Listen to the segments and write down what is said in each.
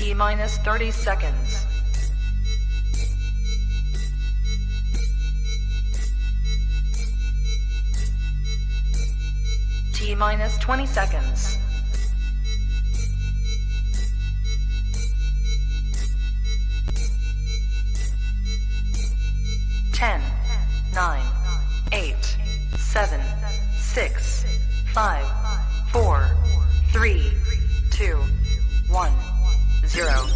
T minus 30 seconds. T minus 20 seconds. 10, 9, 8, 7, 6, 5, 4, 3, 2, 1, 0.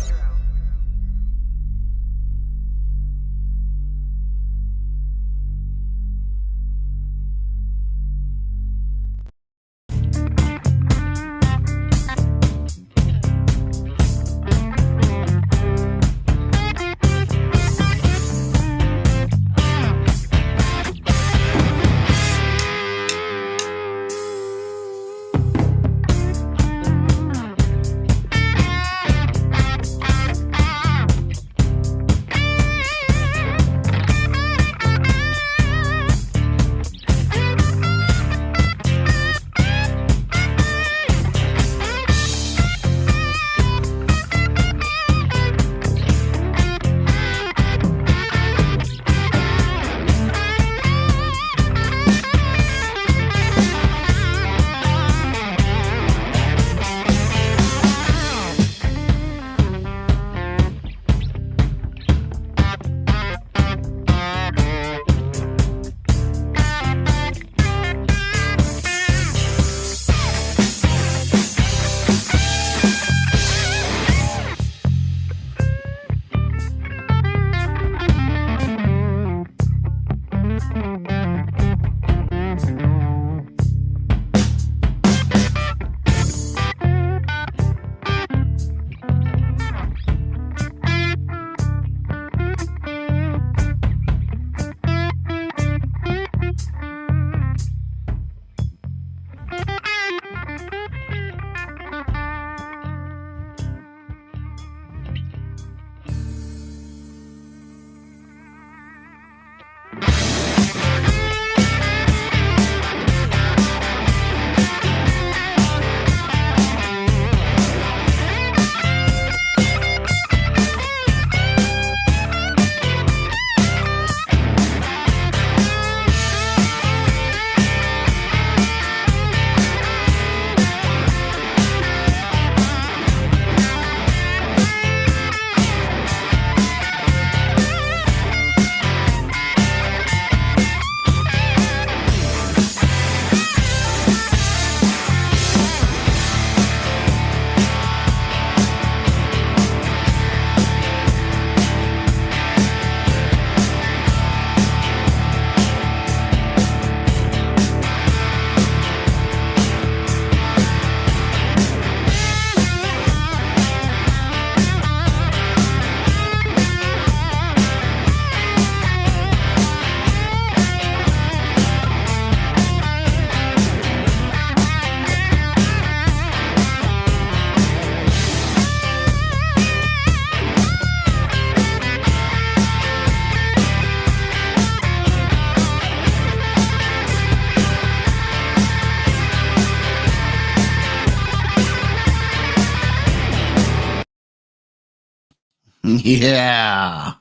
Yeah,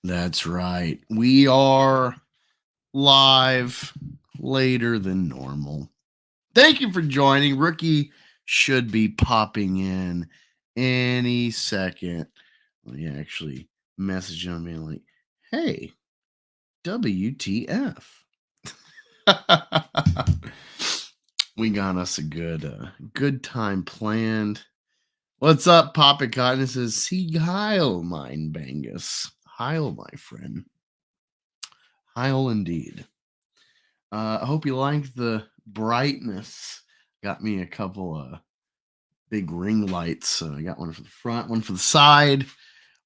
that's right. We are live later than normal. Thank you for joining. Rookie should be popping in any second. Let me actually message him being like, hey, WTF. We got us a good time planned. What's up, Papa Cotton? This is See Heil, mine Bangus. Heil, my friend. Heil indeed. I hope you liked the brightness. Got me a couple big ring lights. So I got one for the front, one for the side.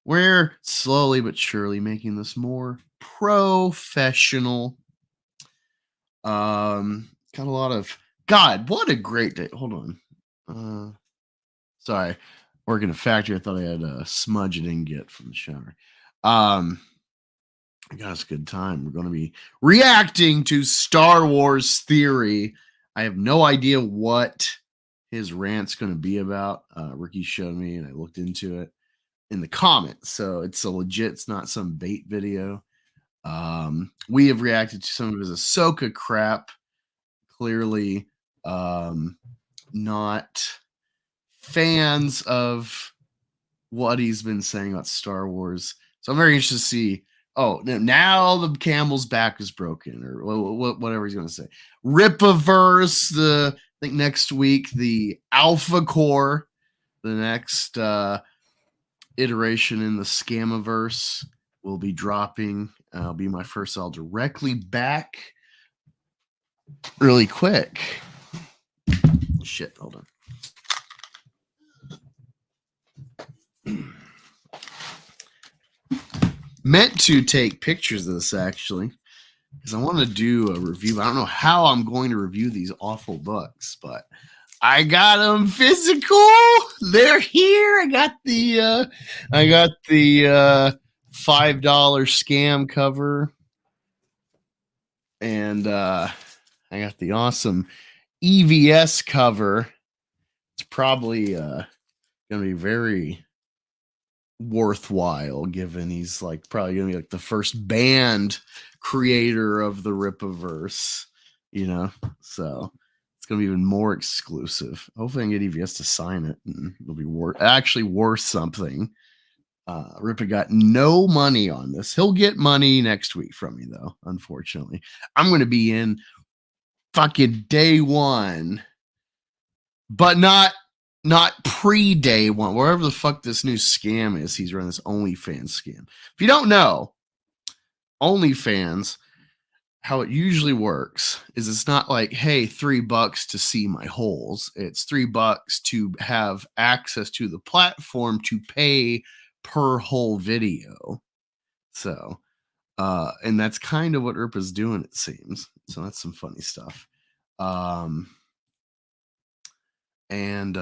We're slowly but surely making this more professional. Got a lot of God. What a great day! Hold on. Sorry, working a factory. I thought I had a smudge I didn't get from the shower. I got us a good time. We're going to be reacting to Star Wars Theory. I have no idea what his rant's going to be about. Ricky showed me, and I looked into it in the comments. So it's it's not some bait video. We have reacted to some of his Ahsoka crap. Clearly, not fans of what he's been saying about Star Wars. So I'm very interested to see. Oh, now the Campbell's back is broken, or whatever he's going to say. Rippaverse, I think next week, the Alphacore, the next iteration in the Scamiverse will be dropping. It'll be my first. I'll directly back really quick. Shit, hold on. Meant to take pictures of this actually, because I want to do a review. I don't know how I'm going to review these awful books, but I got them physical. They're here. I got the $5 scam cover, and I got the awesome EVS cover. It's probably gonna be very worthwhile, given he's like probably gonna be like the first band creator of the Rippaverse, so it's gonna be even more exclusive. Hopefully I can get EVS to sign it, and it'll be worth something. Rippa got no money on this. He'll get money next week from me, though. Unfortunately, I'm gonna be in fucking day one, but not pre-day one, wherever the fuck this new scam is. He's running this OnlyFans scam. If you don't know, OnlyFans, how it usually works is it's not like, hey, $3 to see my holes. It's $3 to have access to the platform to pay per whole video. So, and that's kind of what Rippa's doing, it seems. So that's some funny stuff. And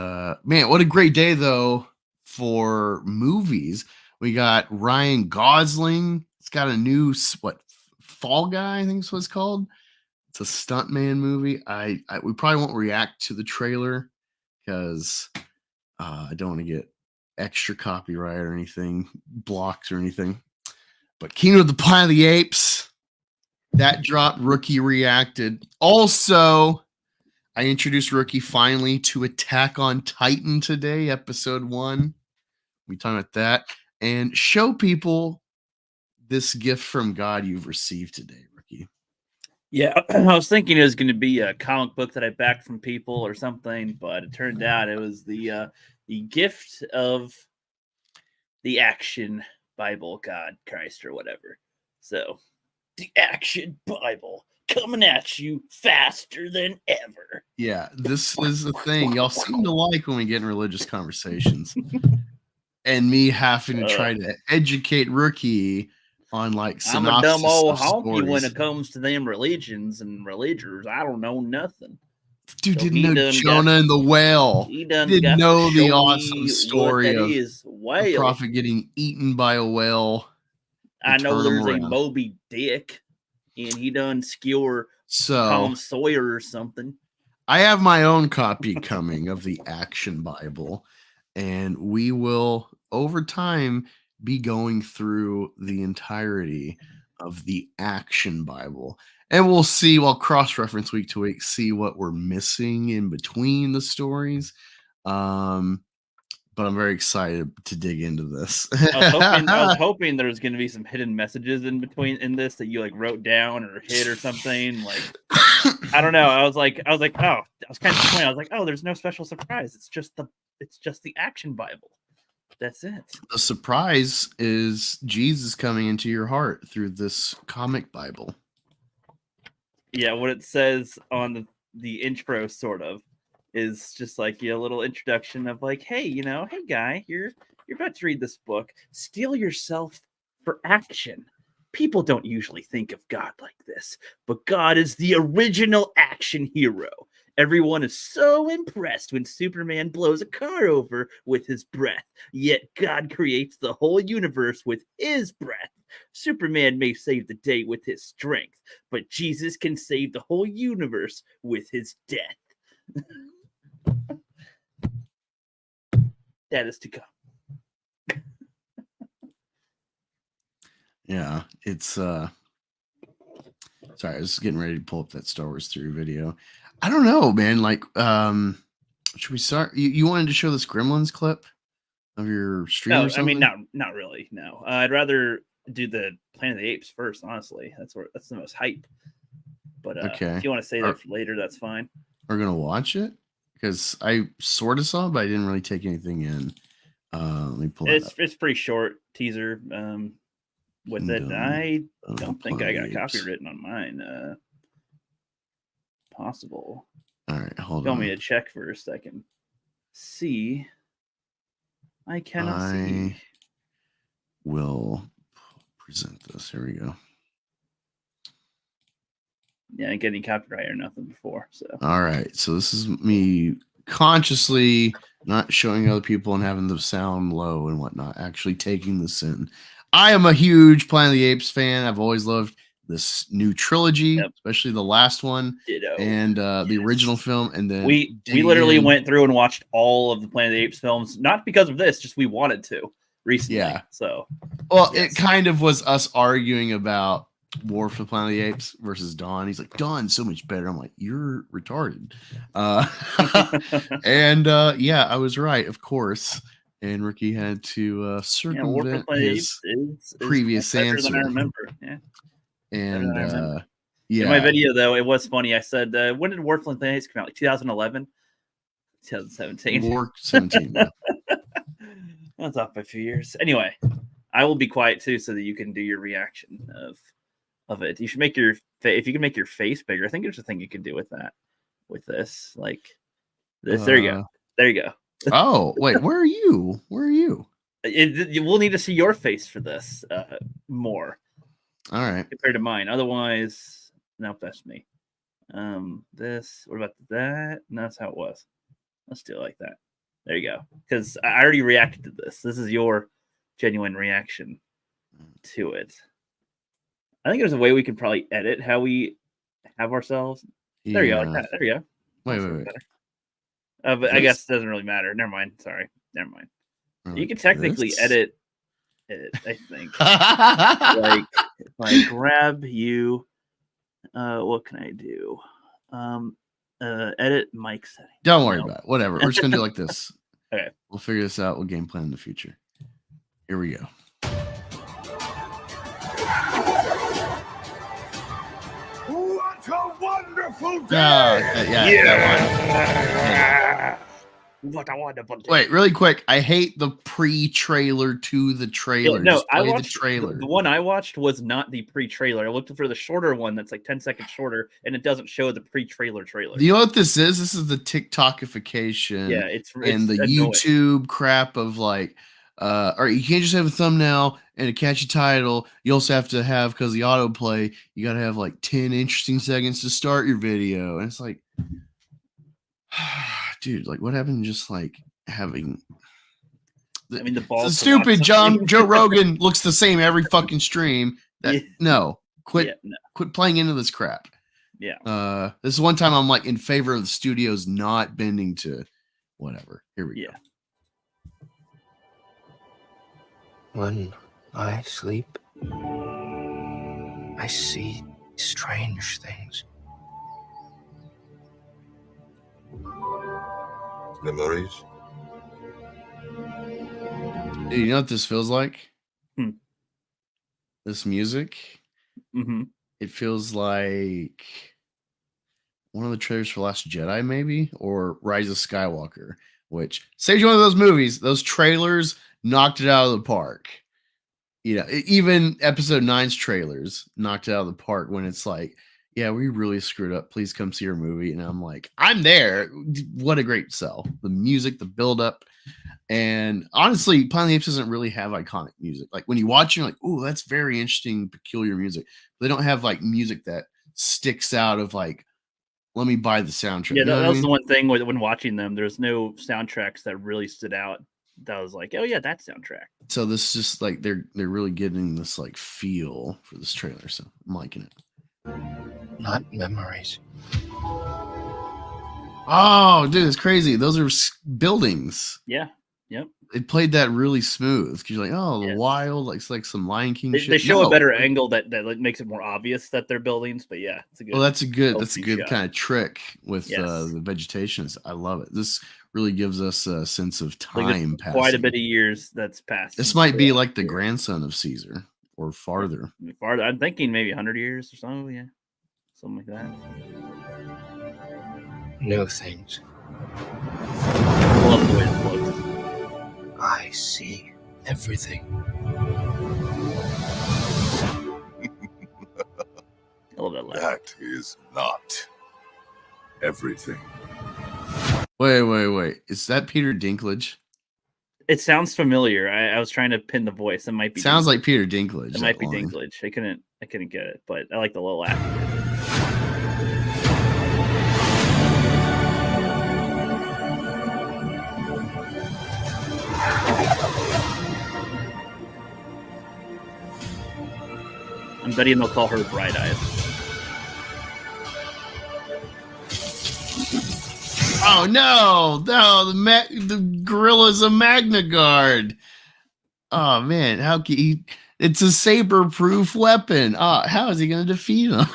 man, what a great day though for movies. We got Ryan Gosling. It's got a new Fall Guy, I think is what it's called. It's a stuntman movie. We probably won't react to the trailer because I don't want to get extra copyright or anything, blocked or anything. But Kingdom of the Planet of the Apes, that dropped. Rookie reacted. Also, I introduced Rookie finally to Attack on Titan today, episode 1. We talk about that and show people this gift from God you've received today, Rookie. Yeah, I was thinking it was going to be a comic book that I backed from people or something, but it turned out it was the gift of the Action Bible, God, Christ, or whatever. So, the Action Bible coming at you faster than ever. Yeah, this is the thing y'all seem to like when we get in religious conversations. And me having to try to educate Rookie on like synopsis. I'm a dumb old honky when it comes to them religions and religions. I don't know nothing. Dude, so didn't know Jonah and the whale. He didn't know the awesome story of a prophet getting eaten by a whale. I know there's a Moby Dick, and he done skewer Tom Sawyer or something. I have my own copy coming of the Action Bible, and we will, over time, be going through the entirety of the Action Bible. And we'll see, we'll cross-reference week to week, see what we're missing in between the stories. But I'm very excited to dig into this. I was hoping there was going to be some hidden messages in between in this that you like wrote down or hid or something. Like, I don't know. I was like, oh, I was kind of disappointed. I was like, oh, there's no special surprise. It's just the Action Bible. That's it. The surprise is Jesus coming into your heart through this comic Bible. Yeah, what it says on the intro, sort of, is just like a little introduction of like, hey, hey guy, you're about to read this book. Steel yourself for action. People don't usually think of God like this, but God is the original action hero. Everyone is so impressed when Superman blows a car over with his breath, yet God creates the whole universe with his breath. Superman may save the day with his strength, but Jesus can save the whole universe with his death. That is to come. Yeah, it's sorry, I was getting ready to pull up that Star Wars 3 video. I don't know, man. Like, should we start? You wanted to show this Gremlins clip of your stream No, or I mean something? not really. No, I'd rather do the Planet of the Apes first. Honestly, that's the most hype. But Okay. if you want to say that for later, that's fine. We're gonna watch it because I sort of saw, but I didn't really take anything in. Let me pull it up. It's pretty short teaser. With it, I don't think I got copywritten on mine. Possible. All right, hold Tell on. me to check first. I can see. I cannot see. Will present this. Here we go. Yeah, I didn't get any copyright or nothing before. So all right, so this is me consciously not showing other people and having the sound low and whatnot, actually taking this in. I am a huge Planet of the Apes fan. I've always loved this new trilogy, especially the last one. Ditto. And the original film. And then we literally went through and watched all of the Planet of the Apes films, not because of this, just we wanted to recently. Yeah. So, well, it kind of was us arguing about War for the Planet of the Apes versus Dawn. He's like, Dawn's so much better. I'm like, you're retarded. And yeah, I was right, of course. And Ricky had to circumvent his previous answer. Than I remember. Yeah. And yeah, in my video though, it was funny. I said, when did War for the Planet of the Apes come out? Like 2011, 2017. War 17. Yeah. That's off by a few years. Anyway, I will be quiet too, so that you can do your reaction of it. You should make your if you can make your face bigger. I think there's a thing you can do with that, with this, like this. There you go. There you go. Oh wait, where are you? Where are you? We'll need to see your face for this more. All right. Compared to mine. Otherwise, nope, that's me. This. What about that? No, that's how it was. Let's do it like that. There you go. Because I already reacted to this. This is your genuine reaction to it. I think there's a way we could probably edit how we have ourselves. There you go. Like that. There you go. Wait. But I guess it doesn't really matter. Never mind. Sorry. Never mind. You can technically edit it, I think. Like if I grab you, what can I do? Edit mic setting. Don't worry about it. Whatever. We're just gonna do it like this. Okay. We'll figure this out. We'll game plan in the future. Here we go. What a wonderful day! Yeah. What a wonderful day. Wait, really quick. I hate the pre-trailer to the trailer. Yeah, no, I watched the trailer. The one I watched was not the pre-trailer. I looked for the shorter one that's like 10 seconds shorter, and it doesn't show the pre-trailer trailer. Do you know what this is? This is the TikTokification. Yeah, it's and the annoying. YouTube crap of like, all right, you can't just have a thumbnail and a catchy title. You also have to have, because the autoplay, you got to have like 10 interesting seconds to start your video. And it's like, dude, like what happened to just like having the balls. Stupid Joe Rogan looks the same every fucking stream. Quit playing into this crap. Yeah. This is one time I'm like in favor of the studios not bending to whatever. Here we go. When I sleep, I see strange things. Memories? Dude, you know what this feels like? Hmm. This music? Mm-hmm. It feels like one of the trailers for Last Jedi, maybe, or Rise of Skywalker, which saves you one of those movies. Those trailers knocked it out of the park. You know, even Episode 9's trailers knocked it out of the park when it's like, yeah, we really screwed up. Please come see our movie. And I'm like, I'm there. What a great sell. The music, the buildup. And honestly, Planet of the Apes doesn't really have iconic music. Like when you watch it, you're like, oh, that's very interesting, peculiar music. They don't have like music that sticks out of like, let me buy the soundtrack. Yeah, that was the one thing when watching them. There's no soundtracks that really stood out. That was like, oh yeah, that soundtrack. So this is just like they're really getting this like feel for this trailer. So I'm liking it. Not memories. Oh, dude, it's crazy. Those are buildings. Yeah. Yep. they played that really smooth. 'Cause you're like, oh, the Yes. wild, like it's like some Lion King They shit. show No, a better like, angle that like, makes it more obvious that they're buildings, but yeah, it's a good. well, that's a good opening shot. kind of trick with Yes. the vegetation. I love it. This really gives us a sense of Like, there's time quite a passing. bit of years that's passed. This since might be the like the year. grandson of Caesar or farther. Farther. I'm thinking maybe 100 years or so. Yeah, something like that. New things. I love the way it looks. I see everything. I love that laugh. That is not everything. Wait. Is that Peter Dinklage? It sounds familiar. I was trying to pin the voice. It might be. Sounds Dinklage. like Peter Dinklage. It might be line. Dinklage. I couldn't get it, but I like the little laugh. I'm betting they'll call her Bright Eyes. Oh no, the gorilla's a Magna Guard. Oh man, how can he? It's a saber-proof weapon. How is he going to defeat him?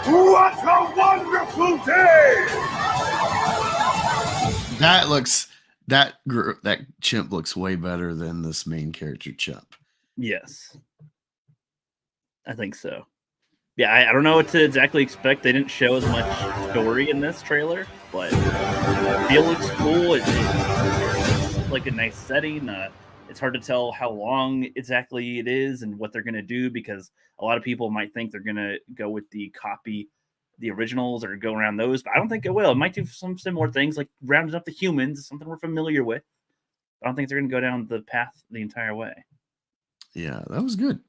What a wonderful day! That chimp looks way better than this main character chimp. Yes, I think so. Yeah, I don't know what to exactly expect. They didn't show as much story in this trailer, but the feel looks cool. It's like a nice setting. It's hard to tell how long exactly it is and what they're going to do, because a lot of people might think they're going to go with the originals or go around those, but I don't think it will. It might do some similar things, like rounding up the humans, something we're familiar with. I don't think they're going to go down the path the entire way. Yeah, that was good.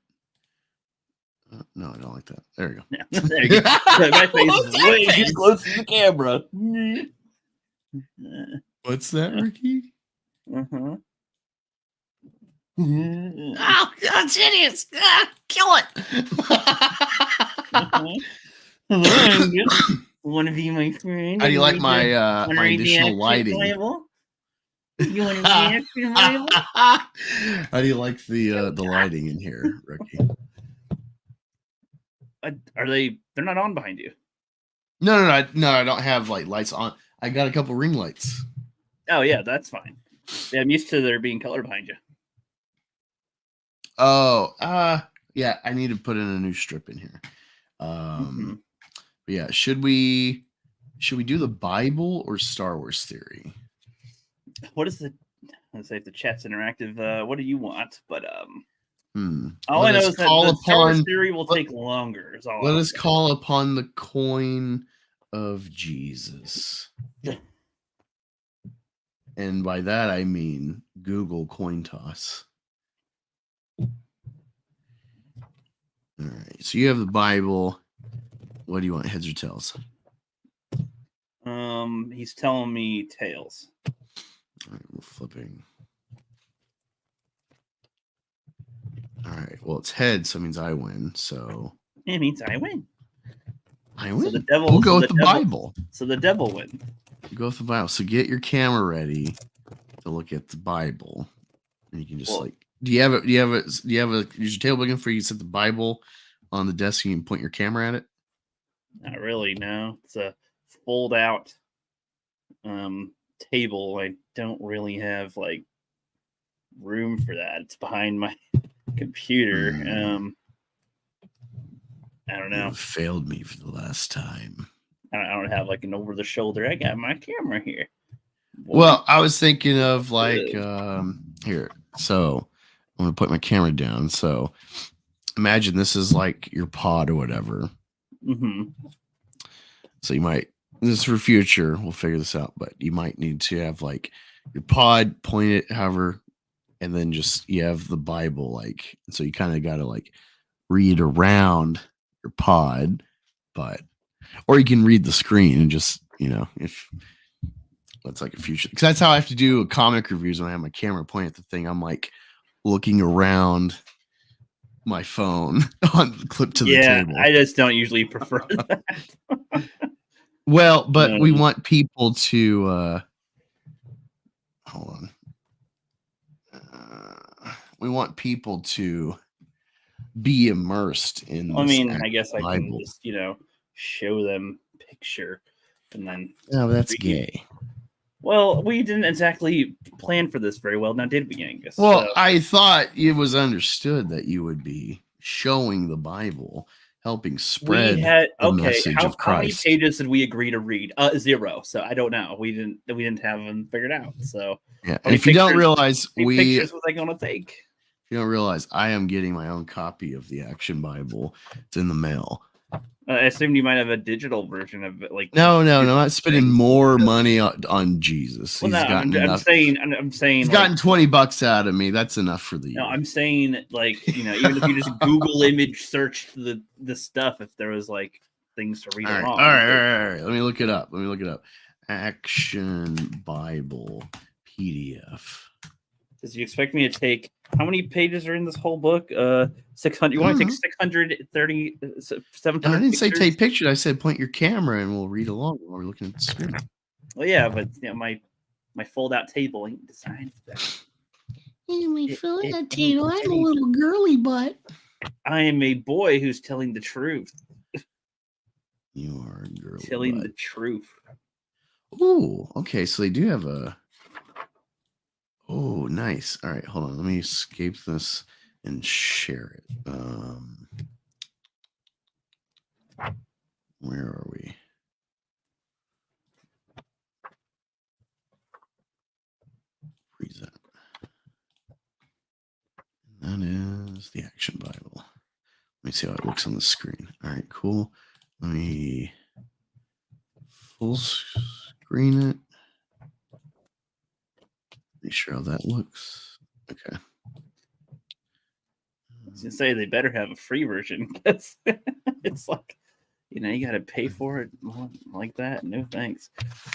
No, I don't like that. There you go. Yeah, there you go. My face is way too close to the camera. What's that, Ricky? Uh-huh. Oh, that's hideous! Kill it! Hello, Angus. Want to be my friend? How do you like my Wanna my read the additional action lighting? Bible? You want to read the action Bible? How do you like the lighting in here, Ricky? Are they? They're not on behind you. No, I don't have like lights on. I got a couple ring lights. Oh yeah, that's fine. Yeah, I'm used to there being color behind you. Oh, yeah, I need to put in a new strip in here. But yeah, should we do the Bible or Star Wars theory? What is the? Let's say if the chat's interactive, what do you want? But all Let I know us is that call the Star Wars upon- theory will take longer. Is all Let I'll us say. call upon the coin of Jesus. Yeah. And by that I mean Google coin toss. All right. So you have the Bible. What do you want, heads or tails? He's telling me tails. All right, we're flipping. All right. Well, it's heads, so it means I win. So It means I win. I win. the devil- we'll go so with the the devil- Bible. So the devil wins. Go with the Bible. So get your camera ready to look at the Bible, and you can just Well- do you have is your table big enough for you to set the Bible on the desk and you can point your camera at it? Not really. No, it's a fold out table. I don't really have like room for that. It's behind my computer. I don't know. You failed me for the last time. I don't have like an over the shoulder. I got my camera here. Well, I was thinking of like here. So I'm gonna put my camera down. So imagine this is like your pod or whatever. Mm-hmm. So you might, this is for future, we'll figure this out, but you might need to have like your pod, point it however, and then just you have the Bible, like, so you kind of got to like read around your pod, or you can read the screen and just, if that's like a future, because that's how I have to do comic reviews when I have my camera pointed at the thing. I'm like looking around my phone on clip to the table. I just don't usually prefer that. Well, but we want people to hold on. We want people to be immersed in. I mean, I guess I can just show them picture, and then. No, that's gay. Well, we didn't exactly plan for this very well, now did we, Angus? Well, I thought it was understood that you would be showing the Bible, helping spread the message of Christ. How many pages did we agree to read? 0. So I don't know. We didn't have them figured out. So yeah. And if you don't realize, pictures was I gonna take? If you don't realize, I am getting my own copy of the Action Bible. It's in the mail. I assumed you might have a digital version of it. Like no, I'm not spending more money on Jesus. Well, I'm saying he's gotten $20 out of me. That's enough for the year. No, I'm saying even if you just Google image search the stuff, if there was like things to read along. All right. Let me look it up. Action Bible PDF. Does you expect me to take how many pages are in this whole book? 600. You want to take 630, 700? I didn't say take pictures. I said point your camera and we'll read along while we're looking at the screen. Well, yeah, but my fold-out table ain't designed for that. My fold-out table. I'm a little girly butt. I am a boy who's telling the truth. You are a girl. Telling the truth. Oh, okay. So they do have a. Oh, nice. All right, hold on. Let me escape this and share it. Where are we? Present. That is the Action Bible. Let me see how it looks on the screen. All right, cool. Let me full screen it. Make sure how that looks. Okay. I was gonna say they better have a free version because it's like, you gotta pay for it like that. No thanks.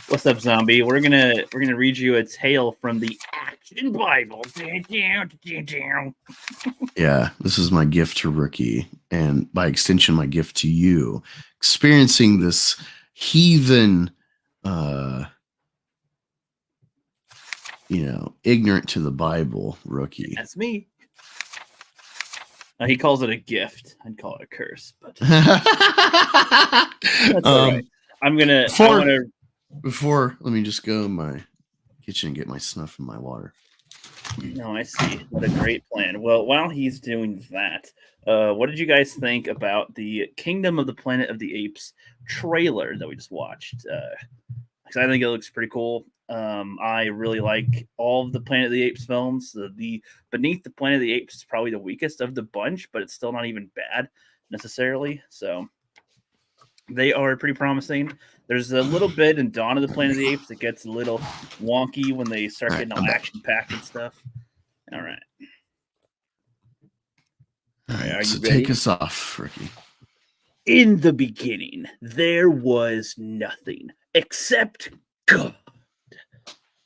What's up, zombie? We're gonna read you a tale from the Action Bible. Yeah, this is my gift to Rookie, and by extension, my gift to you. Experiencing this heathen, ignorant to the Bible, Rookie. That's me. He calls it a gift. I'd call it a curse, but that's all right. Before, let me just go in my kitchen and get my snuff and my water. No, I see. What a great plan. Well, while he's doing that, what did you guys think about the Kingdom of the Planet of the Apes trailer that we just watched? Because I think it looks pretty cool. I really like all of the Planet of the Apes films. The Beneath the Planet of the Apes is probably the weakest of the bunch, but it's still not even bad necessarily. So they are pretty promising. There's a little bit in Dawn of the Planet of the Apes that gets a little wonky when they start getting all action-packed and stuff. All right. All right, so take us off, Ricky. In the beginning, there was nothing except God.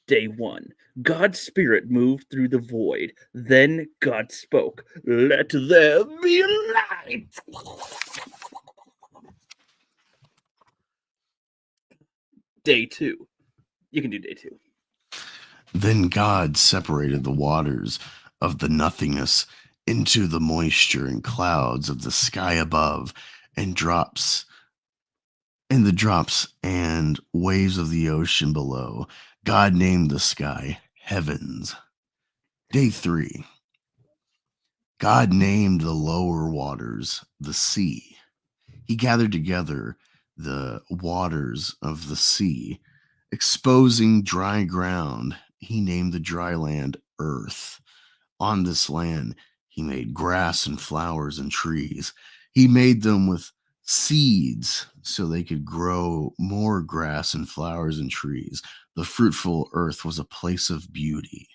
Day 1, God's spirit moved through the void. Then God spoke, "Let there be light." Day 2. You can do day 2. Then God separated the waters of the nothingness into the moisture and clouds of the sky above, and the drops and waves of the ocean below. God named the sky heavens. Day 3. God named the lower waters the sea. He gathered together the waters of the sea, exposing dry ground. He named the dry land earth. On this land, he made grass and flowers and trees. He made them with seeds so they could grow more grass and flowers and trees. The fruitful earth was a place of beauty.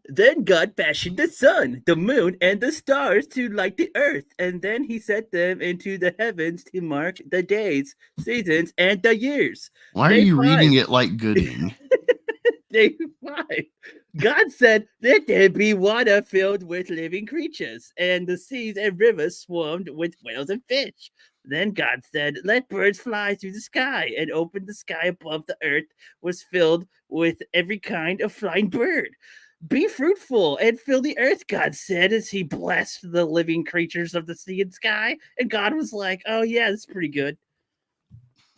Then God fashioned the sun, the moon, and the stars to light the earth, and then he set them into the heavens to mark the days, seasons, and the years. Why are Day you 5. reading it like Gooding? Day 5. God said, "Let there be water filled with living creatures, and the seas and rivers swarmed with whales and fish." Then God said, "Let birds fly through the sky," and opened the sky above the earth was filled with every kind of flying bird. "Be fruitful and fill the earth," God said, as he blessed the living creatures of the sea and sky. And God was like, "Oh, yeah, that's pretty good."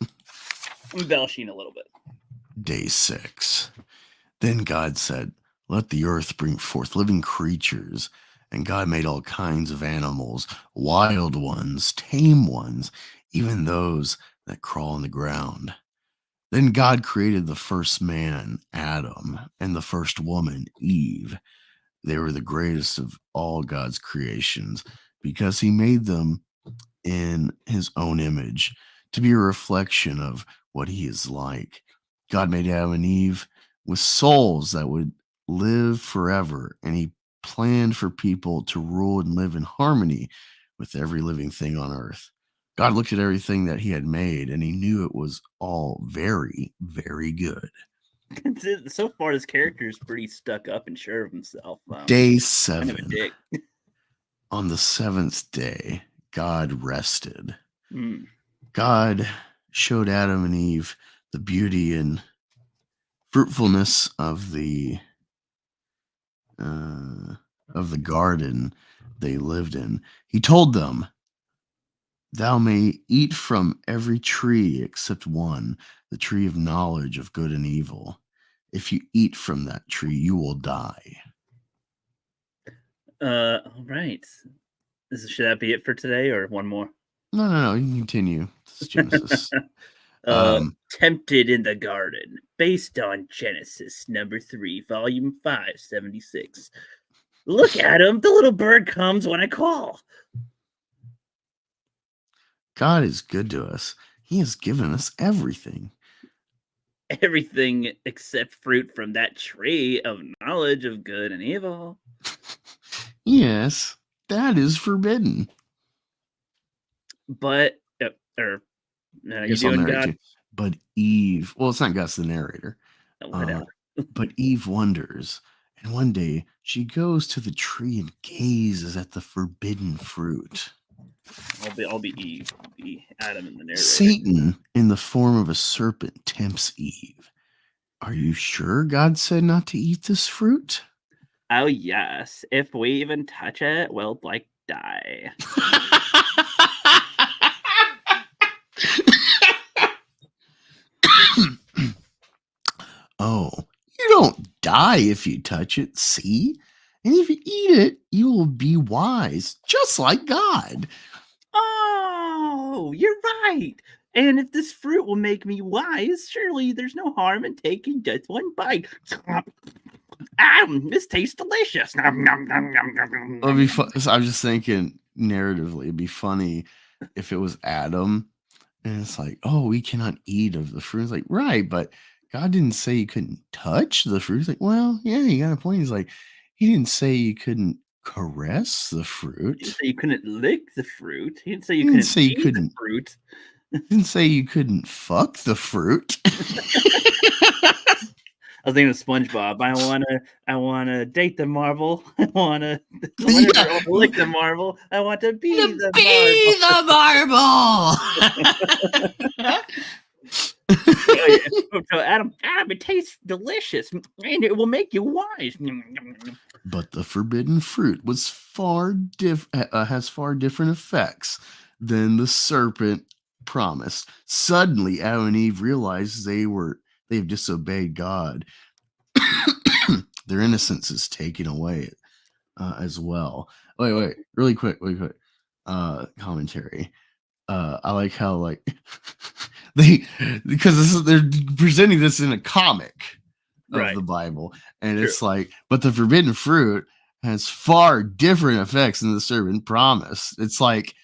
I'm embellishing a little bit. Day 6. Then God said, "Let the earth bring forth living creatures." And God made all kinds of animals, wild ones, tame ones, even those that crawl on the ground. Then God created the first man, Adam, and the first woman, Eve. They were the greatest of all God's creations because he made them in his own image to be a reflection of what he is like. God made Adam and Eve with souls that would live forever, and he planned for people to rule and live in harmony with every living thing on earth. God looked at everything that he had made, and he knew it was all very, very good. So far, this character is pretty stuck up and sure of himself. Day Kind 7. of a dick. On the 7th day, God rested. Hmm. God showed Adam and Eve the beauty and fruitfulness of the garden they lived in. He told them, "Thou may eat from every tree except one, the tree of knowledge of good and evil. If you eat from that tree, you will die." All right. Should that be it for today, or one more? No, you can continue. It's Genesis. Um, Tempted in the Garden, based on Genesis number 3, volume 576. Look at him. The little bird comes when I call. God is good to us. He has given us everything. Everything except fruit from that tree of knowledge of good and evil. Yes, that is forbidden. But, you Guess I'll doing narrate God? too. But Eve, well, it's not Gus the narrator. Whatever. But Eve wonders, and one day she goes to the tree and gazes at the forbidden fruit. I'll be Eve. I'll be Adam in the narrator. Satan, in the form of a serpent, tempts Eve. "Are you sure God said not to eat this fruit?" Oh, yes. If we even touch it, we'll, die. "Oh, you don't die if you touch it, see? And if you eat it, you will be wise, just like God." Oh, you're right. And if this fruit will make me wise, surely there's no harm in taking just one bite. This tastes delicious. It'd be fun. So I'm just thinking narratively, it'd be funny if it was Adam and it's like, "Oh, we cannot eat of the fruit." It's like, right, but God didn't say you couldn't touch the fruit. It's like, well, yeah, you got a point. He's like, he didn't say you couldn't caress the He fruit. didn't say you couldn't lick the fruit. He didn't say you He didn't couldn't say you eat couldn't- the fruit. He didn't say you couldn't fuck the fruit. I was thinking of SpongeBob. I wanna date the marble. I wanna lick the marble. I want to be the marble. So Adam, it tastes delicious, and it will make you wise. But the forbidden fruit was has far different effects than the serpent promised. Suddenly, Adam and Eve realized they've disobeyed God. Their innocence is taken away as well. Wait, really quick. Commentary. I like how they're presenting this in a comic of Right. the Bible, and True. it's like, but the forbidden fruit has far different effects than the serpent promised. It's like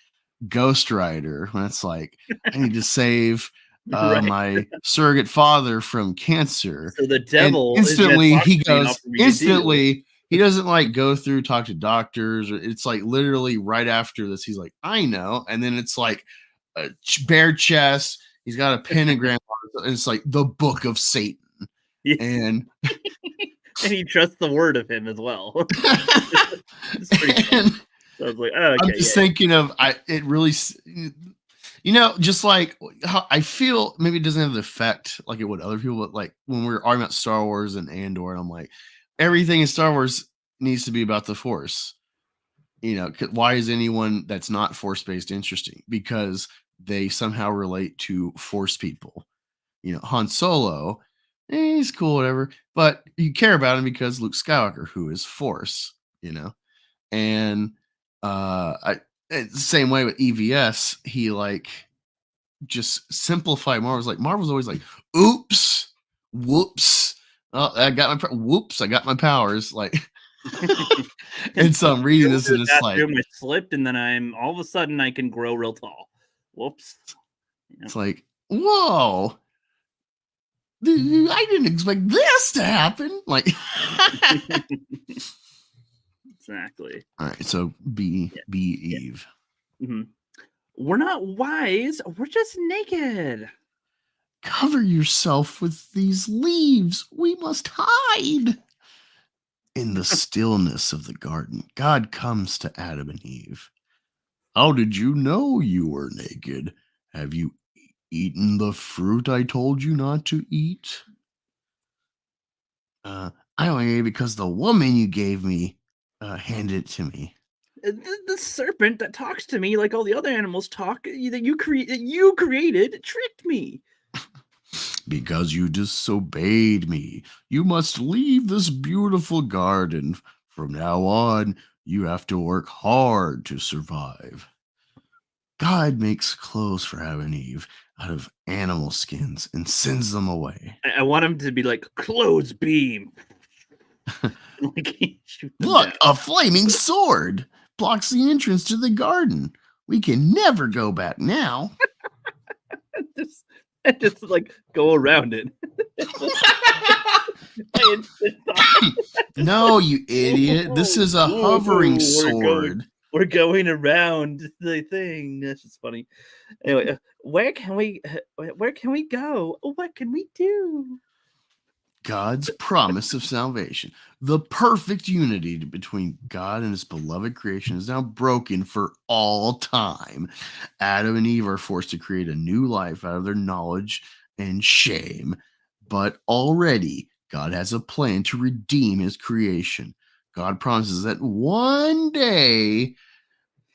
Ghost Rider when it's like, I need to save Right. my surrogate father from cancer. So the And devil instantly is he just auctioning goes, off for me to deal. he doesn't like go through talk to doctors. Or it's like literally right after this, he's like, I know, and then it's like a bare chest. He's got a pentagram. And it's like the Book of Satan, Yeah. and And he trusts the word of him as well. It's pretty funny. and So I was like, oh, okay, I'm just thinking of it really, just like how I feel. Maybe it doesn't have the effect like it would other people, but like when we're arguing about Star Wars and Andor, I'm like, everything in Star Wars needs to be about the Force. Why is anyone that's not Force based interesting? Because they somehow relate to Force people. Han Solo, he's cool, whatever, but you care about him because Luke Skywalker, who is Force, and same way with EVS, he like just simplified Marvel's. Like Marvel's always like, oops, whoops, oh, I got my powers, like. And so I'm reading this and it's like, I slipped, and then all of a sudden I can grow real tall. Whoops. It's like, whoa. I didn't expect this to happen. Like, exactly. All right, so be Eve. Mm-hmm. We're not wise. We're just naked. Cover yourself with these leaves. We must hide. In the stillness of the garden, God comes to Adam and Eve. How did you know you were naked? Have you eaten the fruit I told you not to eat? I only ate because the woman you gave me handed it to me. The serpent that talks to me like all the other animals talk that you created tricked me. Because you disobeyed me. You must leave this beautiful garden. From now on, you have to work hard to survive. God makes clothes for Adam and Eve out of animal skins and sends them away. I want him to be like, clothes beam. Look, a flaming sword blocks the entrance to the garden. We can never go back now. just like go around it. No, you idiot. This is a hovering sword. We're going around the thing. That's just funny. Anyway, where can we go? What can we do? God's promise of salvation. The perfect unity between God and his beloved creation is now broken for all time. Adam and Eve are forced to create a new life out of their knowledge and shame. But already, God has a plan to redeem his creation. God promises that one day,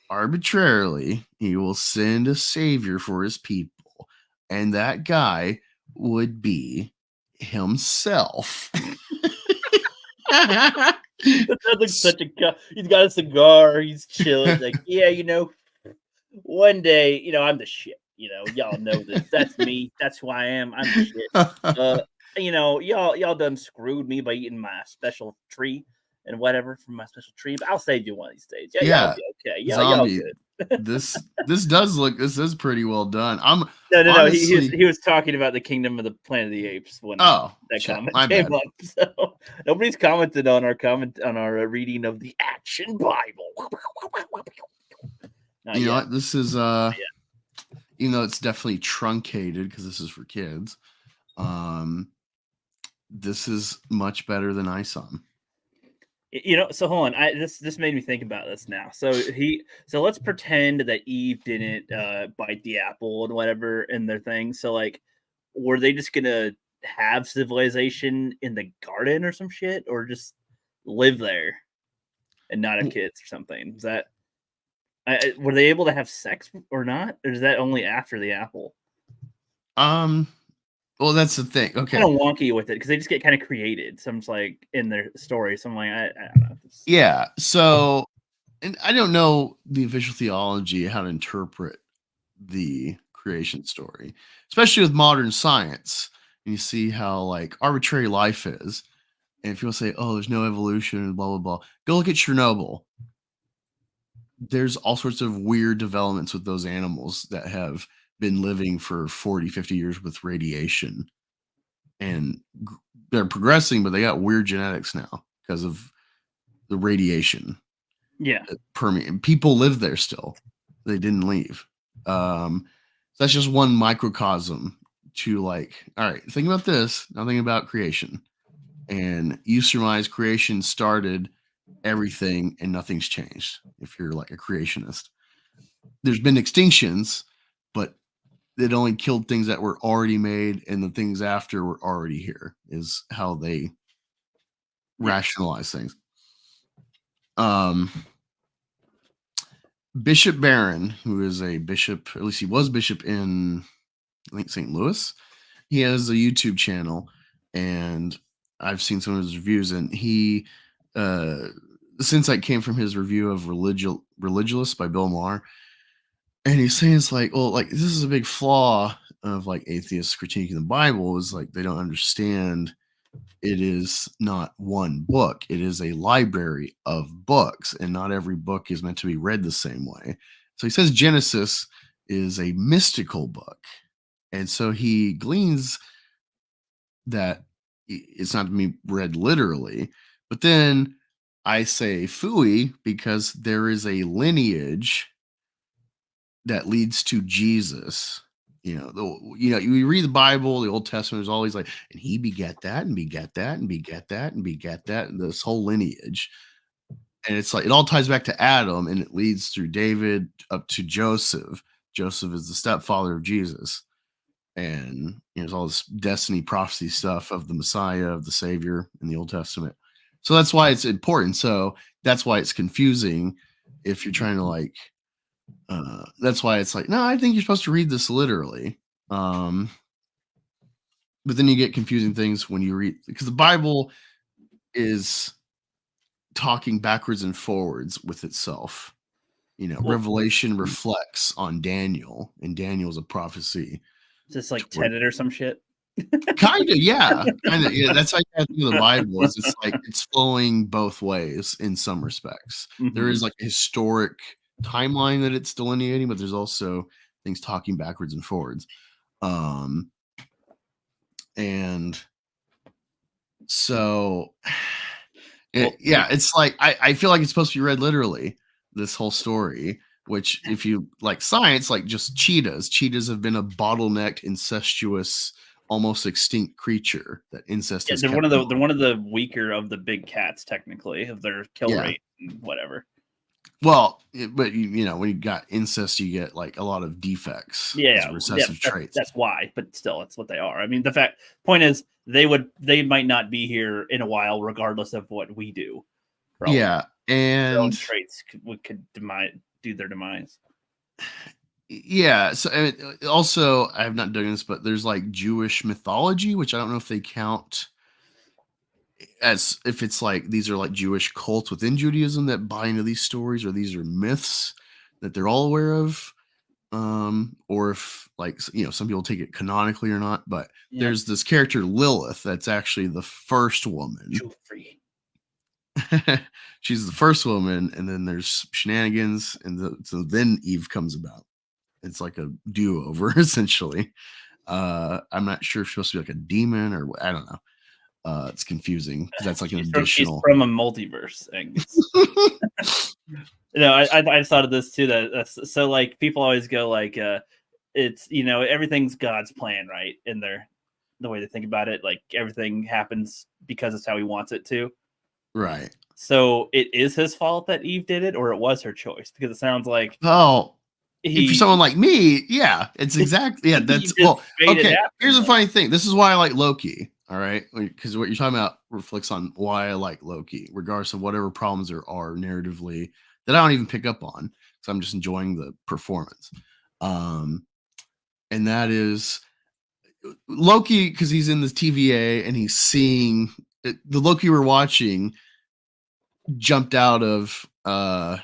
arbitrarily, he will send a savior for his people. And that guy would be himself. That sounds like such a guy. He's got a cigar. He's chilling. Like, yeah, one day, I'm the shit. Y'all know this. That's me. That's who I am. I'm the shit. Y'all done screwed me by eating my special tree and whatever from my special tree. But I'll save you one of these days. Yeah. Okay. Y'all good. This is pretty well done. No. Honestly, he was talking about the Kingdom of the Planet of the Apes when that comment came up. So nobody's commented on our reading of the Action Bible. You know what? This is it's definitely truncated because this is for kids. This is much better than I saw him. So hold on. This made me think about this now. So let's pretend that Eve didn't bite the apple and whatever in their thing. So like, were they just gonna have civilization in the garden or some shit, or just live there and not have kids or something? Is that were they able to have sex or not, or is that only after the apple? Well, that's the thing. Okay, kind of wonky with it because they just get kind of created. So I'm just like in their story. So I'm like, I don't know. Yeah. So, and I don't know the official theology how to interpret the creation story, especially with modern science. And you see how like arbitrary life is, and if you want to say, "Oh, there's no evolution," and blah blah blah, go look at Chernobyl. There's all sorts of weird developments with those animals that have been living for 40, 50 years with radiation, and they're progressing, but they got weird genetics now because of the radiation. Yeah. Permeate. People live there still. They didn't leave. So that's just one microcosm to like, all right, think about this. Now think about creation. And you surmise creation started everything and nothing's changed if you're like a creationist. There's been extinctions, but it only killed things that were already made, and the things after were already here, is how they rationalize things. Bishop Barron, who is a bishop, at least he was bishop in, I think, St. Louis. He has a YouTube channel, and I've seen some of his reviews, and he, this insight came from his review of Religulous by Bill Maher. And he's saying it's like, well, like this is a big flaw of like atheists critiquing the Bible, is like they don't understand it is not one book. It is a library of books, and not every book is meant to be read the same way. So he says Genesis is a mystical book. And so he gleans that it's not to be read literally. But then I say phooey, because there is a lineage that leads to Jesus. You read the Bible, the Old Testament, there's always like, and he begat that, and begat that, and begat that, and begat that, and this whole lineage. And it's like, it all ties back to Adam, and it leads through David up to Joseph. Joseph is the stepfather of Jesus. And there's all this destiny prophecy stuff of the Messiah, of the Savior in the Old Testament. So that's why it's important. So that's why it's confusing if you're trying to like, that's why it's like, no, I think you're supposed to read this literally. But then you get confusing things when you read, because the Bible is talking backwards and forwards with itself. Revelation reflects on Daniel, and Daniel's a prophecy. Is this like Tenet or some shit? Kind of, yeah. Yeah, that's how I think of the Bible. It's like it's flowing both ways in some respects. Mm-hmm. There is like a historic timeline that it's delineating, but there's also things talking backwards and forwards. And so it's like I feel like it's supposed to be read literally, this whole story. Which, if you like science, like just cheetahs have been a bottlenecked, incestuous, almost extinct creature. That incest. Yeah, they're one of the weaker of the big cats, technically, of their kill rate and whatever. But when you got incest, you get like a lot of defects. Recessive traits. That's why, but still, that's what they are. I mean, point is, they might not be here in a while, regardless of what we do. Probably. Yeah, and their own traits could do their demise. Yeah. So also, I have not done this, but there's like Jewish mythology, which I don't know if they count as if it's like these are like Jewish cults within Judaism that buy into these stories, or these are myths that they're all aware of, or if like some people take it canonically or not. But there's this character Lilith that's actually the first woman. She's the first woman, and then there's shenanigans, and so then Eve comes about. It's like a do-over essentially. I'm not sure if she's supposed to be like a demon or I don't know. It's confusing because that's like an additional. She's from a multiverse, Angus. I thought of this too. That's so like people always go like, it's everything's God's plan, right? In the way they think about it, like everything happens because it's how He wants it to. Right. So it is His fault that Eve did it, or it was her choice? Because it sounds like if you're someone like me, it's exactly that's okay. Here's a funny thing. This is why I like Loki. All right, because what you're talking about reflects on why I like Loki, regardless of whatever problems there are narratively that I don't even pick up on, because I'm just enjoying the performance. And that is Loki, because he's in the TVA and he's seeing the Loki we're watching jumped out of the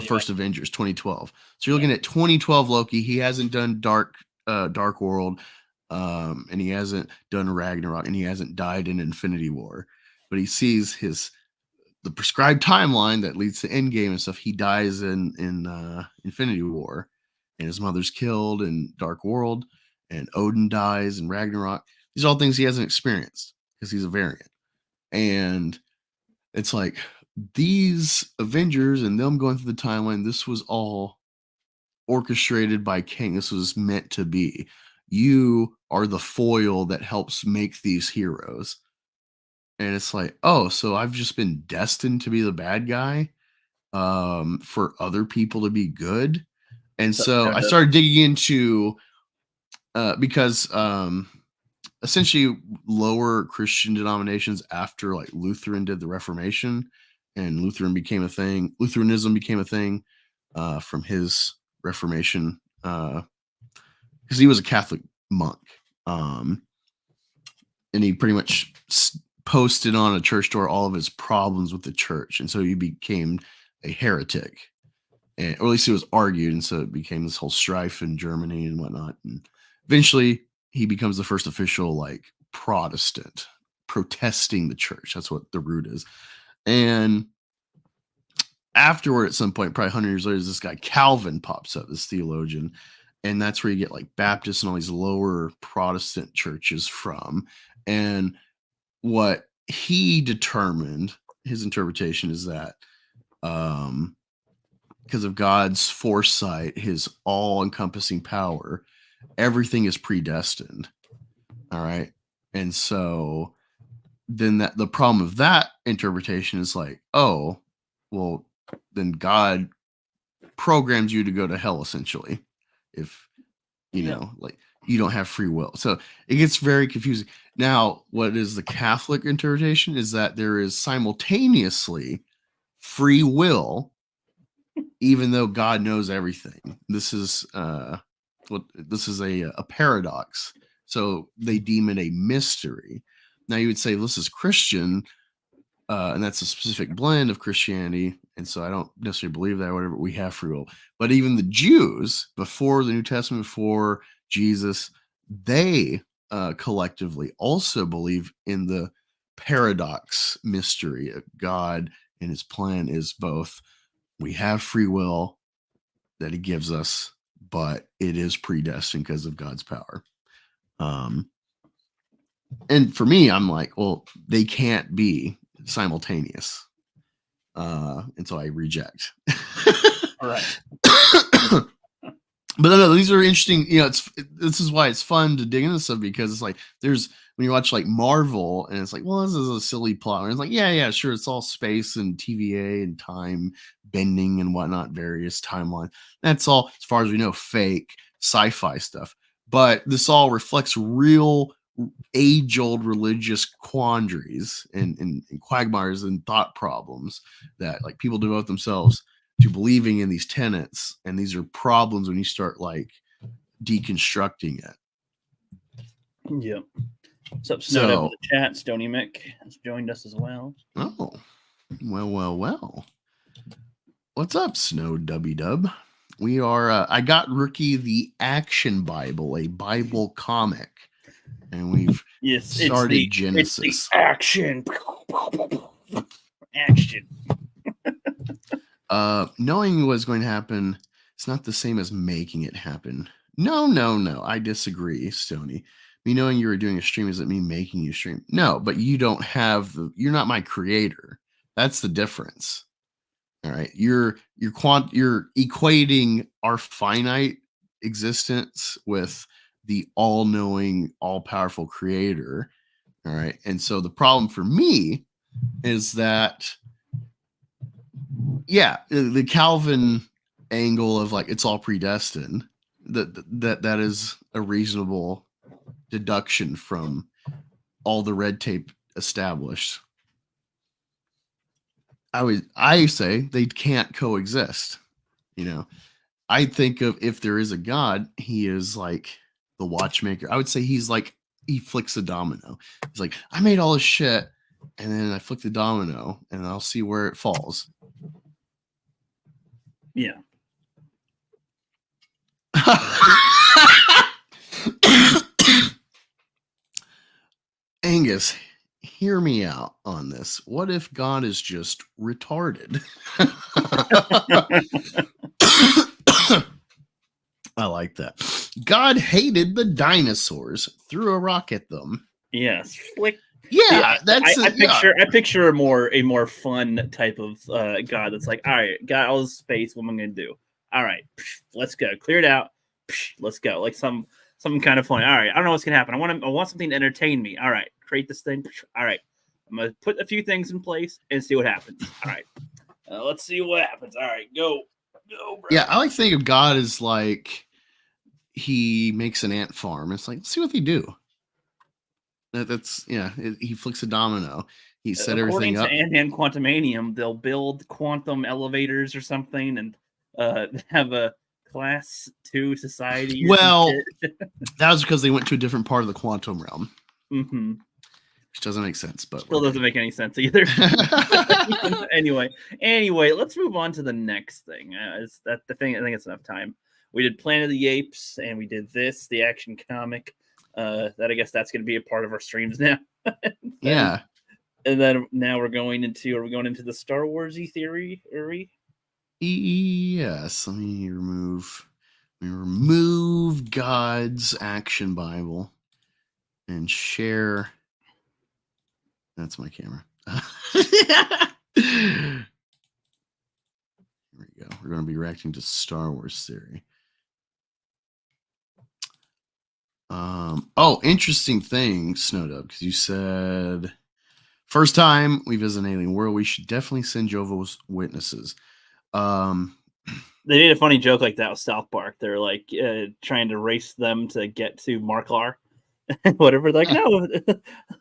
first Avengers 2012. So you're looking at 2012 Loki. He hasn't done Dark World, and he hasn't done Ragnarok, and he hasn't died in Infinity War. But he sees the prescribed timeline that leads to Endgame and stuff. He dies in Infinity War, and his mother's killed in Dark World, and Odin dies in Ragnarok. These are all things he hasn't experienced because he's a variant. And It's like these Avengers and them going through the timeline, this was all orchestrated by King. This was meant to be. You are the foil that helps make these heroes. And it's like, oh, so I've just been destined to be the bad guy for other people to be good. And so I started digging into because essentially lower Christian denominations after like Lutheran did the Reformation and Lutheranism became a thing from his Reformation because he was a Catholic monk. And he pretty much posted on a church door all of his problems with the church. And so he became a heretic. Or at least it was argued. And so it became this whole strife in Germany and whatnot. And eventually he becomes the first official like Protestant protesting the church. That's what the root is. And afterward, at some point, probably 100 years later, this guy Calvin pops up, this theologian. And that's where you get like Baptists and all these lower Protestant churches from. And what he determined, his interpretation is that because of God's foresight, his all-encompassing power, everything is predestined. All right. And so then the problem of that interpretation is like, oh, well, then God programs you to go to hell, essentially, if you know, like you don't have free will. So it gets very confusing. Now, what is the Catholic interpretation is that there is simultaneously free will, even though God knows everything. This is a paradox. So they deem it a mystery. Now you would say this is Christian, and that's a specific blend of Christianity. And so I don't necessarily believe that, whatever, we have free will. But even the Jews, before the New Testament, before Jesus, they collectively also believe in the paradox mystery of God, and his plan is both we have free will that he gives us, but it is predestined because of God's power. And for me, I'm like, well, they can't be simultaneous. And so I reject. All right. But no, these are interesting. You know, this is why it's fun to dig into stuff, because it's like when you watch like Marvel and it's like, well, this is a silly plot. And it's like, yeah, sure, it's all space and TVA and time bending and whatnot, various timeline. That's all, as far as we know, fake sci-fi stuff. But this all reflects real age-old religious quandaries and quagmires and thought problems that like people devote themselves to believing in these tenets, and these are problems when you start like deconstructing it. Yep. What's up, Snowed up in the chat? Stony Mick has joined us as well. Oh, well. What's up, Snow Dubby Dub? We are. I got Rookie the Action Bible, a Bible comic, and we've started Genesis. It's the action. Action. Knowing what's going to happen, it's not the same as making it happen. No. I disagree, Stony. Me knowing you were doing a stream isn't me making you stream. No, but you don't have you're not my creator. That's the difference. All right. You're equating our finite existence with the all-knowing, all-powerful creator. All right. And so the problem for me is that the Calvin angle of like it's all predestined, that is a reasonable deduction from all the red tape established. I say they can't coexist. You know, I think of, if there is a God, he is like the watchmaker. I would say he's like, he flicks a domino. He's like, I made all this shit, and then I flick the domino, and I'll see where it falls. Yeah. Angus, hear me out on this. What if God is just retarded? I like that. God hated the dinosaurs, threw a rock at them. Yes. Flick Yeah, that's I picture a more fun type of god that's like, all right, got all this space. What am I gonna do? All right, let's go. Clear it out. Let's go. Like some kind of fun. All right, I don't know what's gonna happen. I want something to entertain me. All right, create this thing. All right, I'm gonna put a few things in place and see what happens. All right, let's see what happens. All right, go, bro. Yeah, I like to think of God as like he makes an ant farm. It's like, let's see what they do. That's he flicks a domino. He set everything up. According to Ant-Man Quantumanium, they'll build quantum elevators or something and have a class 2 society. Well, that was because they went to a different part of the quantum realm. Mm-hmm. Which doesn't make sense, but still doesn't make any sense either. anyway, let's move on to the next thing. Is that the thing? I think it's enough time. We did Planet of the Apes, and we did the action comic. That I guess that's going to be a part of our streams now. Yeah. And then now are we going into the Star Wars-y theory? Yes. Let me remove God's Action Bible and share. That's my camera. Here we go. We're going to be reacting to Star Wars theory. Interesting thing, Snowdub, because you said first time we visit an alien world, we should definitely send Jehovah's Witnesses. They made a funny joke like that with South Park. They're like trying to race them to get to Marklar. Whatever. Like, no,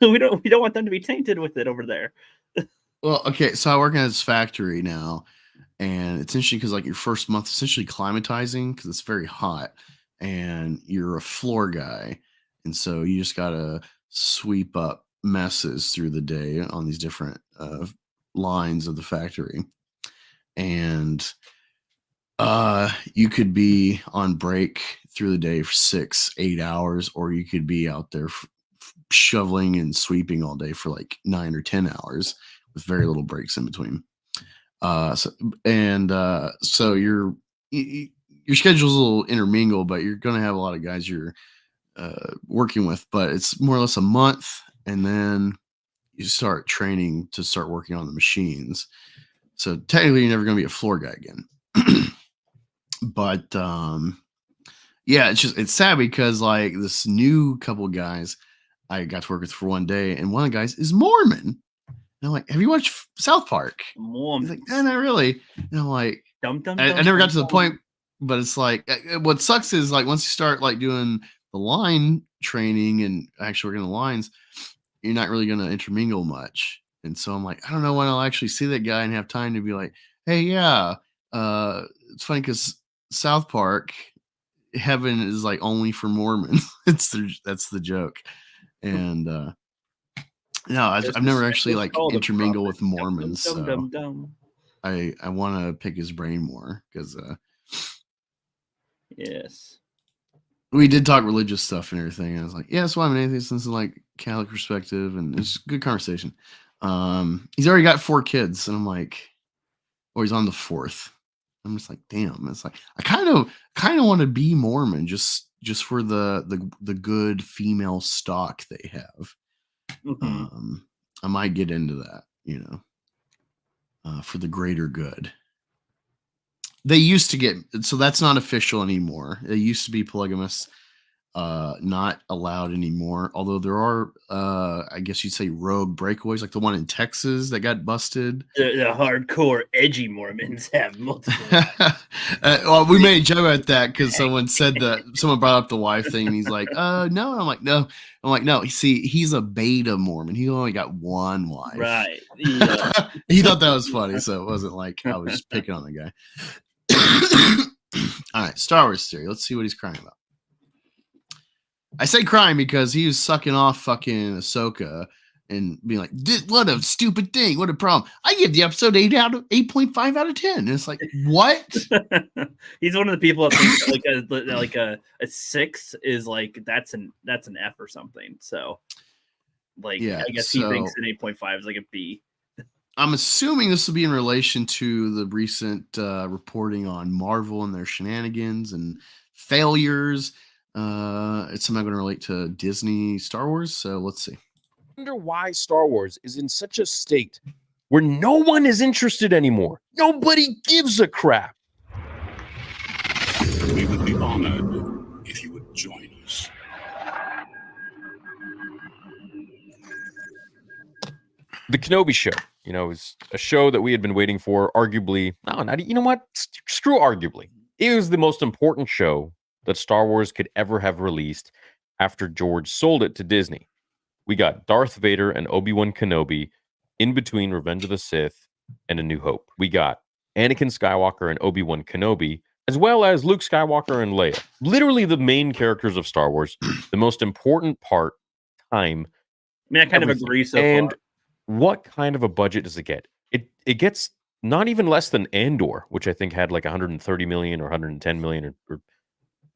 we don't want them to be tainted with it over there. Well, okay, so I work in this factory now, and it's interesting because like your first month essentially climatizing because it's very hot, and you're a floor guy, and so you just gotta sweep up messes through the day on these different lines of the factory, and you could be on break through the day for 6-8 hours, or you could be out there shoveling and sweeping all day for like 9 or 10 hours with very little breaks in between. So your schedule's a little intermingle, but you're going to have a lot of guys you're working with, but it's more or less a month, and then you start training to start working on the machines. So technically you're never going to be a floor guy again. But it's sad because like this new couple of guys I got to work with for one day, and one of the guys is Mormon. And I'm like, have you watched South Park? Mormon. He's like, no, not really. And I'm like, I never got to the point, but it's like, what sucks is like once you start like doing the line training and actually working the lines, you're not really going to intermingle much. And so I'm like, I don't know when I'll actually see that guy and have time to be like, hey, yeah, it's funny because South Park, heaven is like only for Mormons. That's the joke. And I've never actually like intermingle with Mormons. So I want to pick his brain more because yes, we did talk religious stuff and everything. And I was like, yeah, that's why I'm an atheist. This is like Catholic perspective, and it's a good conversation. He's already got 4 kids, and I'm like, he's on the 4th. I'm just like, damn. It's like I kind of want to be Mormon just for the good female stock they have. Mm-hmm. I might get into that, for the greater good. They used to get, so that's not official anymore. They used to be polygamous, not allowed anymore. Although there are, I guess you'd say rogue breakaways, like the one in Texas that got busted. The hardcore edgy Mormons have multiple. Well, we made a joke about that because someone brought up the wife thing, and he's like, no. I'm like, no. See, he's a beta Mormon. He only got one wife. Right. Yeah. He thought that was funny, so it wasn't like I was just picking on the guy. All right, Star Wars theory. Let's see what he's crying about. I say crying because he was sucking off fucking Ahsoka and being like, what a stupid thing. What a problem. I give the episode 8.5 out of 10. And it's like, what? He's one of the people that thinks like a 6 is like, that's an F or something. So like, yeah, I guess he thinks an 8.5 is like a B. I'm assuming this will be in relation to the recent reporting on Marvel and their shenanigans and failures. It's somehow going to relate to Disney Star Wars. So let's see. wonder why Star Wars is in such a state where no one is interested anymore. Nobody gives a crap. We would be honored if you would join us. The Kenobi show, is a show that we had been waiting for, arguably. No, not, you know what? Screw arguably. It was the most important show that Star Wars could ever have released after George sold it to Disney. We got Darth Vader and Obi-Wan Kenobi in between Revenge of the Sith and A New Hope. We got Anakin Skywalker and Obi-Wan Kenobi, as well as Luke Skywalker and Leia. Literally the main characters of Star Wars, the most important part, time. I mean, I kind of agree so and far. What kind of a budget does it get? It gets not even less than Andor, which I think had like 130 million or 110 million or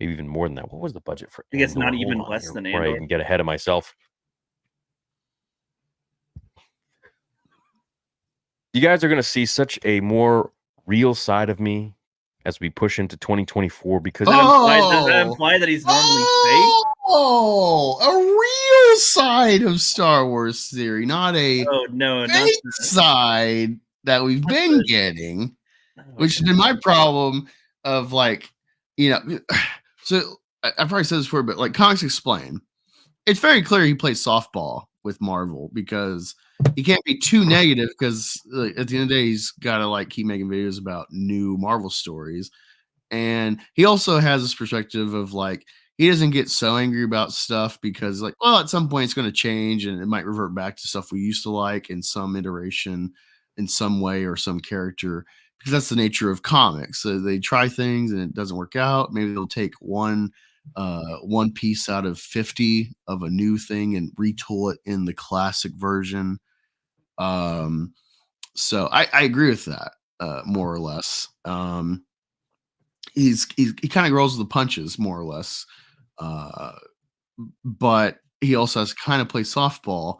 maybe even more than that. What was the budget for I guess Andor? not even Hold on less here than before I Andor. even get ahead of myself. You guys are going to see such a more real side of me as we push into 2024 because Does that imply that he's normally fake? Oh, a real side of Star Wars theory, not a Oh no, not fake the, side that we've been getting, which has been my problem of like, so I've probably said this before, but like Comics Explain, it's very clear he plays softball with Marvel because he can't be too negative because at the end of the day, he's got to like keep making videos about new Marvel stories. And he also has this perspective of like, he doesn't get so angry about stuff because like, well, at some point it's going to change and it might revert back to stuff we used to like in some iteration in some way or some character, because that's the nature of comics. So they try things and it doesn't work out. Maybe they'll take one piece out of 50 of a new thing and retool it in the classic version. So I agree with that, more or less. He kind of rolls with the punches, more or less. But he also has kind of play softball.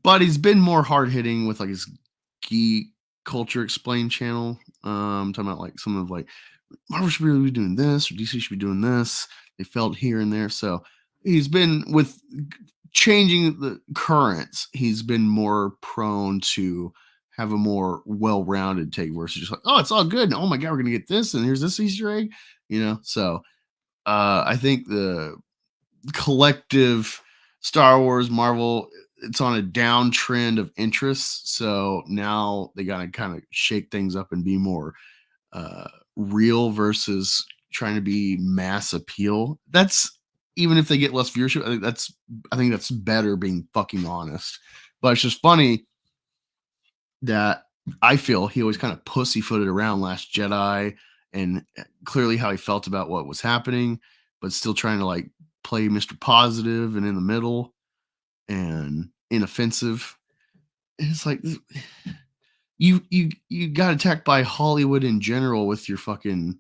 But he's been more hard hitting with like his Geek Culture Explain channel. Talking about like some of like Marvel should really be doing this or DC should be doing this. They felt here and there. So he's been with changing the currents. He's been more prone to have a more well-rounded take versus just like, oh, it's all good. And, oh my God, we're going to get this. And here's this Easter egg, So I think the collective Star Wars, Marvel, it's on a downtrend of interest. So now they got to kind of shake things up and be more real versus trying to be mass appeal. That's even if they get less viewership. I think that's better being fucking honest. But it's just funny that I feel he always kind of pussyfooted around Last Jedi and clearly how he felt about what was happening, but still trying to like play Mr. Positive and in the middle and inoffensive. And it's like you got attacked by Hollywood in general with your fucking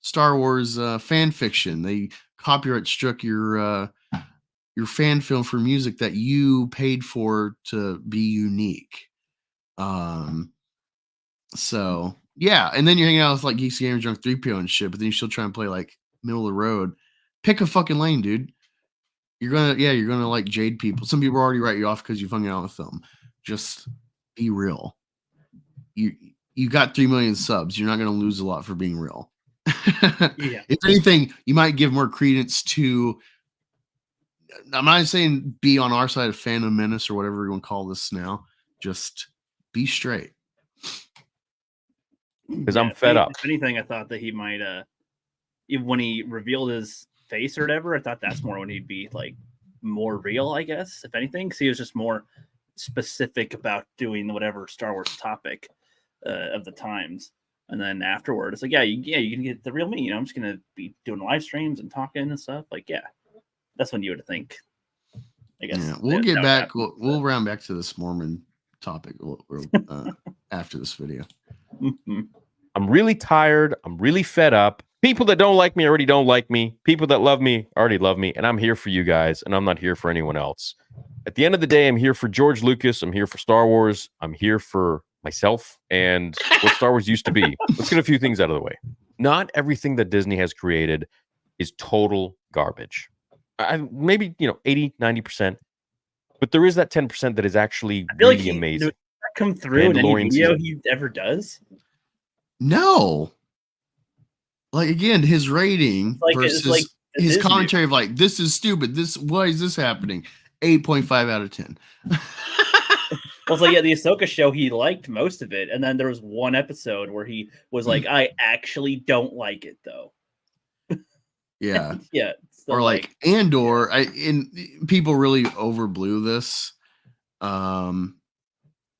Star Wars fan fiction. They copyright struck your fan film for music that you paid for to be unique. So yeah, and then you're hanging out with like Geeksy Gamer Drunk 3PO and shit, but then you still try and play like middle of the road. Pick a fucking lane, dude. You're gonna like jade people. Some people already write you off because you've hung out with them. Just be real. You got 3 million subs. You're not gonna lose a lot for being real. Yeah. If anything, you might give more credence to. I'm not saying be on our side of Phantom Menace or whatever you want to call this now. Just be straight. Because I'm fed up. If anything, I thought that he might, even when he revealed his face or whatever, I thought that's more when he'd be like more real, I guess, if anything. Because he was just more specific about doing whatever Star Wars topic of the times. And then afterward, it's like, you can get the real me. I'm just going to be doing live streams and talking and stuff. Like, yeah, that's when you would think. I guess. Yeah, we'll get back. We'll round back to this Mormon topic after this video. I'm really tired. I'm really fed up. People that don't like me already don't like me. People that love me already love me. And I'm here for you guys. And I'm not here for anyone else. At the end of the day, I'm here for George Lucas. I'm here for Star Wars. I'm here for myself and what Star Wars used to be. Let's get a few things out of the way. Not everything that Disney has created is total garbage. Maybe 80, 90%. But there is that 10% that is actually I feel like really amazing. does that come through in any Mandalorian video season. he ever does. No. Like again, his rating It's versus like his Disney. commentary of like, this is stupid. Why is this happening? 8.5 out of 10. Well, it's like the Ahsoka show, he liked most of it, and then there was one episode where he was like, "I actually don't like it, though." Yeah. Yeah. So Or like Andor, people really overblew this.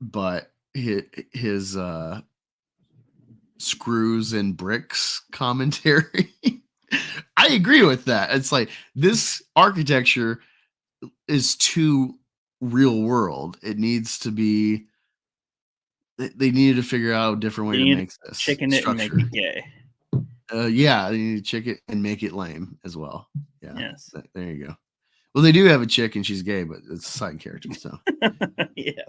But his screws and bricks commentary. I agree with that. It's like this architecture is too real world. It needs to be. They needed to figure out a different way to make this chicken it and make it gay. Yeah, they need to chick it and make it lame as well. Yeah. Yes. There you go. Well, they do have a chick and she's gay, but it's a side character. So Yeah.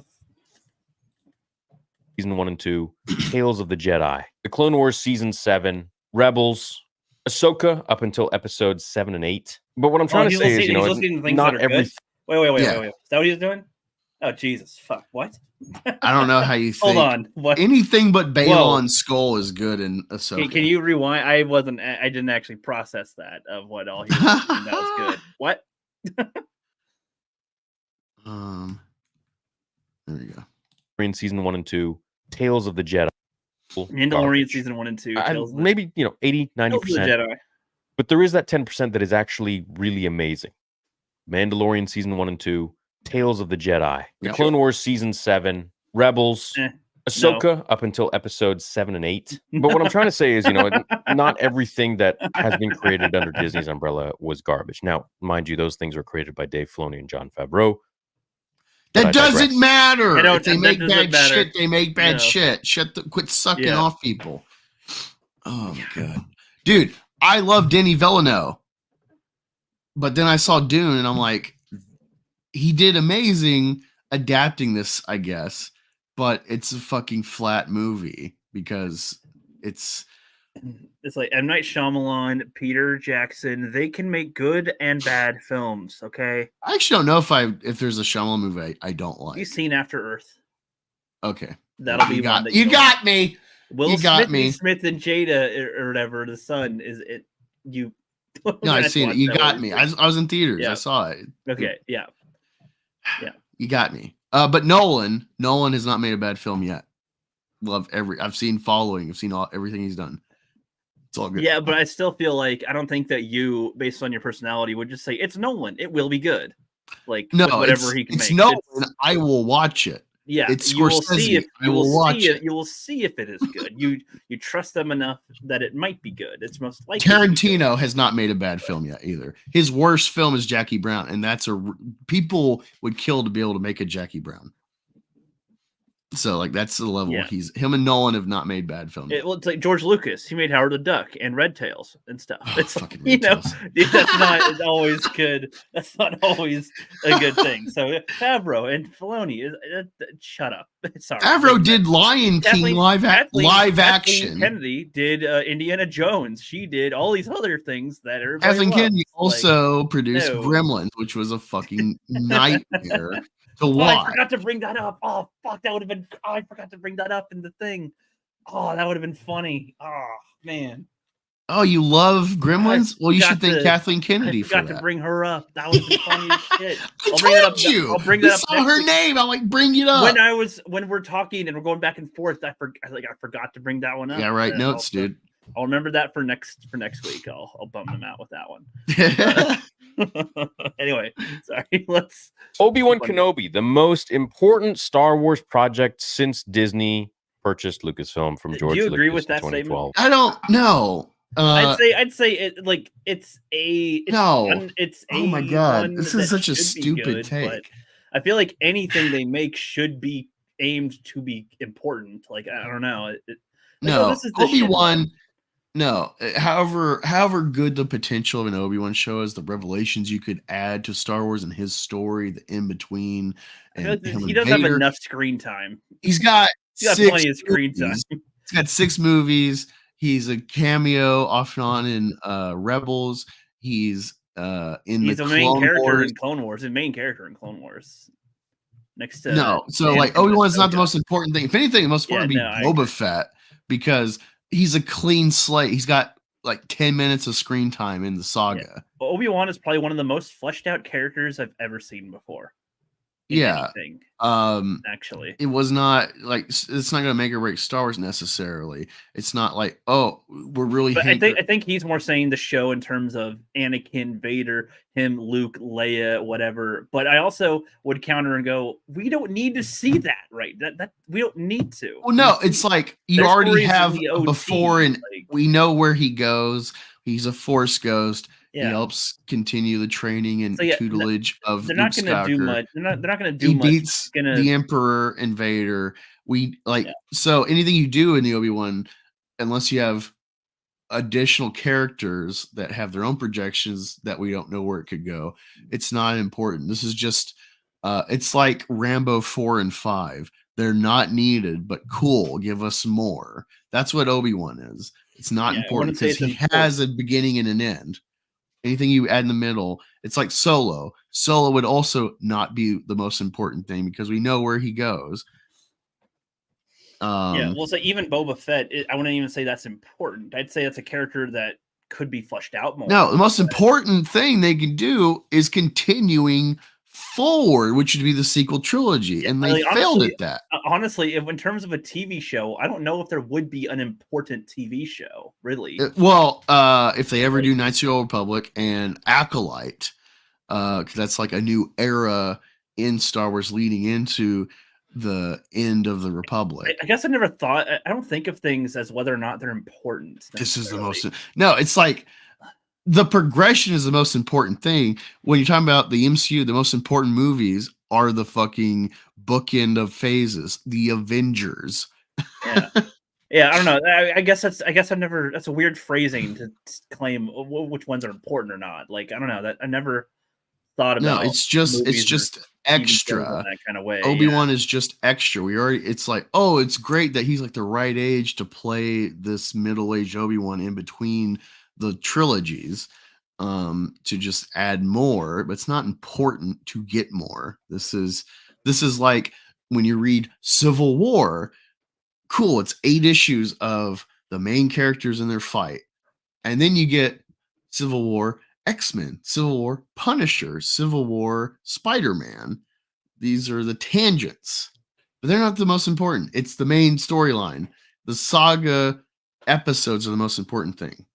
Season 1 and 2, Tales of the Jedi, The Clone Wars Season 7, Rebels, Ahsoka up until episodes 7 and 8. But what I'm trying to say is, not every. Wait. Is that what he's doing? Oh Jesus! Fuck! What? I don't know how you think. Hold on. What? Anything but Balon's skull is good in Ahsoka. Can you rewind? I didn't actually process that of what all he was doing. That was good. What? There we go. In Season 1 and 2, Tales of the Jedi. Mandalorian Season 1 and 2. Maybe 80, 90%. But there is that 10% that is actually really amazing. Mandalorian Season 1 and 2, Tales of the Jedi, The Clone Wars Season 7, Rebels, Ahsoka up until episodes 7 and 8. But what I'm trying to say is, not everything that has been created under Disney's umbrella was garbage. Now, mind you, those things were created by Dave Filoni and Jon Favreau. That doesn't matter. If they make bad matter. shit, they make bad shit. Quit sucking off people. Oh my god, dude, I love Denis Villeneuve, but then I saw Dune, and I'm like, he did amazing adapting this, I guess, but it's a fucking flat movie because it's like M. Night Shyamalan, Peter Jackson. They can make good and bad films. Okay. I actually don't know if there's a Shyamalan movie I don't like. You've seen After Earth. Okay. That'll be one that you got me. Will Smith and Jada or whatever, the son, is it you? No, I've seen it. You got me. I was in theaters. Yeah. I saw it. Okay. Yeah. Yeah. You got me. But Nolan has not made a bad film yet. I've seen Following. I've seen everything he's done. It's all good. Yeah, but I still feel like I don't think that you, based on your personality, would just say it's Nolan. It will be good. Like no, whatever he can it's make. Nolan. I will watch it. Yeah, it's Scorsese. You will see if it is good. You trust them enough that it might be good. It's most likely. Tarantino has not made a bad film yet either. His worst film is Jackie Brown, and people would kill to be able to make a Jackie Brown. So like that's the level him and Nolan have not made bad films. It's like George Lucas. He made Howard the Duck and Red Tails and stuff. It's fucking dude, that's not always good. That's not always a good thing. So Favreau and Filoni, shut up. Sorry. Favreau did Lion King live action. Kennedy did Indiana Jones. She did all these other things that are. Kathleen Kennedy also produced Gremlins, which was a fucking nightmare. I forgot to bring that up. Oh, fuck. That would have been. Oh, I forgot to bring that up in the thing. Oh, that would have been funny. Oh, man. Oh, you love Gremlins? Well, you should thank Kathleen Kennedy for that. I forgot to bring her up. That would have been funny as shit. I'll told you. I'll bring that up. I saw her name. I'm like, bring it up. When we're talking and we're going back and forth, I forgot to bring that one up. Yeah, write notes, dude. I'll remember that for next week. I'll bum them out with that one. Anyway, sorry. Let's Obi-Wan Kenobi, the most important Star Wars project since Disney purchased Lucasfilm from George Lucas. Do you agree with in that 2012. statement? I don't know. I'd say it like it's no. It's oh my god, this is such a stupid take. But I feel like anything they make should be aimed to be important. Like I don't know. Obi-Wan. No, however good the potential of an Obi-Wan show is, the revelations you could add to Star Wars and his story, the in-between. And he doesn't have enough screen time. He's got plenty of screen time. He's got 6 movies. He's a cameo off and on in Rebels. He's in He's the the main Clone character Wars. in Clone Wars. The main character in Clone Wars. Next to No, so like Anakin and Obi-Wan's not the Ahsoka. most important thing. If anything, the most Yeah, important no, would I be Boba agree. Fett because he's a clean slate. He's got like 10 minutes of screen time in the saga. Obi-Wan is probably one of the most fleshed out characters I've ever seen before. In Yeah. anything, actually. It was not like it's not going to make or break Star Wars necessarily. It's not like, oh, we're really But I think he's more saying the show in terms of Anakin, Vader, him, Luke, Leia, whatever. But I also would counter and go, we don't need to see that, right? That we don't need to. Well, no, it's like you Their already stories in have the OT, before, and like- we know where he goes. He's a Force ghost. He Yeah. helps continue the training and So, yeah, tutelage of They're Luke not going to do Skywalker. much. They're not going to do He much. beats the Emperor and Vader. We like Yeah. so anything you do in the Obi-Wan, unless you have additional characters that have their own projections that we don't know where it could go, it's not important. This is just it's like Rambo 4 and 5. They're not needed, but cool. Give us more. That's what Obi-Wan is. It's not Yeah, I important wouldn't say because it's he important. has a beginning and an end. Anything you add in the middle, it's like Solo. Solo would also not be the most important thing because we know where he goes. Yeah, well, so even Boba Fett, I wouldn't even say that's important. I'd say that's a character that could be fleshed out more. No, the most important thing they can do is continuing forward, which would be the sequel trilogy, and they failed at that. Honestly, if in terms of a TV show, I don't know if there would be an important TV show, really. Well, if they ever do Knights of the Old Republic and Acolyte, because that's like a new era in Star Wars leading into the end of the Republic. I guess I never thought. I don't think of things as whether or not they're important. This is the most. No, it's like the progression is the most important thing. When you're talking about the MCU, the most important movies are the fucking bookend of phases, the Avengers. Yeah. Yeah, I don't know. I guess I've never. That's a weird phrasing to claim which ones are important or not. Like I don't know that I never thought about. No, it's just extra that kind of way. Obi-Wan is just extra. It's like, oh, it's great that he's like the right age to play this middle-aged Obi-Wan in between the trilogies, to just add more, but it's not important to get more. This is like when you read Civil War. Cool, it's 8 issues of the main characters in their fight, and then you get Civil War X-Men, Civil War Punisher, Civil War Spider-Man. These are the tangents, but they're not the most important. It's the main storyline. The saga episodes are the most important thing.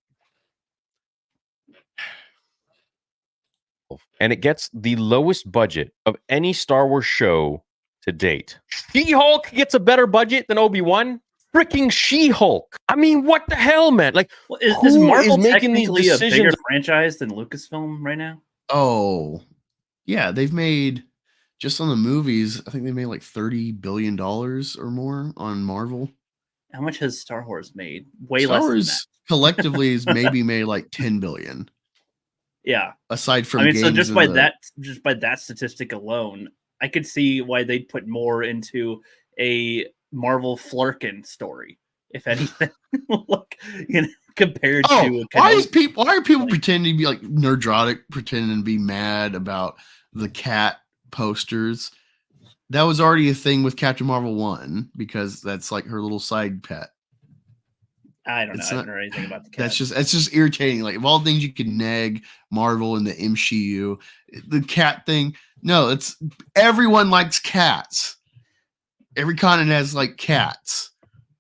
And it gets the lowest budget of any Star Wars show to date. She-Hulk gets a better budget than Obi-Wan? Freaking She-Hulk. I mean, what the hell, man? Like, well, is Marvel making these technically a bigger decisions? franchise than Lucasfilm right now? Oh, yeah, they've made just on the movies. I think they made like $30 billion or more on Marvel. How much has Star Wars made? Way Star less Wars than that. collectively has maybe made like 10 billion. Yeah. Aside from, I mean, so games just by that statistic alone, I could see why they'd put more into a Marvel Flerken story, if anything. Look, compared to why are people pretending to be like nerdrotic, pretending to be mad about the cat posters? That was already a thing with Captain Marvel 1 because that's like her little side pet. I don't know. I don't know anything about the cat. That's just irritating. Like of all things you can nag Marvel and the MCU, the cat thing. No, it's everyone likes cats. Every continent has like cats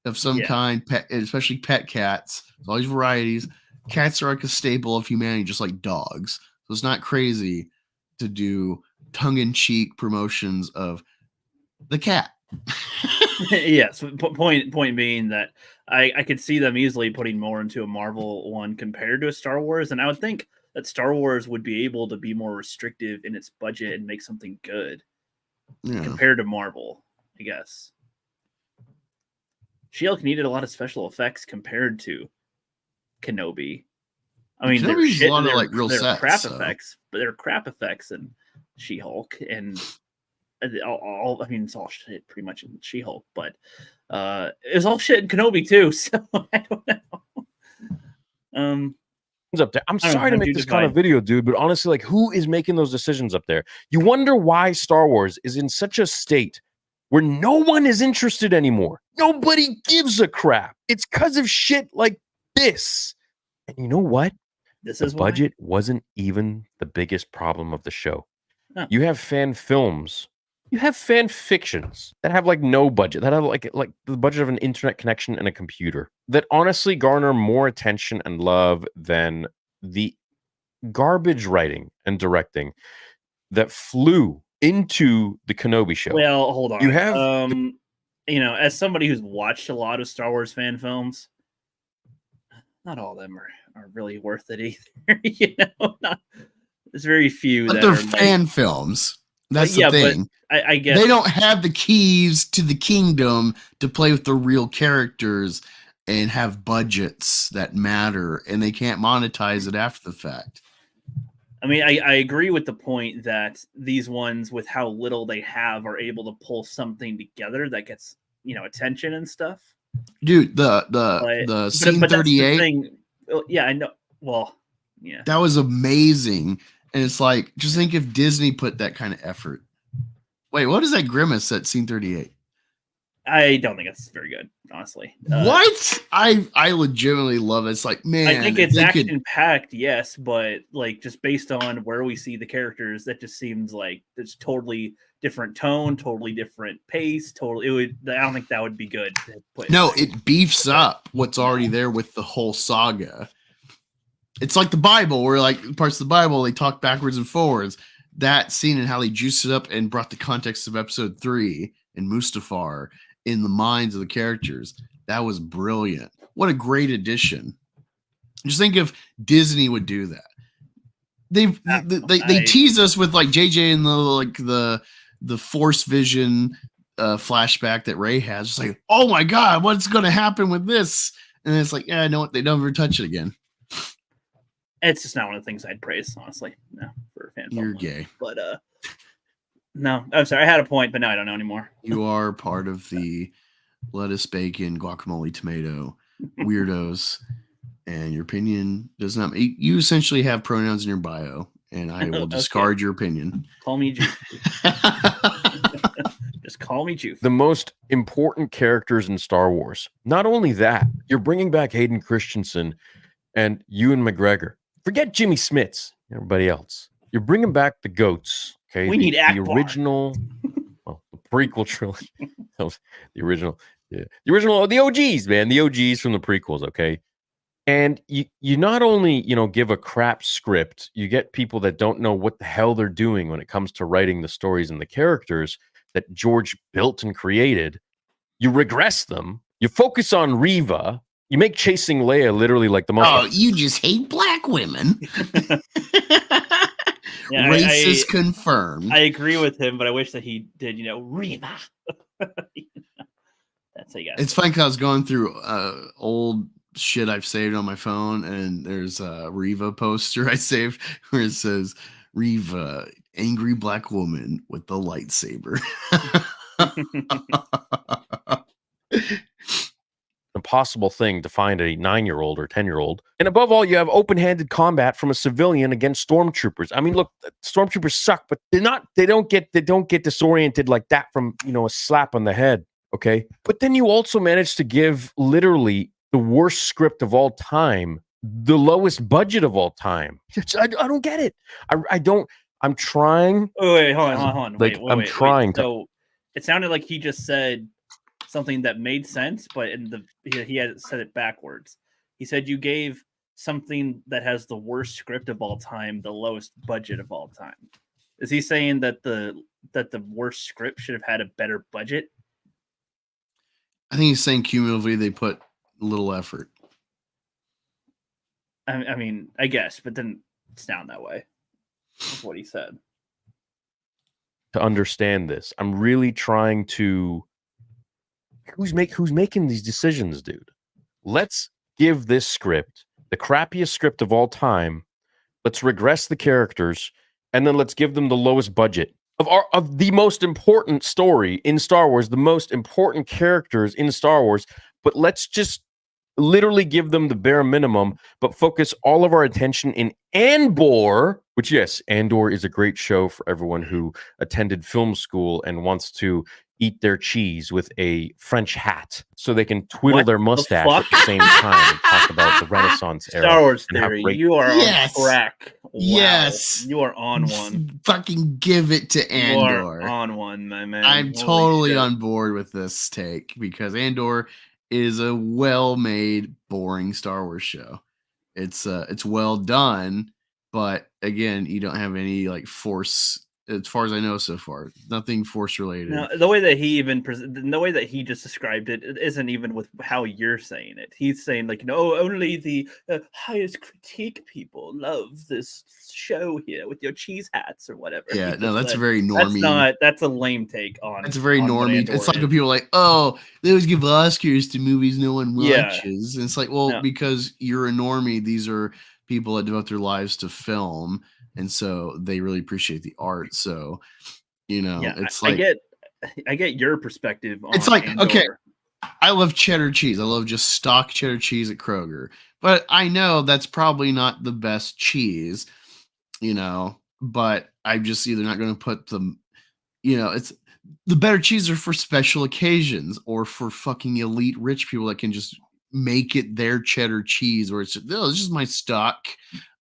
of some kind, pet, especially pet cats. There's all these varieties. Cats are like a staple of humanity, just like dogs. So it's not crazy to do tongue-in-cheek promotions of the cat. Yes. Point being that I could see them easily putting more into a Marvel one compared to a Star Wars, and I would think that Star Wars would be able to be more restrictive in its budget and make something good compared to Marvel, I guess. She-Hulk needed a lot of special effects compared to Kenobi. I mean, Kenobi's they're a lot of like real they're sets, crap effects, but they're crap effects in She-Hulk, and all I mean, it's all shit pretty much in She-Hulk, but it's all shit in Kenobi too. So I don't know. up there. I'm I don't sorry to know, make dude, this it's kind of fine. video, dude, but honestly, like, who is making those decisions up there? You wonder why Star Wars is in such a state where no one is interested anymore. Nobody gives a crap. It's because of shit like this. And you know what? This The is why. budget wasn't even the biggest problem of the show. No. You have fan films. You have fan fictions that have like no budget, that have like the budget of an internet connection and a computer, that honestly garner more attention and love than the garbage writing and directing that flew into the Kenobi show. Well, hold on. You have you know, as somebody who's watched a lot of Star Wars fan films, not all of them are really worth it either. You know, there's very few But that they're are fan films. That's yeah, the thing. but I guess They don't have the keys to the kingdom to play with the real characters and have budgets that matter, and they can't monetize it after the fact. I mean, I agree with the point that these ones, with how little they have, are able to pull something together that gets, you know, attention and stuff. Dude, the But scene that's the 38, thing. Well, yeah, I know. Well, yeah. that was amazing. And it's like, just think if Disney put that kind of effort. Wait, what is that grimace at scene 38? I don't think it's very good, honestly. What? I legitimately love it. It's like, man, I think if it's they could- action packed, yes, but like just based on where we see the characters, that just seems like it's totally different tone, totally different pace. Totally, I don't think that would be good to put. No, it beefs up what's already there with the whole saga. It's like the Bible, where like parts of the Bible they talk backwards and forwards. That scene and how they juiced it up and brought the context of episode 3 and Mustafar in the minds of the characters. That was brilliant. What a great addition. Just think if Disney would do that. They tease us with like JJ and the Force Vision flashback that Rey has. It's like, oh my god, what's going to happen with this? And it's like, yeah, I know what, they never touch it again. It's just not one of the things I'd praise, honestly. No, for a fan. You're film. gay. But no, I'm sorry, I had a point, but now I don't know anymore. You are part of the lettuce, bacon, guacamole, tomato weirdos, and your opinion does not. You essentially have pronouns in your bio, and I will Okay. discard your opinion. Call me Juice. Just call me Juice. the most important characters in Star Wars. Not only that, you're bringing back Hayden Christensen and Ewan McGregor. Forget Jimmy Smits, everybody else. You're bringing back the goats. Okay, We need the Akbar. original, well, the prequel trilogy. That was the original, yeah, the original, the OGs, man, the OGs from the prequels. Okay, and you not only give a crap script, you get people that don't know what the hell they're doing when it comes to writing the stories and the characters that George built and created. You regress them. You focus on Reva. You make chasing Leia literally like the most. Oh, you just hate black women. Yeah, Racist confirmed. I agree with him, but I wish that he did, Reva. That's how you guys. It's funny because I was going through old shit I've saved on my phone, and there's a Reva poster I saved where it says Reva, angry black woman with the lightsaber. Impossible thing to find a 9-year-old or 10-year-old. And above all, you have open-handed combat from a civilian against stormtroopers. I mean, look, stormtroopers suck, but they don't get disoriented like that from, a slap on the head. Okay. But then you also manage to give literally the worst script of all time, the lowest budget of all time. I don't get it. I don't. I'm trying. Oh, wait, hold on. Like, I'm trying to. So it sounded like he just said something that made sense, but he had said it backwards. He said you gave something that has the worst script of all time the lowest budget of all time. Is he saying that the worst script should have had a better budget? I think he's saying cumulatively they put little effort. I mean, I guess, but didn't sound that way. That's what he said. To understand this, I'm really trying to. Who's making these decisions, dude? Let's give this script the crappiest script of all time. Let's regress the characters, and then let's give them the lowest budget of the most important story in Star Wars, the most important characters in Star Wars. But let's just literally give them the bare minimum, but focus all of our attention in Andor, which, yes, Andor is a great show for everyone who attended film school and wants to eat their cheese with a French hat so they can twiddle What their the mustache fuck? at the same time and talk about the Renaissance era. Star Wars and how theory. great- You are Yes. on track. Wow. Yes. You are on one. Fucking give it to You are Andor. on one, my man. I'm Holy totally shit. on board with this take because Andor is a well-made, boring Star Wars show. It's well done, but again, you don't have any like force, as far as I know so far. Nothing force related. No, the way that he even the way that he just described it isn't even with how you're saying it. He's saying like, no, only the highest critique people love this show here with your cheese hats or whatever. Yeah, He no, just that's said. a very normie. That's a lame take on. It's a very on what normie. Andor It's like is. when people are like, "Oh, they always give Oscars to movies no one Yeah. watches." And it's like, well, No. because you're a normie. These are people that devote their lives to film, and so they really appreciate the art. So, Yeah, it's I like get your perspective on It's like, Andor. okay, I love cheddar cheese. I love just stock cheddar cheese at Kroger, but I know that's probably not the best cheese, but I'm just either not going to put them, it's the better cheese are for special occasions or for fucking elite rich people that can just make it their cheddar cheese, where it's just my stock,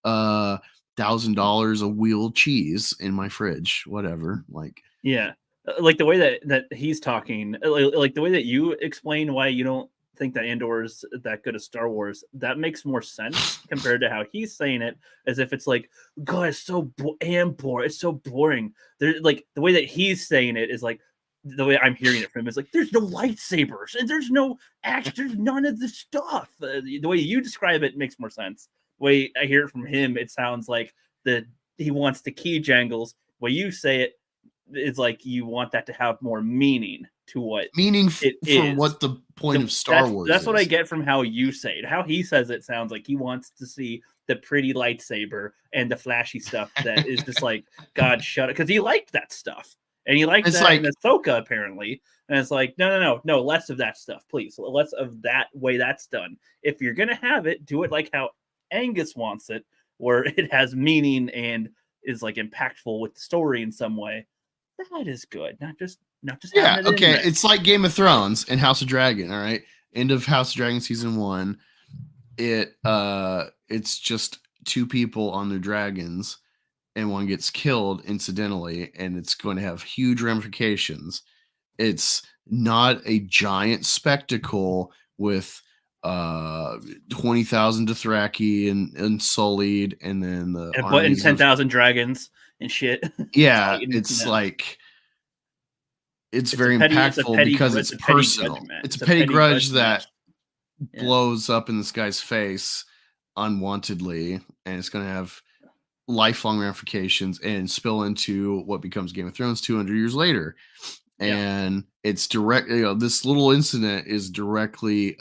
$1,000 a wheel cheese in my fridge, whatever. Like, Yeah, like the way that he's talking, like the way that you explain why you don't think that Andor is that good of Star Wars, that makes more sense compared to how he's saying it, as if it's like, God, it's so boring. It's so boring. There's like the way that he's saying it is like the way I'm hearing it from him is like, there's no lightsabers and there's no action. There's none of the stuff. The way you describe it makes more sense. The way I hear it from him, it sounds like that he wants the key jangles. The way you say it, it's like you want that to have more meaning to what meaning it for is. what the point of Star Wars That's is. what I get from how you say it. How he says it sounds like he wants to see the pretty lightsaber and the flashy stuff that is just like, God, shut it. Because he liked that stuff. And he liked that in Ahsoka, apparently. And it's like, no, less of that stuff, please. Less of that way that's done. If you're going to have it, do it like how Angus wants it, where it has meaning and is like impactful with the story in some way. That is good. Not just yeah, having it okay. in there. It's like Game of Thrones and House of Dragon, all right? End of House of Dragon season 1. It's just two people on their dragons and one gets killed incidentally, and it's going to have huge ramifications. It's not a giant spectacle with 20,000 Dothraki and Sullied, and then the But in 10,000 dragons and shit. Yeah, it's like it's very impactful because it's personal. It's a petty grudge that blows up in this guy's face unwantedly, and it's going to have lifelong ramifications and spill into what becomes Game of Thrones 200 years later. And it's direct, this little incident is directly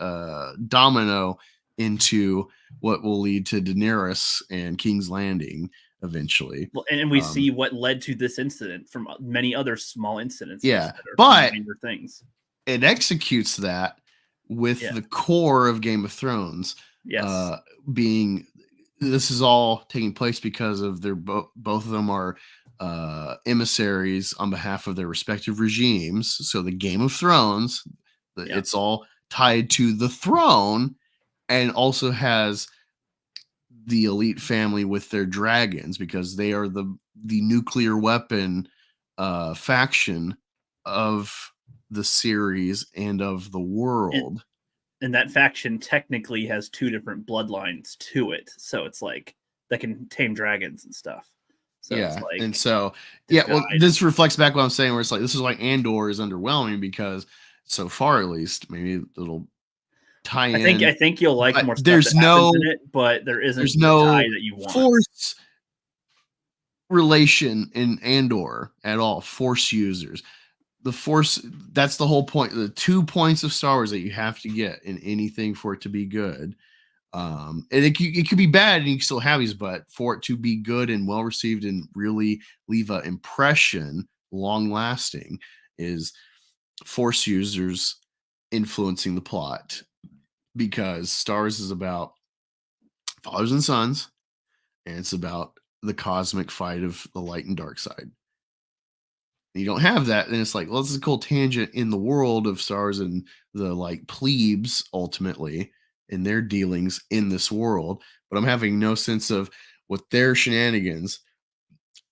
domino into what will lead to Daenerys and King's Landing eventually. Well, and we see what led to this incident from many other small incidents. Yeah, but things. It executes that with the core of Game of Thrones. Yes, being this is all taking place because of their both of them are emissaries on behalf of their respective regimes. So the Game of Thrones, it's all tied to the throne, and also has the elite family with their dragons because they are the nuclear weapon faction of the series and of the world. And that faction technically has two different bloodlines to it, so it's like that can tame dragons and stuff. So yeah, it's like, and so well, this reflects back what I'm saying, where it's like this is why Andor is underwhelming because so far, at least, maybe it'll tie in. I think you'll like more stuff. There's no in it, but there's no tie that you want. Force relation in Andor at all. Force users. The Force, that's the whole point. The 2 points of Star Wars that you have to get in anything for it to be good. And it could be bad and you can still have these, but for it to be good and well received and really leave an impression, long lasting, is Force users influencing the plot. because Star Wars is about fathers and sons, and it's about the cosmic fight of the light and dark side. You don't have that, then it's like, well, this is a cool tangent in the world of Star Wars and the like plebes ultimately in their dealings in this world, but I'm having no sense of what their shenanigans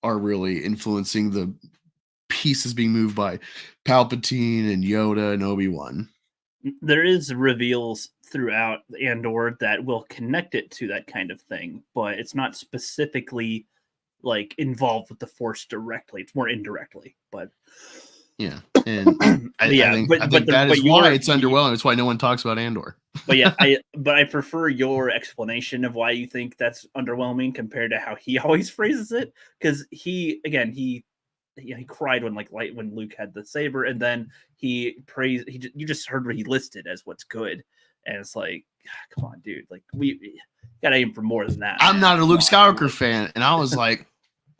are really influencing the pieces being moved by Palpatine and Yoda and Obi-Wan. There is reveals throughout Andor that will connect it to that kind of thing, but it's not specifically like involved with the Force directly. It's more indirectly, but yeah, and I think that is why it's underwhelming. It's why no one talks about Andor. But yeah, I prefer your explanation of why you think that's underwhelming compared to how he always phrases it, because he cried when when Luke had the saber, and then you just heard what he listed as what's good, and it's like, come on, dude, like we gotta aim for more than that. I'm not a Luke Skywalker fan, and I was like,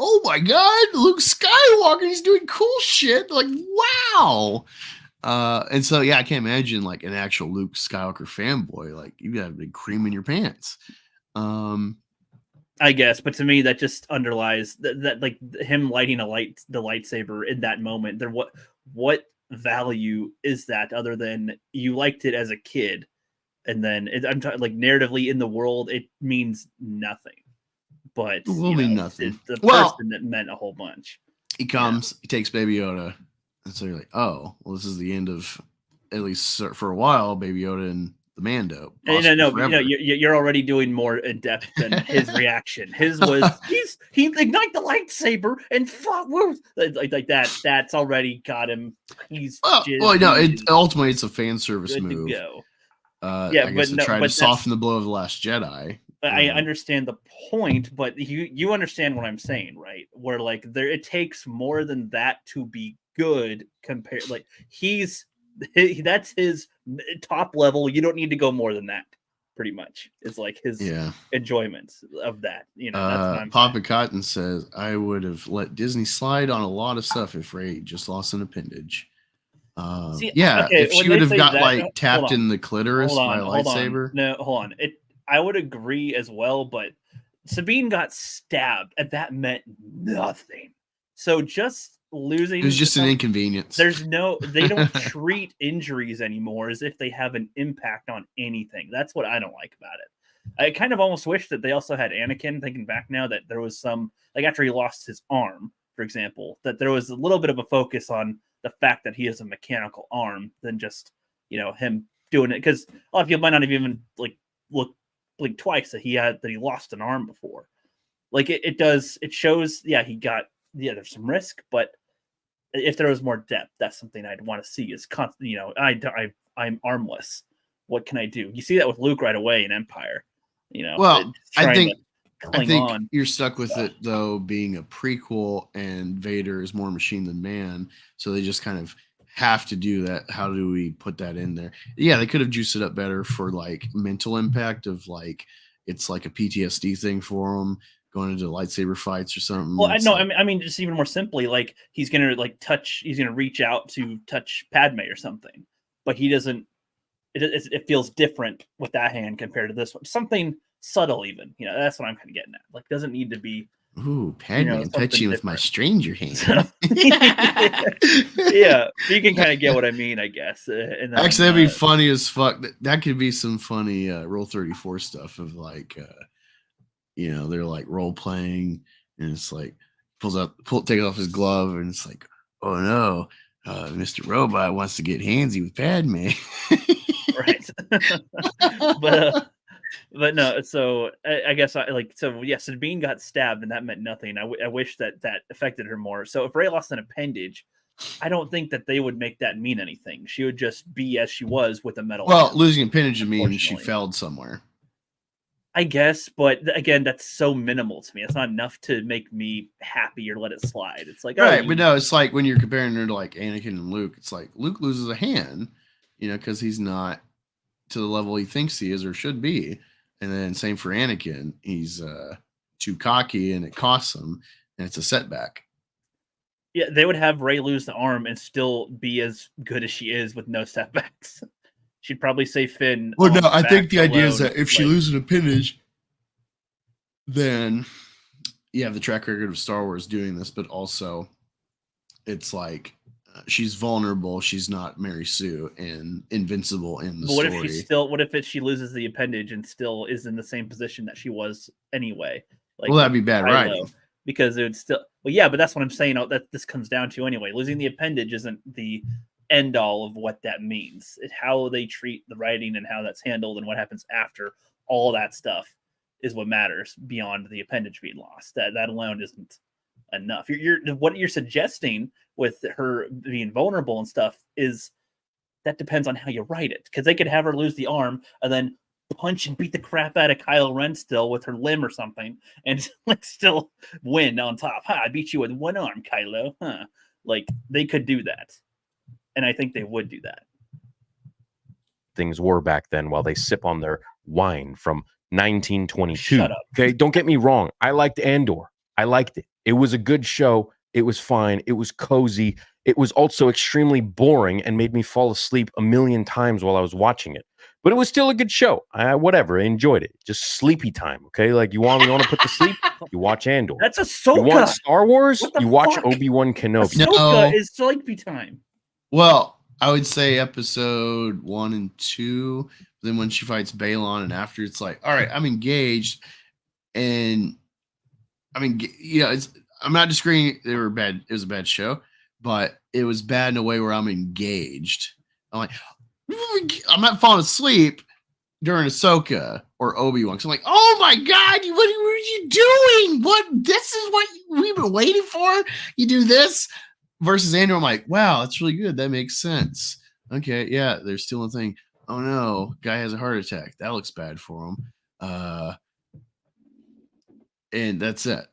oh my god, Luke Skywalker, he's doing cool shit, like wow. And so yeah, I can't imagine like an actual Luke Skywalker fanboy, like you gotta be cream in your pants. I guess, but to me, that just underlies that like him lighting the lightsaber in that moment. What value is that other than you liked it as a kid, and then I'm talking like narratively in the world, it means nothing. But it will mean nothing. The person that meant a whole bunch. He comes, he takes Baby Yoda, and so you're like, oh, well, this is the end of, at least for a while, Baby Yoda and the Mando. No, you're already doing more in depth than his reaction. His was he ignite the lightsaber and fought like that. That's already got him. Ultimately it's a fan service move. I guess to try to soften the blow of the Last Jedi. I understand the point, but you understand what I'm saying, right? Where like it takes more than that to be good. Compared, like that's his top level. You don't need to go more than that. Pretty much, it's like his enjoyment of that. That's what I'm Papa saying. Cotton says, I would have let Disney slide on a lot of stuff if Rey just lost an appendage. If she would have got tapped in the clitoris by a lightsaber. Hold on. I would agree as well, but Sabine got stabbed, and that meant nothing. So just losing, it was just an inconvenience. They don't treat injuries anymore as if they have an impact on anything. That's what I don't like about it. I kind of almost wish that they also had Anakin, thinking back now, that there was some, like after he lost his arm, for example, that there was a little bit of a focus on the fact that he has a mechanical arm than just, him doing it. Because a lot of people might not have even look twice that he lost an arm before. Like it shows, there's some risk, but if there was more depth, that's something I'd want to see is constant. I'm armless. What can I do? You see that with Luke right away in Empire. Well, I think on. You're stuck with it though, being a prequel, and Vader is more machine than man, so they just kind of have to do that. How do we put that in there? Yeah, they could have juiced it up better for like mental impact of like it's like a PTSD thing for them going into lightsaber fights or something. Well, I mean, just even more simply, like he's gonna reach out to touch Padme or something, but he doesn't. It feels different with that hand compared to this one. Something subtle, even. That's what I'm kind of getting at. Like, doesn't need to be. Ooh, Padme, I'm touching with my stranger hand. Yeah, you can kind of get what I mean, I guess. And then, actually, that'd be funny as fuck. That could be some funny Rule 34 stuff of like, they're like role playing, and it's like takes off his glove, and it's like, oh no, Mr. Robot wants to get handsy with Padme. Right. But no, so I guess Sabine got stabbed, and that meant nothing. I wish that affected her more. So if Rey lost an appendage, I don't think that they would make that mean anything. She would just be as she was with a metal. Well, losing appendage means she failed somewhere, I guess, but again, that's so minimal to me. It's not enough to make me happy or let it slide. It's like, right, but no, it's like when you're comparing her to like Anakin and Luke. It's like Luke loses a hand, because he's not to the level he thinks he is or should be. And then same for Anakin. He's too cocky, and it costs him, and it's a setback. Yeah, they would have Rey lose the arm and still be as good as she is with no setbacks. she'd probably say Finn. Well, on no, the I think back the idea is alone, that if she like, loses an appendage, then you have the track record of Star Wars doing this, but also it's like she's vulnerable. She's not Mary Sue and invincible in the but what story. if she still? What if she loses the appendage and still is in the same position that she was anyway? Like, Well, that'd be bad Kylo, writing. because it would still. Well, yeah, but that's what I'm saying. That this comes down to anyway. Losing the appendage isn't the end all of what that means. It's how they treat the writing and how that's handled and what happens after all that stuff is what matters beyond the appendage being lost. That alone isn't enough. You're what you're suggesting with her being vulnerable and stuff is that depends on how you write it, because they could have her lose the arm and then punch and beat the crap out of Kylo Ren still with her limb or something and like still win on top. Ha, I beat you with one arm, Kylo. Huh? Like they could do that, and I think they would do that. Things were back then while they sip on their wine from 1922. Shut up. Okay, don't get me wrong. I liked Andor. I liked it. It was a good show. It was fine. It was cozy. It was also extremely boring and made me fall asleep a million times while I was watching it. But it was still a good show. Whatever. I enjoyed it. Just sleepy time. Okay, like you want to put to sleep? You watch Andor. That's Ahsoka. You want Star Wars? What the You watch fuck? Obi-Wan Kenobi. Ahsoka No. is sleepy time. Well, I would say episode 1 and 2. Then when she fights Balon, and after it's like, all right, I'm engaged, and I mean, I'm not disagreeing. They were bad. It was a bad show, but it was bad in a way where I'm engaged. I'm like, I'm not falling asleep during Ahsoka or Obi-Wan. So I'm like, oh my God, what are you doing? This is what we've been waiting for? You do this? Versus Andrew, I'm like, wow, that's really good. That makes sense. Okay, yeah, they're still a thing. Oh no, guy has a heart attack. That looks bad for him. And that's it.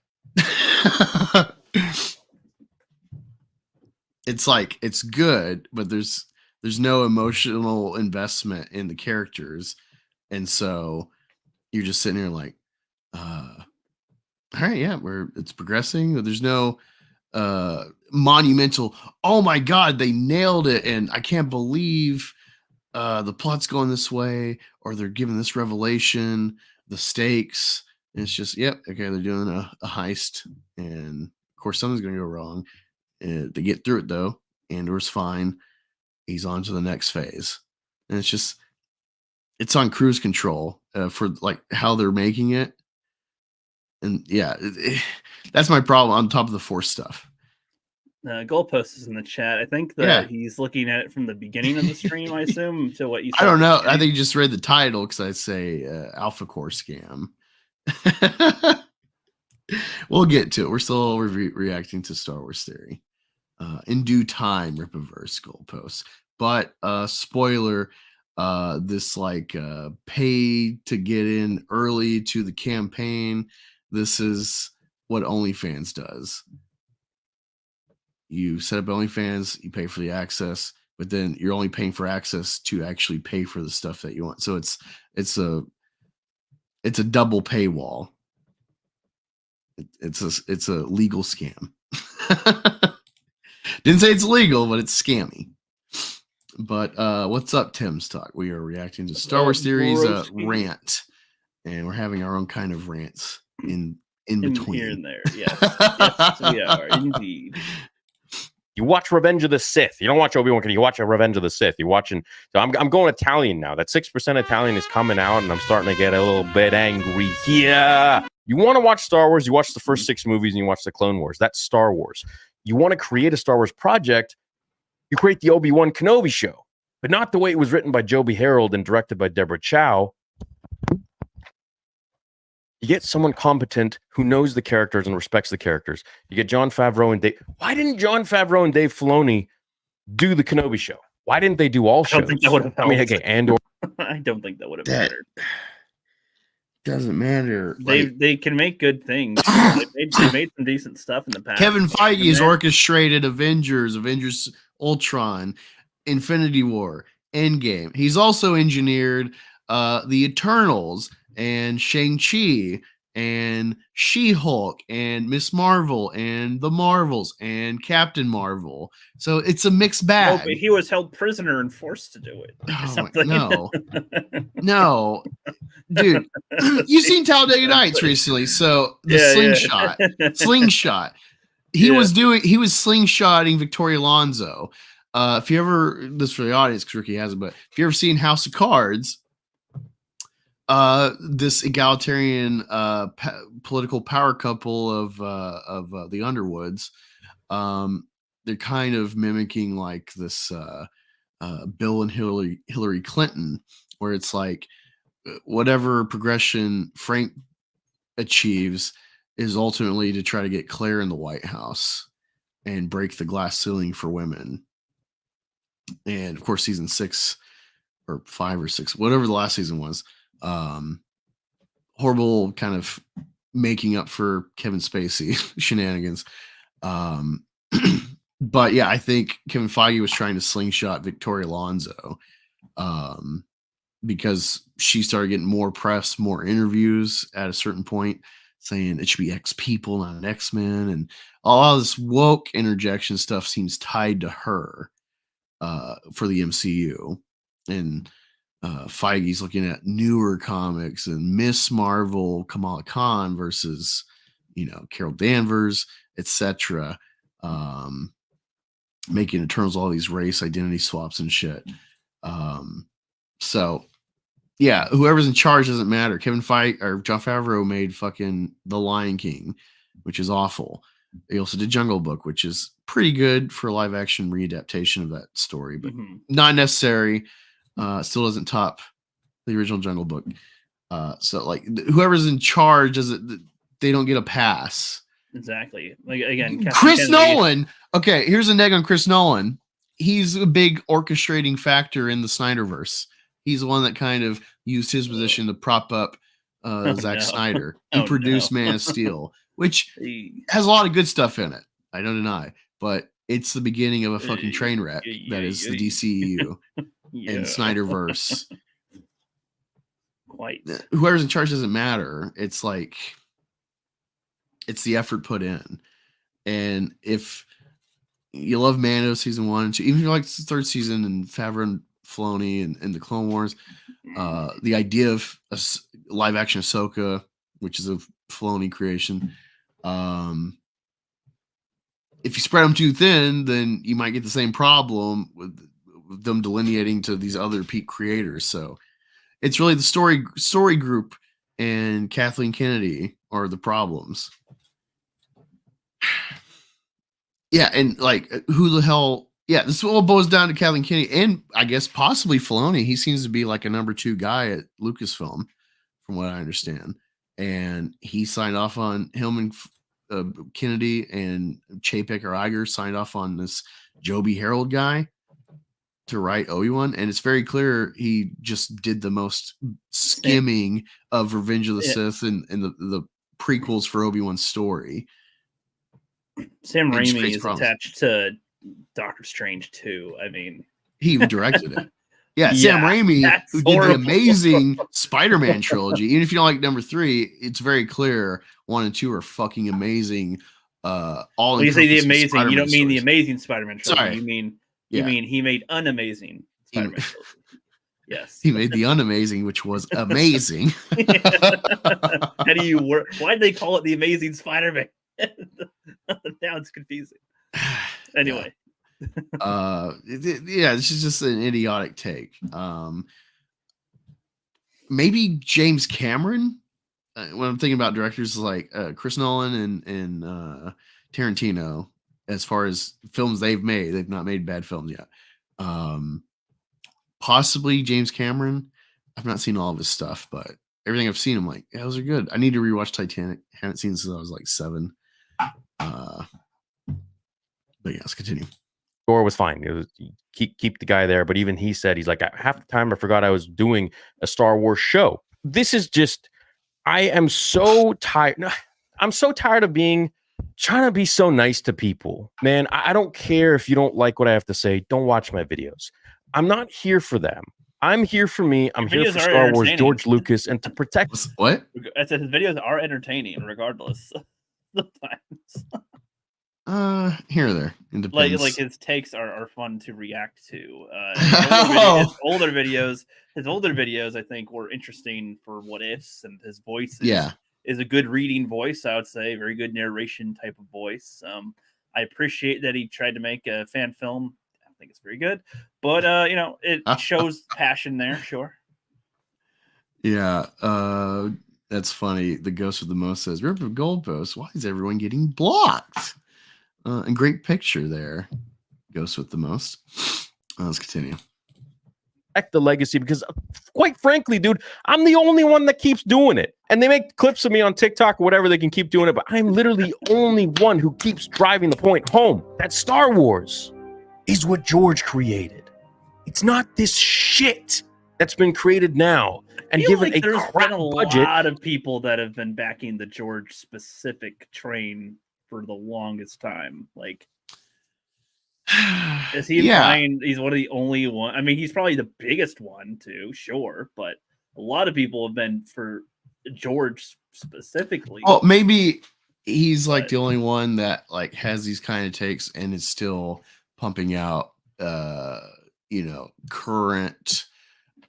It's like it's good, but there's no emotional investment in the characters, and so you're just sitting here like, all right, yeah, it's progressing, but there's no monumental, oh my God, they nailed it, and I can't believe the plot's going this way, or they're giving this revelation, the stakes. And it's just, yep, okay, they're doing a heist, and of course something's going to go wrong. They get through it though. Andor's fine. He's on to the next phase, and it's on cruise control for like how they're making it. And yeah, that's my problem on top of the Force stuff. Goalpost is in the chat. I think that he's looking at it from the beginning of the stream, I assume, to what you said. I don't know. I think you just read the title because I say Alphacore scam. We'll get to it. We're still reacting to Star Wars Theory. In due time, Rippaverse goalposts. But spoiler, this like pay to get in early to the campaign. This is what OnlyFans does. You set up OnlyFans, you pay for the access, but then you're only paying for access to actually pay for the stuff that you want. So it's a double paywall. It's a legal scam. Didn't say it's illegal, but it's scammy. But what's up, Tim's Talk? We are reacting to Star Wars Theory's rant, and we're having our own kind of rants in between here and there. Yes, yes, we are indeed. You watch Revenge of the Sith. You don't watch Obi-Wan Kenobi. You watch Revenge of the Sith. You're watching. So I'm going Italian now. That 6% Italian is coming out, and I'm starting to get a little bit angry here. You want to watch Star Wars? You watch the first 6 movies, and you watch the Clone Wars. That's Star Wars. You want to create a Star Wars project? You create the Obi-Wan Kenobi show, but not the way it was written by Joby Harold and directed by Deborah Chow. You get someone competent who knows the characters and respects the characters. You get Jon Favreau and Dave. Why didn't Jon Favreau and Dave Filoni do the Kenobi show? Why didn't they do all shows? I don't think that would have helped. I mean, okay, Andor. I don't think that would have mattered. Doesn't matter. They can make good things. they made some decent stuff in the past. Kevin Feige has orchestrated Avengers Ultron, Infinity War, Endgame. He's also engineered the Eternals and Shang-Chi and She-Hulk and Miss Marvel and the Marvels and Captain Marvel. So it's a mixed No, bag. but he was held prisoner and forced to do it. Or Oh, something. no, dude, you've seen Talladega Nights recently. So the slingshot. He was slingshotting Victoria Alonso. If you ever, this for the audience, because Ricky hasn't, but if you ever seen House of Cards, this egalitarian political power couple of the Underwoods, they're kind of mimicking like this Bill and Hillary Clinton, where it's like whatever progression Frank achieves is ultimately to try to get Claire in the White House and break the glass ceiling for women. And of course, season 6 or 5 or 6, whatever the last season was, horrible kind of making up for Kevin Spacey shenanigans. But yeah, I think Kevin Feige was trying to slingshot Victoria Alonso because she started getting more press, more interviews at a certain point, saying it should be X people, not X-Men, and all this woke interjection stuff seems tied to her for the MCU. And Feige's looking at newer comics and Miss Marvel, Kamala Khan versus, Carol Danvers, etc. Making Eternals all these race identity swaps and shit. So yeah, whoever's in charge doesn't matter. Kevin Feige or Jon Favreau made fucking The Lion King, which is awful. They also did Jungle Book, which is pretty good for a live action readaptation of that story, but not necessary. Still doesn't top the original Jungle Book. So like whoever's in charge they don't get a pass. Exactly. Like again, Chris Nolan. Okay, here's a neg on Chris Nolan. He's a big orchestrating factor in the Snyderverse. He's the one that kind of used his position to prop up Zack Snyder. He produced Man of Steel, which has a lot of good stuff in it. I don't deny, but it's the beginning of a fucking train wreck that is the DCEU and Snyderverse. Quite. Whoever's in charge doesn't matter. It's like it's the effort put in, and if you love Mando season 1 and 2, even if you like the 3rd season and Favreau and Filoni and the Clone Wars, the idea of a live action Ahsoka, which is a Filoni creation, if you spread them too thin, then you might get the same problem with them delineating to these other peak creators. So it's really the story group and Kathleen Kennedy are the problems. Yeah, and like who the hell? Yeah, this all boils down to Kathleen Kennedy and I guess possibly Filoni. He seems to be like a number 2 guy at Lucasfilm, from what I understand. And he signed off on him and Kennedy, and Chapek or Iger signed off on this Joby Harold guy to write Obi-Wan. And it's very clear he just did the most skimming of Revenge of the Sith and the prequels for Obi-Wan's story. Sam Raimi is attached to Doctor Strange too. I mean, he directed it. Yeah, Sam Raimi, who did the amazing Spider-Man trilogy. Even if you don't like number 3, it's very clear 1 and 2 are fucking amazing. All you say the amazing, Spider-Man you don't mean the stories. Amazing Spider-Man trilogy. Sorry. You mean he made unamazing Spider-Man trilogy. Yes, he made the unamazing, which was amazing. How do you work? Why did they call it the Amazing Spider-Man? Now it's confusing. Anyway. This is just an idiotic take. Maybe James Cameron. When I'm thinking about directors like Chris Nolan and Tarantino, as far as films they've not made bad films yet. Possibly James Cameron. I've not seen all of his stuff, but everything I've seen, I'm like, yeah, those are good. I need to rewatch Titanic. Haven't seen it since I was like 7. But yeah, let's continue. Gore was fine. It was keep the guy there, but even he said he's like, half the time I forgot I was doing a Star Wars show. This is just, I am so tired. I'm so tired of trying to be so nice to people. Man, I don't care if you don't like what I have to say. Don't watch my videos. I'm not here for them. I'm here for me. I'm here videos for are Star Wars, entertaining. George Lucas, and to protect. What? I said his videos are entertaining, regardless. Sometimes, Here or there. It depends. like his takes are fun to react to. Oh. His older videos, I think, were interesting for what ifs, and his voice Yeah. is a good reading voice. I would say, very good narration type of voice. I appreciate that he tried to make a fan film. I don't think it's very good, but it shows passion there. Sure. Yeah. That's funny. The ghost with the most says, "Rip of goalpost. Why is everyone getting blocked?" And great picture there. Ghost with the most. Let's continue. The legacy, because quite frankly, dude, I'm the only one that keeps doing it. And they make clips of me on TikTok or whatever, they can keep doing it, but I'm literally the only one who keeps driving the point home that Star Wars is what George created. It's not this shit that's been created now and given like a there's crap been a budget. lot of people that have been backing the George specific train for the longest time. Like, is he implying he's one of the only one? I mean, he's probably the biggest one too, sure, but a lot of people have been for George specifically. Well, maybe he's like the only one that like has these kind of takes and is still pumping out current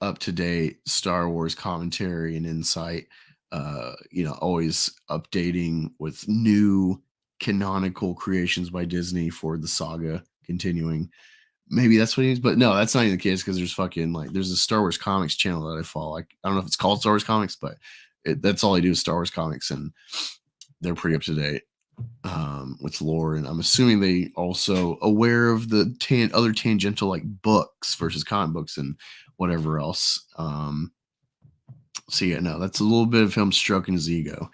up to date Star Wars commentary and insight, always updating with new canonical creations by Disney for the saga continuing. Maybe that's what he is, but no, that's not even the case, because there's fucking there's a Star Wars comics channel that I follow. I don't know if it's called Star Wars Comics, but that's all I do is Star Wars comics, and they're pretty up to date with lore. And I'm assuming they also aware of the other tangential like books versus comic books and whatever else. So yeah, no, that's a little bit of him stroking his ego.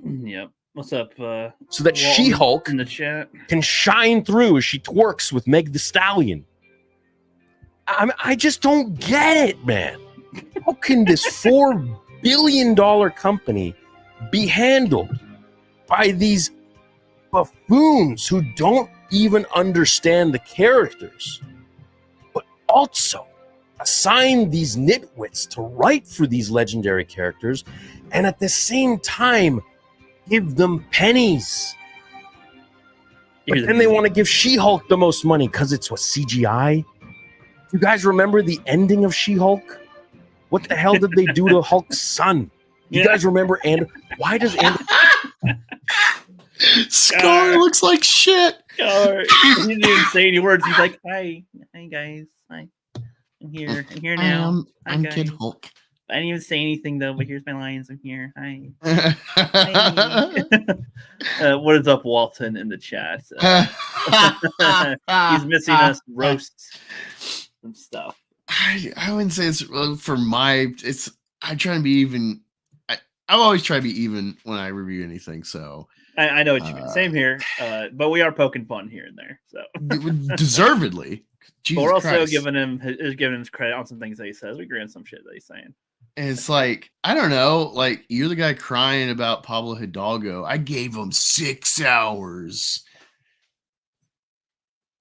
Yep. What's up? So that Walton She-Hulk in the chat can shine through as she twerks with Meg the Stallion. I just don't get it, man. How can this $4 billion company be handled by these buffoons who don't even understand the characters, but also assign these nitwits to write for these legendary characters, and at the same time give them pennies? But then they want to give She-Hulk the most money because it's what, CGI? You guys remember the ending of She-Hulk? What the hell did they do to Hulk's son? You guys remember? And why does Andrew... Scar looks like shit. He didn't even say any words. He's like, "Hi guys, hi. I'm here now. I'm Hi, Kid guys. Hulk." I didn't even say anything though, but here's my lines. I'm here. Hi. Hi. What is up, Walton, in the chat? He's missing us roasts and stuff. I wouldn't say it's for my. It's I try to be even. I always try to be even when I review anything. So I know what you mean. Same here. But we are poking fun here and there. So deservedly. But we're also giving him his credit on some things that he says. We agree on some shit that he's saying. And it's like, I don't know, like you're the guy crying about Pablo Hidalgo. I gave him 6 hours.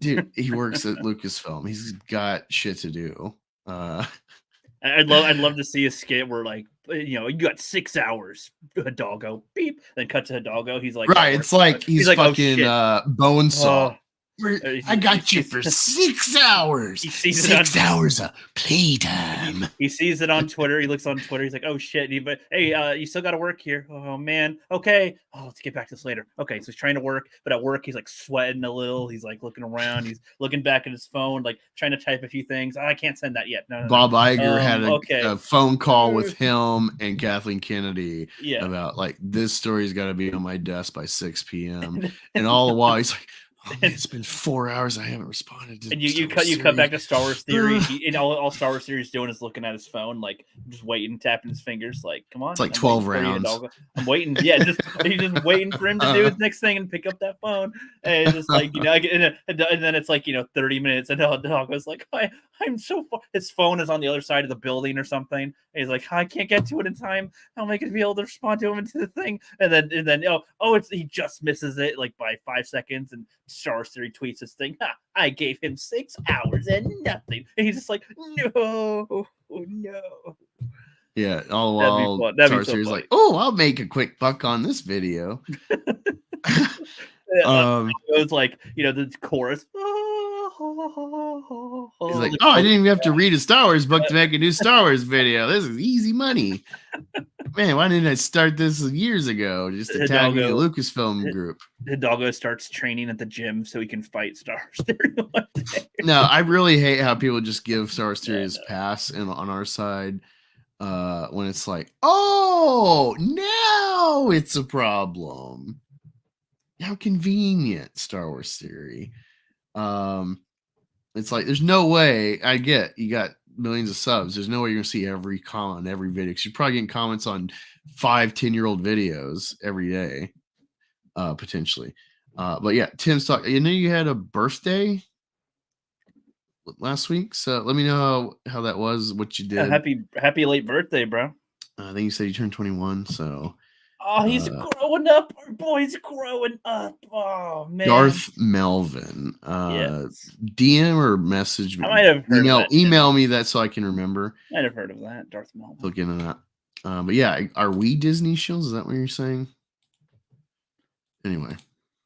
Dude, he works at Lucasfilm. He's got shit to do. I'd love to see a skit where you got 6 hours, Hidalgo, beep, then cut to Hidalgo. He's like, right, it's like he's fucking Bonesaw. I got you for 6 hours. 6 hours of playtime. He sees it on Twitter. He looks on Twitter. He's like, "Oh shit!" Hey, you still got to work here. Oh man. Okay. Oh, let's get back to this later. Okay, so he's trying to work, but at work he's like sweating a little. He's like looking around. He's looking back at his phone, like trying to type a few things. Oh, I can't send that yet. No. Bob Iger had a phone call with him and Kathleen Kennedy about like this story's got to be on my desk by 6 p.m. and all the while he's like, "Oh, man, it's been 4 hours. I haven't responded to." And you cut back to Star Wars Theory. And all Star Wars Theory is doing is looking at his phone, like just waiting, tapping his fingers, like, "Come on." It's like 12 rounds. I'm waiting. Yeah, he's just waiting for him to do his next thing and pick up that phone. And it's just like, and then it's like 30 minutes, and the dog was like, "I'm so far." His phone is on the other side of the building or something. And he's like, "I can't get to it in time. I'll make it be able to respond to him into the thing." And then he just misses it like by 5 seconds and Star Wars Theory tweets this thing. I gave him 6 hours and nothing, and he's just like, no. Yeah, all That'd be while fun. That'd be Star so Series funny. like, oh, I'll make a quick buck on this video. It was like, the chorus. He's like, oh, I didn't even have to read a Star Wars book to make a new Star Wars video. This is easy money. Man, why didn't I start this years ago? Just to tag me in the Lucasfilm group. Hidalgo starts training at the gym so he can fight Star Wars Theory one day. No, I really hate how people just give Star Wars Theory a pass on our side when it's like, oh, now it's a problem. How convenient, Star Wars Theory. It's like there's no way. I get you got millions of subs. There's no way you're gonna see every comment on every video. Cause you're probably getting comments on 5-10-year-old videos every day, potentially. But yeah, Tim's talking. You had a birthday last week, so let me know how that was. What you did. Happy late birthday, bro. I think you said you turned 21. So. Oh, he's growing up. Our boy's growing up. Oh man. Darth Melvin. Yes. DM or message me. I might have heard of that. Email me that so I can remember. Might have heard of that, Darth Melvin. Look into that. But yeah, are we Disney shields? Is that what you're saying? Anyway.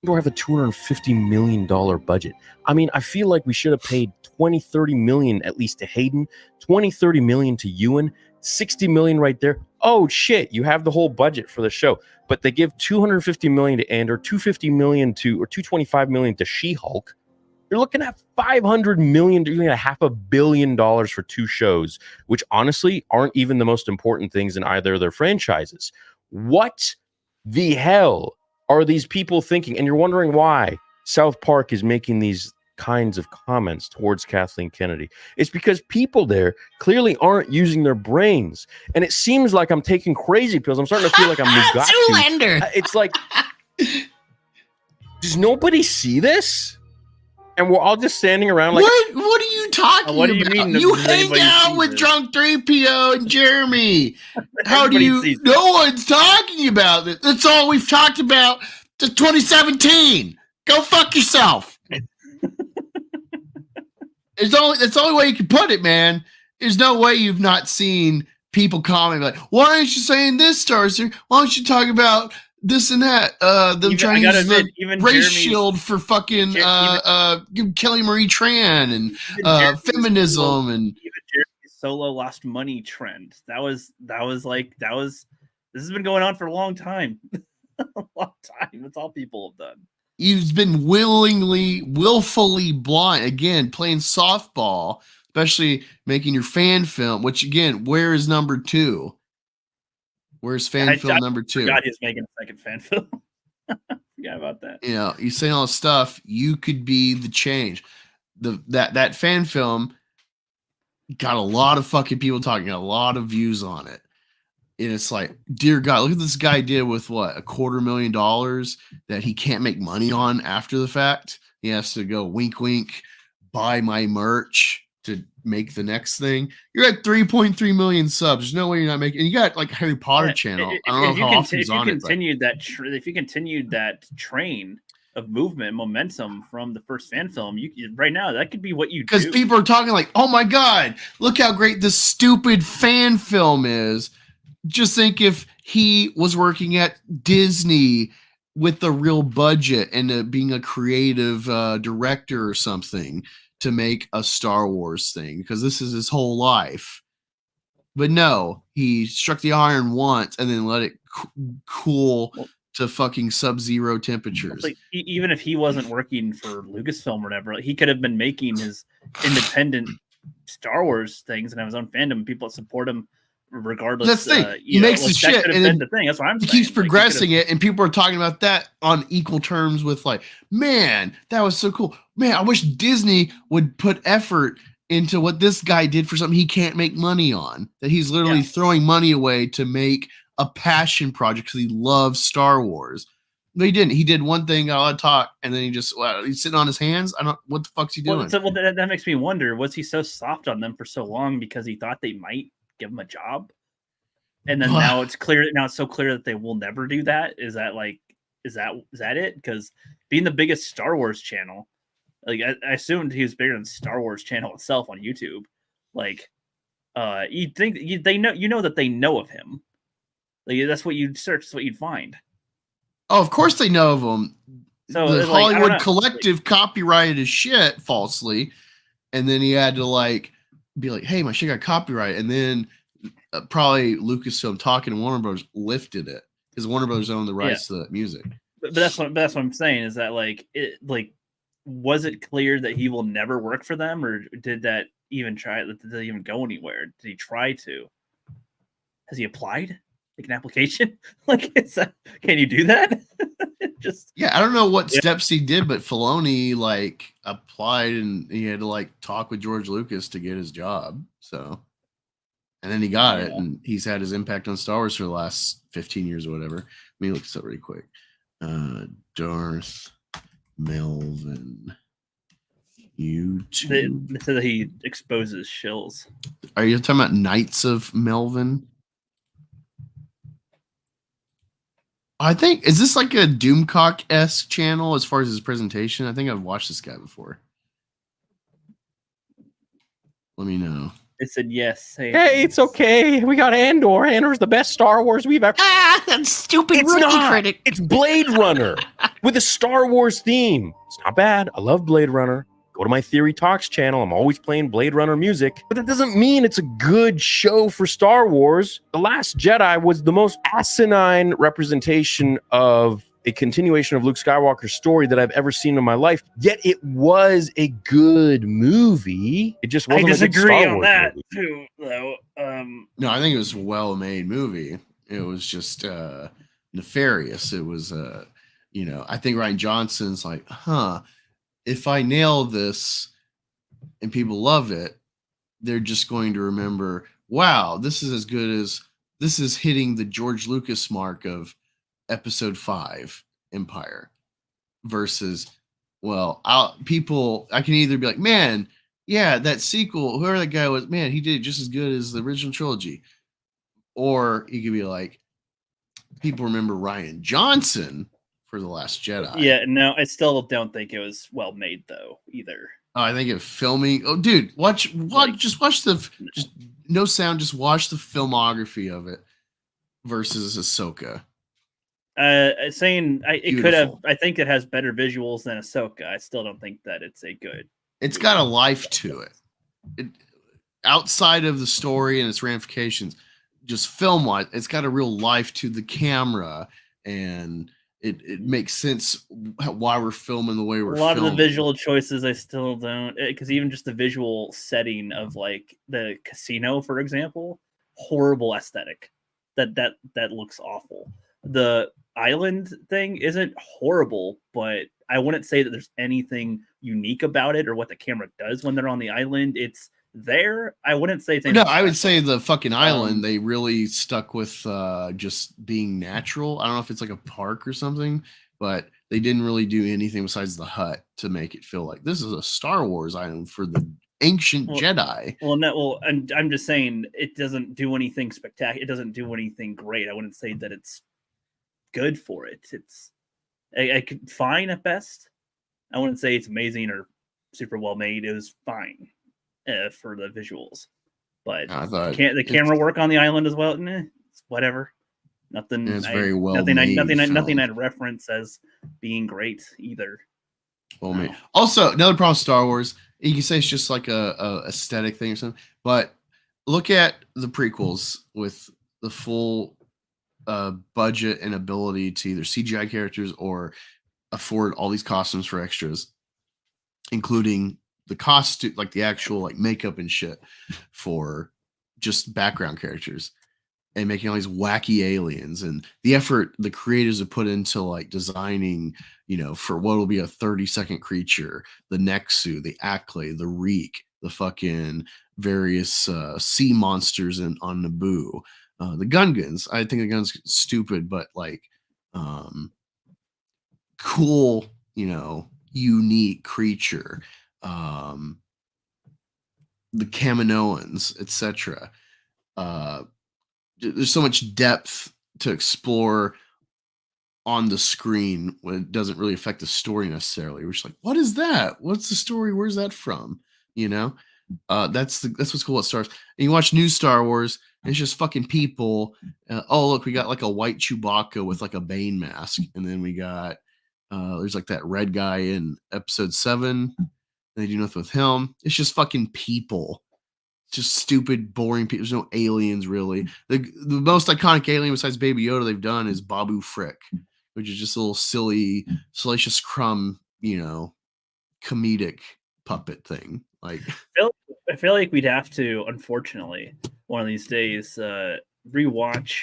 We have a $250 million budget. I mean, I feel like we should have paid 20-30 million at least to Hayden, 20-30 million to Ewan, 60 million right there. Oh shit, you have the whole budget for the show. But they give 250 million to Andor, 250 million to, or 225 million to She-Hulk. You're looking at 500 million, you're looking at $500 million for 2 shows, which honestly aren't even the most important things in either of their franchises. What the hell are these people thinking? And you're wondering why South Park is making these kinds of comments towards Kathleen Kennedy. It's because people there clearly aren't using their brains. And it seems like I'm taking crazy pills. I'm starting to feel like I'm Mugatu. It's like, does nobody see this? And we're all just standing around like, what are you talking what do you about? mean You does hang anybody out see with this? Drunk 3PO and Jeremy. How do Everybody you? sees No one's talking about it. That's all we've talked about to 2017. Go fuck yourself. That's the only way you can put it, man. There's no way you've not seen people comment like, why aren't you saying this, Star Wars? Why don't you talk about this and that? Them trying to use the race shield for fucking Kelly Marie Tran and feminism and even Jeremy's solo lost money trend. This has been going on for a long time. A long time. That's all people have done. You've been willfully blind. Again, playing softball, especially making your fan film, which again, where is number 2? Where's fan film number 2? God, he's making a second fan film. Forgot about that. You know, you saying all this stuff, you could be the change. That fan film got a lot of fucking people talking, got a lot of views on it. And it's like, dear God, look at this guy did with what, $250,000 that he can't make money on after the fact. He has to go wink, wink, buy my merch to make the next thing. You're at 3.3 million subs. There's no way you're not making. And you got like a Harry Potter channel. I don't know how often he's on it. If you continued that train of movement, momentum from the first fan film, right now that could be what you do. Because people are talking like, oh my God, look how great this stupid fan film is. Just think if he was working at Disney with a real budget and being a creative director or something to make a Star Wars thing, because this is his whole life. But no, he struck the iron once and then let it cool to fucking sub-zero temperatures. Like, even if he wasn't working for Lucasfilm or whatever, he could have been making his independent Star Wars things and have his own fandom. People that support him regardless. That's the thing. He makes the shit, and then the thing. That's what I'm saying. He keeps progressing it, and people are talking about that on equal terms with like, man, that was so cool. Man, I wish Disney would put effort into what this guy did for something he can't make money on. That he's literally throwing money away to make a passion project because he loves Star Wars. No, he didn't. He did one thing, got a lot of talk, and then he's sitting on his hands. What the fuck's he doing? That makes me wonder, was he so soft on them for so long because he thought they might give him a job? And then now it's so clear that they will never do that. Is that it? Because being the biggest Star Wars channel. Like I assumed he was bigger than Star Wars channel itself on YouTube. Like, you'd think they know that they know of him. Like that's what you'd search. That's what you'd find. Oh, of course they know of him. So The it's like, I don't Hollywood know. Collective copyrighted his shit falsely, and then he had to like be like, "Hey, my shit got copyrighted," and then probably Lucasfilm talking to Warner Bros. Lifted it because Warner Bros. Owned the rights to that music. But that's what I'm saying is that was it clear that he will never work for them, or did that even try? Did they even go anywhere? Did he try to? Has he applied? Like an application? Like, can you do that? Just Yeah, I don't know what steps he did, but Filoni like applied and he had to like talk with George Lucas to get his job. So, and then he got it, and he's had his impact on Star Wars for the last 15 years or whatever. Let me look this up really quick. Darth Melvin YouTube. They said that he exposes shills. Are you talking about Knights of Melvin? I think, is this like a Doomcock-esque channel as far as his presentation? I think I've watched this guy before. Let me know. It said yes. Hey, it's okay. We got Andor. Andor's the best Star Wars we've ever. Ah, that stupid It's not. It's Blade Runner with a Star Wars theme. It's not bad. I love Blade Runner. Go to my Theory Talks channel. I'm always playing Blade Runner music. But that doesn't mean it's a good show for Star Wars. The Last Jedi was the most asinine representation of a continuation of Luke Skywalker's story that I've ever seen in my life. Yet it was a good movie. It just wasn't. I disagree a good Star on Wars that movie. too, though. No, I think it was a well-made movie. It was just nefarious. It was, I think Ryan Johnson's like, if I nail this and people love it, they're just going to remember, wow, this is as good as, this is hitting the George Lucas mark of Episode 5 Empire versus, I can either be like, man, yeah, that sequel, whoever that guy was, man, he did it just as good as the original trilogy. Or you could be like, people remember Ryan Johnson for The Last Jedi. Yeah, no, I still don't think it was well made though either. Oh, I think of filming. Oh, dude, watch, just watch just no sound, just watch the filmography of it versus Ahsoka. Saying it could have. I think it has better visuals than Ahsoka. I still don't think that it's a good. It's got a life to it. Outside of the story and its ramifications, just film wise, it's got a real life to the camera, and it makes sense why we're filming the way we're filming. A lot of the visual choices I still don't, because even just the visual setting of like the casino, for example, horrible aesthetic. That looks awful. The island thing isn't horrible, but I wouldn't say that there's anything unique about it or what the camera does when they're on the island. It's there. I wouldn't say it's no. I would say the fucking island. They really stuck with just being natural. I don't know if it's like a park or something, but they didn't really do anything besides the hut to make it feel like this is a Star Wars island for the ancient Jedi. I'm just saying it doesn't do anything spectacular. It doesn't do anything great. I wouldn't say that it's good for it. It's I could fine at best. I wouldn't say it's amazing or super well made. It was fine for the visuals, but the camera work on the island as well. It's whatever. Nothing. It's very well nothing. made. Nothing I'd reference as being great either. Well made. Also, another problem with Star Wars. You can say it's just like a aesthetic thing or something, but look at the prequels with the full budget and ability to either CGI characters or afford all these costumes for extras, including the costume, like the actual like makeup and shit for just background characters, and making all these wacky aliens, and the effort the creators have put into like designing, for what will be a 30-second creature, the Nexu, the Acklay, the Reek, the fucking various sea monsters on Naboo. The Gungans, I think the gun's stupid, but like cool, unique creature. The Kaminoans, etc. There's so much depth to explore on the screen when it doesn't really affect the story necessarily. We're just like, what is that? What's the story? Where's that from? You know, that's what's cool about Star Wars. And you watch new Star Wars, and it's just fucking people. Oh, look, we got like a white Chewbacca with like a Bane mask, and then we got there's like that red guy in Episode 7. They do nothing with him. It's just fucking people. Just stupid, boring people. There's no aliens really. The most iconic alien besides Baby Yoda they've done is Babu Frick, which is just a little silly, Salacious Crumb, comedic puppet thing. Like, I feel like we'd have to, unfortunately, one of these days, rewatch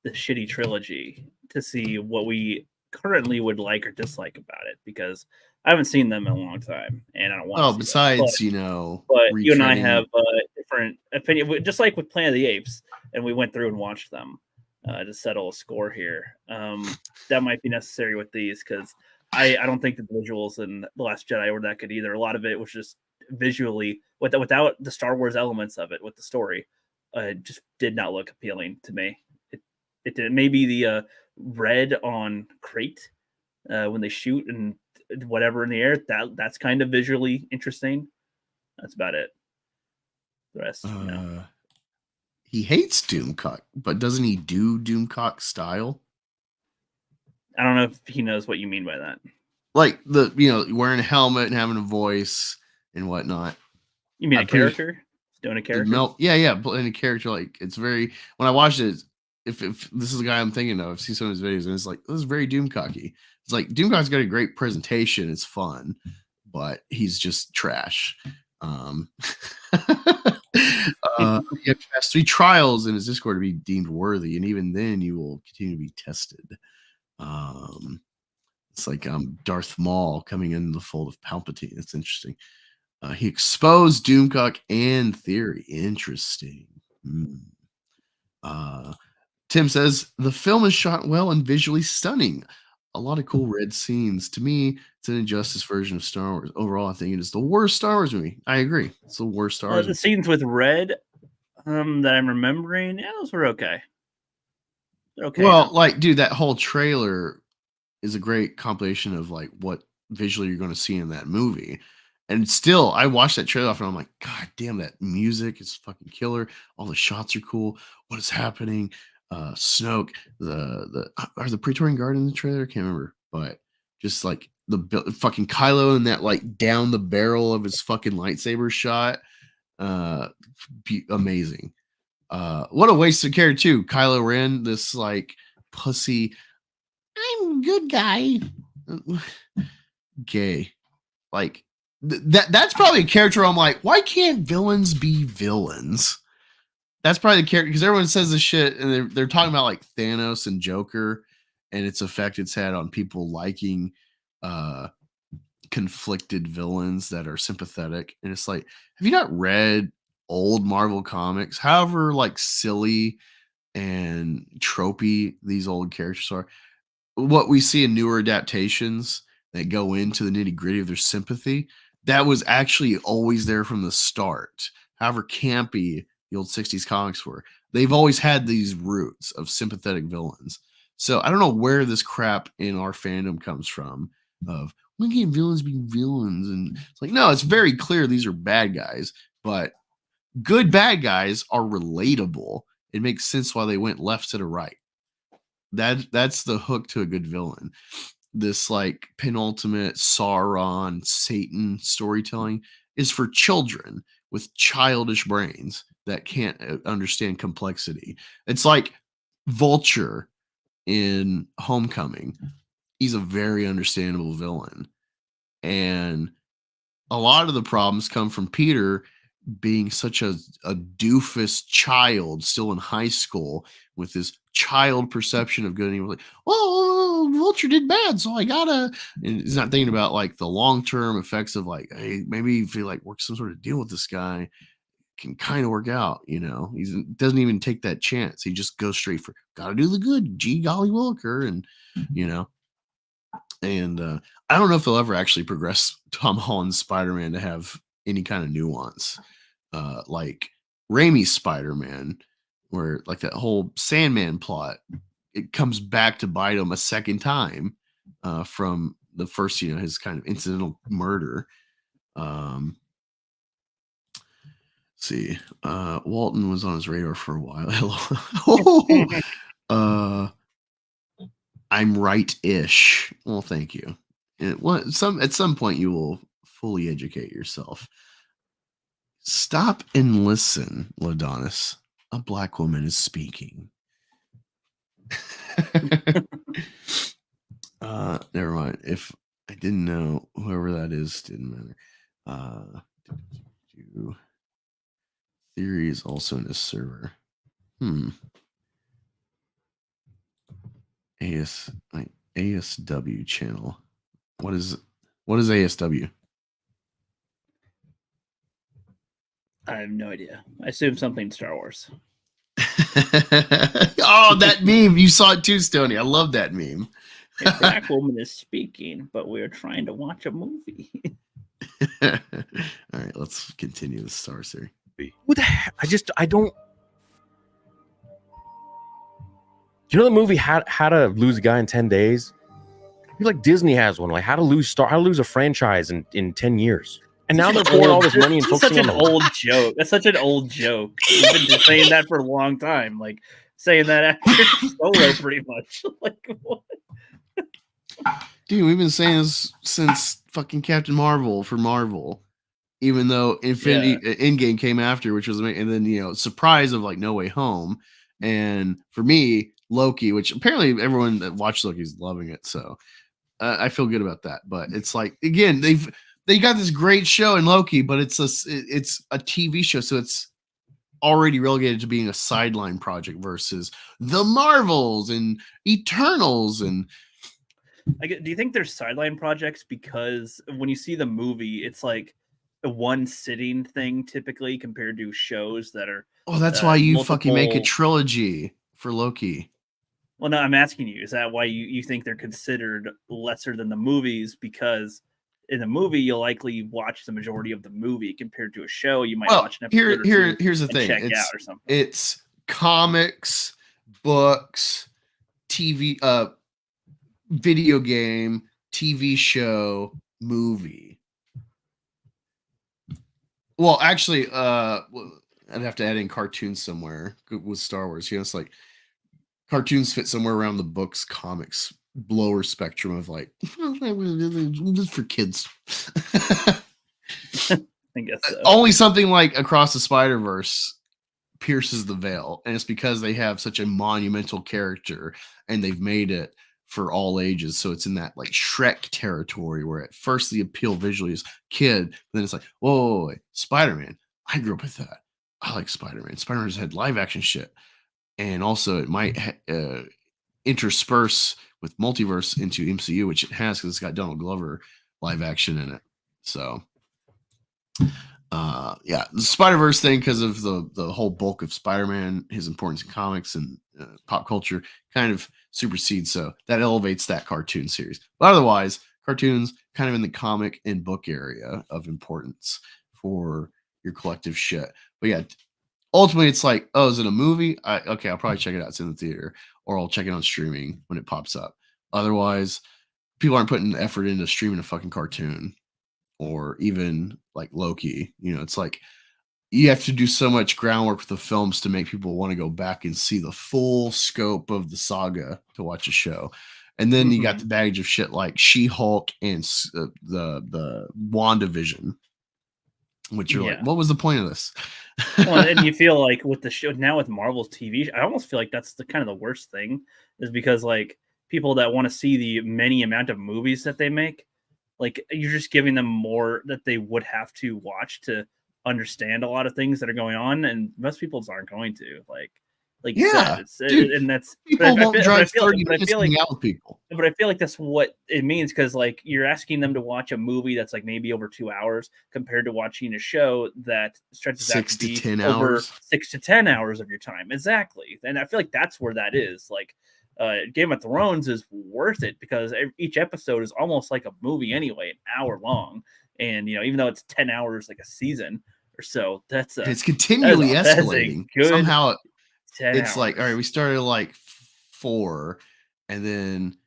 the shitty trilogy to see what we currently would like or dislike about it, because I haven't seen them in a long time, and I don't want. oh, to besides, but you and I retreading- have different opinion, just like with Planet of the Apes, and we went through and watched them to settle a score here. That might be necessary with these, because I don't think the visuals in The Last Jedi were that good either. A lot of it was just visually, without the Star Wars elements of it, with the story, just did not look appealing to me. It did. Maybe the red on Crate when they shoot and whatever in the air, that's kind of visually interesting. That's about it. The rest, no. He hates Doomcock, but doesn't he do Doomcock style? I don't know if he knows what you mean by that. Like wearing a helmet and having a voice and whatnot. You mean a character? Doing a character? Yeah, playing a character. Like, it's very, when I watched it, if this is the guy I'm thinking of, I've seen some of his videos and it's like, this is very Doomcocky. It's like, Doomcock's got a great presentation, it's fun, but he's just trash. You have to pass 3 trials in his Discord to be deemed worthy, and even then you will continue to be tested. It's like Darth Maul coming in the fold of Palpatine. It's interesting. He exposed Doomcock and Theory. Interesting. Tim says the film is shot well and visually stunning. A lot of cool red scenes. To me, it's an Injustice version of Star Wars. Overall, I think it is the worst Star Wars movie. I agree. It's the worst Star Wars The movie. scenes with red that I'm remembering, those were okay. They're okay. Well, like, dude, that whole trailer is a great compilation of like what visually you're going to see in that movie. And still, I watched that trailer off and I'm like, God damn, that music is fucking killer. All the shots are cool. What is happening? Snoke, are the Praetorian Guard in the trailer? I can't remember, but just like the fucking Kylo and that like down the barrel of his fucking lightsaber shot, amazing. What a wasted character too. Kylo Ren, this like pussy, I'm a good guy, gay, like that's probably a character I'm like, why can't villains be villains? That's probably the character, because everyone says this shit and they're talking about like Thanos and Joker and its effect it's had on people liking conflicted villains that are sympathetic. And it's like, have you not read old Marvel comics? However like silly and tropey these old characters are, what we see in newer adaptations that go into the nitty-gritty of their sympathy, that was actually always there from the start. However campy the old 60s comics were, they've always had these roots of sympathetic villains. So I don't know where this crap in our fandom comes from of, when can villains be villains? And it's like, no, it's very clear these are bad guys, but good bad guys are relatable. It makes sense why they went left to the right. That's the hook to a good villain. This like penultimate Sauron Satan storytelling is for children with childish brains that can't understand complexity. It's like Vulture in Homecoming. He's a very understandable villain. And a lot of the problems come from Peter being such a doofus child still in high school with his child perception of good and evil. Like, well, Vulture did bad, so I gotta. And he's not thinking about like the long-term effects of like, hey, maybe if you like work some sort of deal with this guy, can kind of work out. He doesn't even take that chance. He just goes straight for gotta do the good. Gee golly Williker, and and I don't know if they'll ever actually progress Tom Holland's Spider-Man to have any kind of nuance. Like Raimi's Spider-Man, where like that whole Sandman plot it comes back to bite him a second time from the first, his kind of incidental murder. See, Walton was on his radar for a while. Hello. I'm right-ish. Well, thank you. At some point you will fully educate yourself. Stop and listen, Ladonis. A black woman is speaking. Never mind. If I didn't know, whoever that is didn't matter. Theory is also in this server. ASW channel. What is ASW? I have no idea. I assume something Star Wars. Oh, that meme. You saw it too, Stoney. I love that meme. A black woman is speaking, but we're trying to watch a movie. All right, let's continue the Star series. What the heck? I don't. Do you know the movie How to Lose a Guy in 10 Days? I feel like Disney has one, like How to Lose a franchise in 10 years. And now they're pouring all this money and focusing on such an old joke. That's such an old joke. You've been just saying that for a long time. Like saying that after Solo, pretty much. Like what? Dude, we've been saying this since fucking Captain Marvel for Marvel. Even though Endgame came after, which was amazing, and then surprise of like No Way Home, and for me Loki, which apparently everyone that watched Loki is loving it, so I feel good about that. But it's like again they got this great show in Loki, but it's a TV show, so it's already relegated to being a sideline project versus the Marvels and Eternals and. Do you think there's sideline projects because when you see the movie, it's like a one sitting thing typically compared to shows that are. Oh, that's why you fucking make a trilogy for Loki. Well, no, I'm asking you, is that why you think they're considered lesser than the movies? Because in the movie, you'll likely watch the majority of the movie compared to a show. You might watch an episode here's the thing. Check out or something. It's comics, books, TV, video game, TV show, movie. Well, actually, I'd have to add in cartoons somewhere with Star Wars. It's like cartoons fit somewhere around the books, comics, lower spectrum of like just for kids. I guess so. Only something like Across the Spider-Verse pierces the veil, and it's because they have such a monumental character and they've made it for all ages, so it's in that like Shrek territory where at first the appeal visually is kid, but then it's like whoa, Spider-Man, I grew up with that, I like Spider-Man. Spider-Man's had live action shit, and also it might intersperse with multiverse into MCU, which it has because it's got Donald Glover live action in it. So the Spider-Verse thing, because of the whole bulk of Spider-Man, his importance in comics and pop culture kind of supersedes, so that elevates that cartoon series. But otherwise, cartoons kind of in the comic and book area of importance for your collective shit. But yeah, ultimately it's like, oh, is it a movie? Okay, I'll probably check it out. It's in the theater, or I'll check it on streaming when it pops up. Otherwise, people aren't putting effort into streaming a fucking cartoon, or even like Loki. It's like you have to do so much groundwork with the films to make people want to go back and see the full scope of the saga to watch a show. And then you got the baggage of shit like She-Hulk and the WandaVision, which you're like, what was the point of this? Well, and you feel like with the show now with Marvel's TV, I almost feel like that's the kind of the worst thing, is because like people that want to see the many amount of movies that they make, like you're just giving them more that they would have to watch to understand a lot of things that are going on, and most people just aren't going to like you said, dude, and that's people won't drive 30 minutes to hang out with people. But I feel like that's what it means, because like you're asking them to watch a movie that's like maybe over 2 hours compared to watching a show that stretches out to be 10 over hours. 6 to 10 hours of your time. Exactly. And I feel like that's where that is. Like Game of Thrones is worth it because each episode is almost like a movie anyway, an hour long. And even though it's 10 hours like a season or so, it's continually escalating. Somehow it's hours. like, all right, we started like 4, and then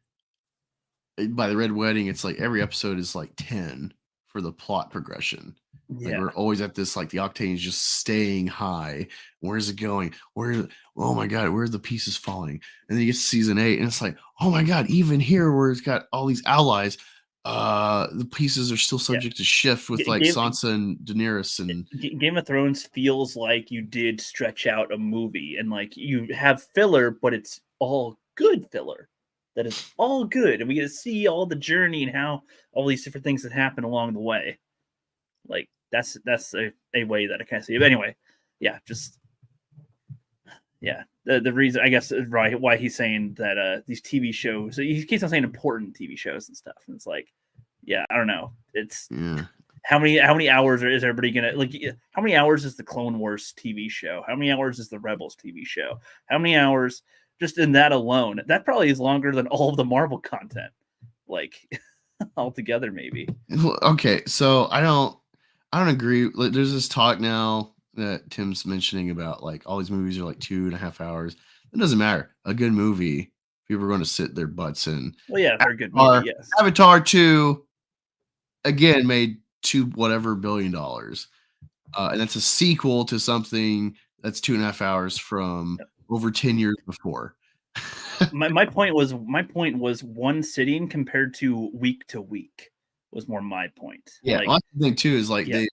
by the Red Wedding, it's like every episode is like 10 for the plot progression. Like Yeah. we're always at this, like the octane is just staying high. Where's it going? Oh my god, where are the pieces falling? And then you get to season 8, and it's like, oh my god, even here where it's got all these allies, the pieces are still subject to shift with like Sansa and Daenerys. And Game of Thrones feels like you did stretch out a movie, and like you have filler, but it's all good filler. That is all good, and we get to see all the journey and how all these different things that happen along the way. Like that's a way that I kind of see it. But anyway, yeah, just the reason I guess right why he's saying that these TV shows, he keeps on saying important TV shows and stuff, and it's like, yeah, I don't know, it's how many hours is everybody gonna like? How many hours is the Clone Wars TV show? How many hours is the Rebels TV show? How many hours just in that alone? That probably is longer than all of the Marvel content, like altogether, maybe. Okay, so I don't agree. Like, there's this talk now that Tim's mentioning about like all these movies are like 2.5 hours. It doesn't matter. A good movie, people are going to sit their butts in. Well, yeah, they're a good movie. Yes. Avatar 2 again made $2 billion, and that's a sequel to something that's 2.5 hours from over 10 years before. my point was one sitting compared to week was more my point. Yeah, like, well, the thing too is like they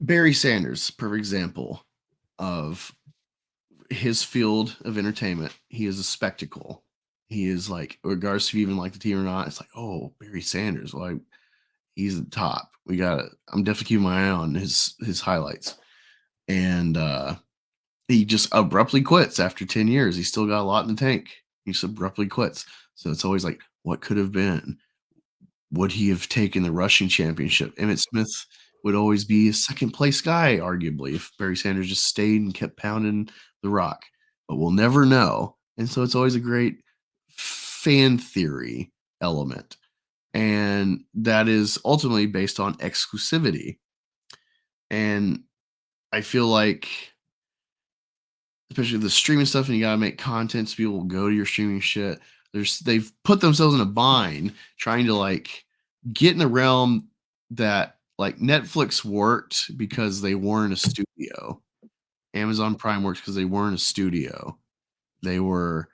Barry Sanders, perfect example of his field of entertainment. He is a spectacle. He is like, regardless if you even like the team or not, it's like, oh, Barry Sanders, like he's the top. I'm definitely keeping my eye on his highlights. And he just abruptly quits after 10 years. He's still got a lot in the tank. He just abruptly quits. So it's always like, what could have been? Would he have taken the rushing championship? Emmitt Smith would always be a second place guy, arguably, if Barry Sanders just stayed and kept pounding the rock. But we'll never know. And so it's always a great fan theory element. And that is ultimately based on exclusivity. And I feel like, especially the streaming stuff, and you got to make content so people will go to your streaming shit. They've put themselves in a bind trying to like get in the realm that like Netflix worked because they weren't a studio. Amazon Prime works because they weren't a studio. They were,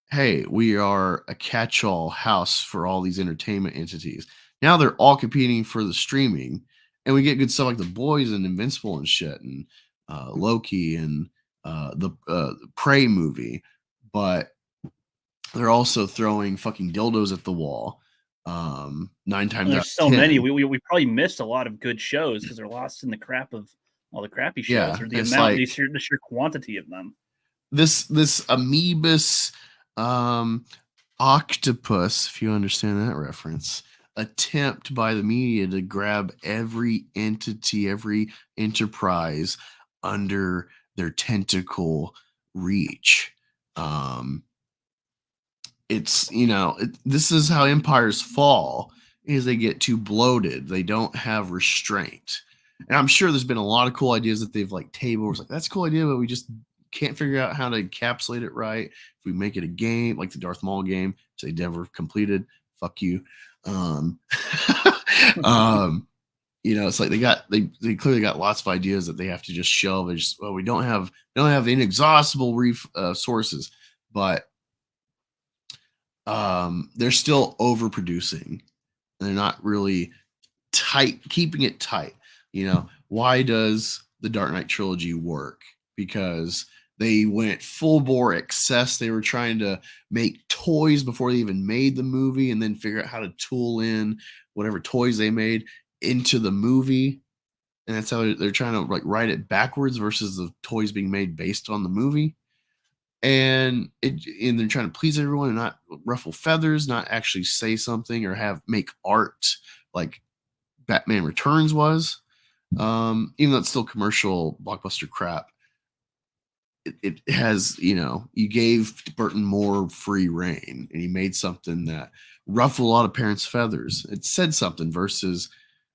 hey, we are a catch-all house for all these entertainment entities. Now they're all competing for the streaming, and we get good stuff like The Boys and Invincible and shit, and Loki and the Prey movie, but they're also throwing fucking dildos at the wall. 9 times there's so 10. Many. We probably missed a lot of good shows because they're lost in the crap of all the crappy shows, or the amount, like, the sheer quantity of them. This amoebus octopus, if you understand that reference, attempt by the media to grab every entity, every enterprise under their tentacle reach. It's, this is how empires fall, is they get too bloated. They don't have restraint. And I'm sure there's been a lot of cool ideas that they've like tabled. It's like, that's a cool idea, but we just can't figure out how to encapsulate it right. If we make it a game, like the Darth Maul game, which they never completed, fuck you. It's like they clearly got lots of ideas that they have to just shelve. We don't have inexhaustible sources, but they're still overproducing, and they're not really keeping it tight. Why does the Dark Knight trilogy work? Because they went full bore excess. They were trying to make toys before they even made the movie, and then figure out how to tool in whatever toys they made into the movie. And that's how they're trying to like write it backwards versus the toys being made based on the movie. And they're trying to please everyone and not ruffle feathers, not actually say something or make art like Batman Returns was. Even though it's still commercial blockbuster crap, it has, you gave Burton more free reign, and he made something that ruffled a lot of parents' feathers. It said something versus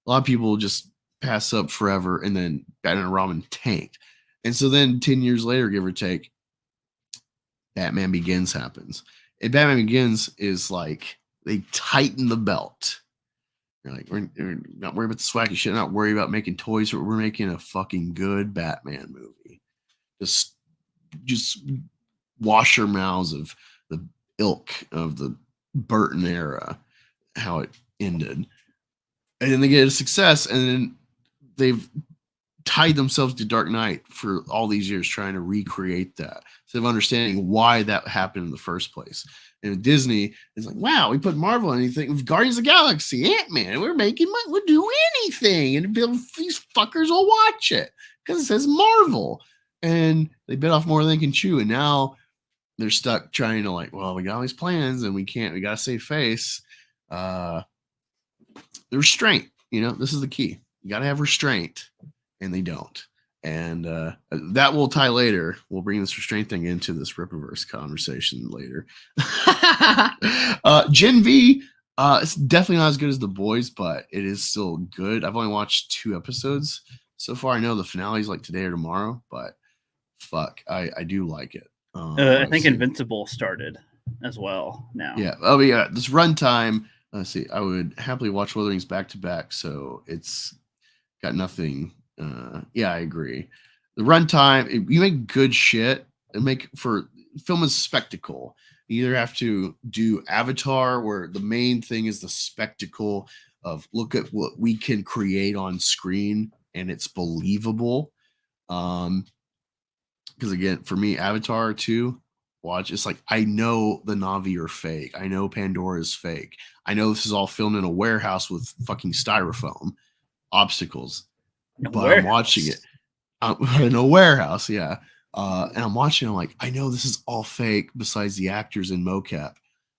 a lot of people just pass up forever, and then Batman and Robin tanked. And so then 10 years later, give or take, Batman Begins happens. And Batman Begins is like they tighten the belt. You're like, we're not worried about the swaggy shit, not worried about making toys, we're making a fucking good Batman movie. Just wash your mouths of the ilk of the Burton era, how it ended. And then they get a success, and then they've tied themselves to Dark Knight for all these years trying to recreate that instead of understanding why that happened in the first place. And Disney is like, wow, we put Marvel on anything with Guardians of the Galaxy, Ant-Man, we're making money, we'll do anything, and these fuckers will watch it because it says Marvel. And they bit off more than they can chew, and now they're stuck trying to like, well, we got all these plans and we gotta save face. The restraint, this is the key. You gotta have restraint. And they don't. And that will tie later. We'll bring this restraint thing into this Rippaverse conversation later. Gen V, it's definitely not as good as The Boys, but it is still good. I've only watched 2 episodes so far. I know the finale is like today or tomorrow, but fuck, I do like it. I think Invincible started as well now. Yeah. Oh, yeah. This runtime, let's see. I would happily watch Lord of the Rings back to back, so it's got nothing. Yeah, I agree. The runtime, you make good shit and make for film is spectacle. You either have to do Avatar, where the main thing is the spectacle of look at what we can create on screen and it's believable. Because again, for me, Avatar 2, it's like I know the Na'vi are fake. I know Pandora is fake. I know this is all filmed in a warehouse with fucking styrofoam obstacles. But I'm watching it in a warehouse, yeah. And I'm watching. I'm like, I know this is all fake. Besides the actors in mocap,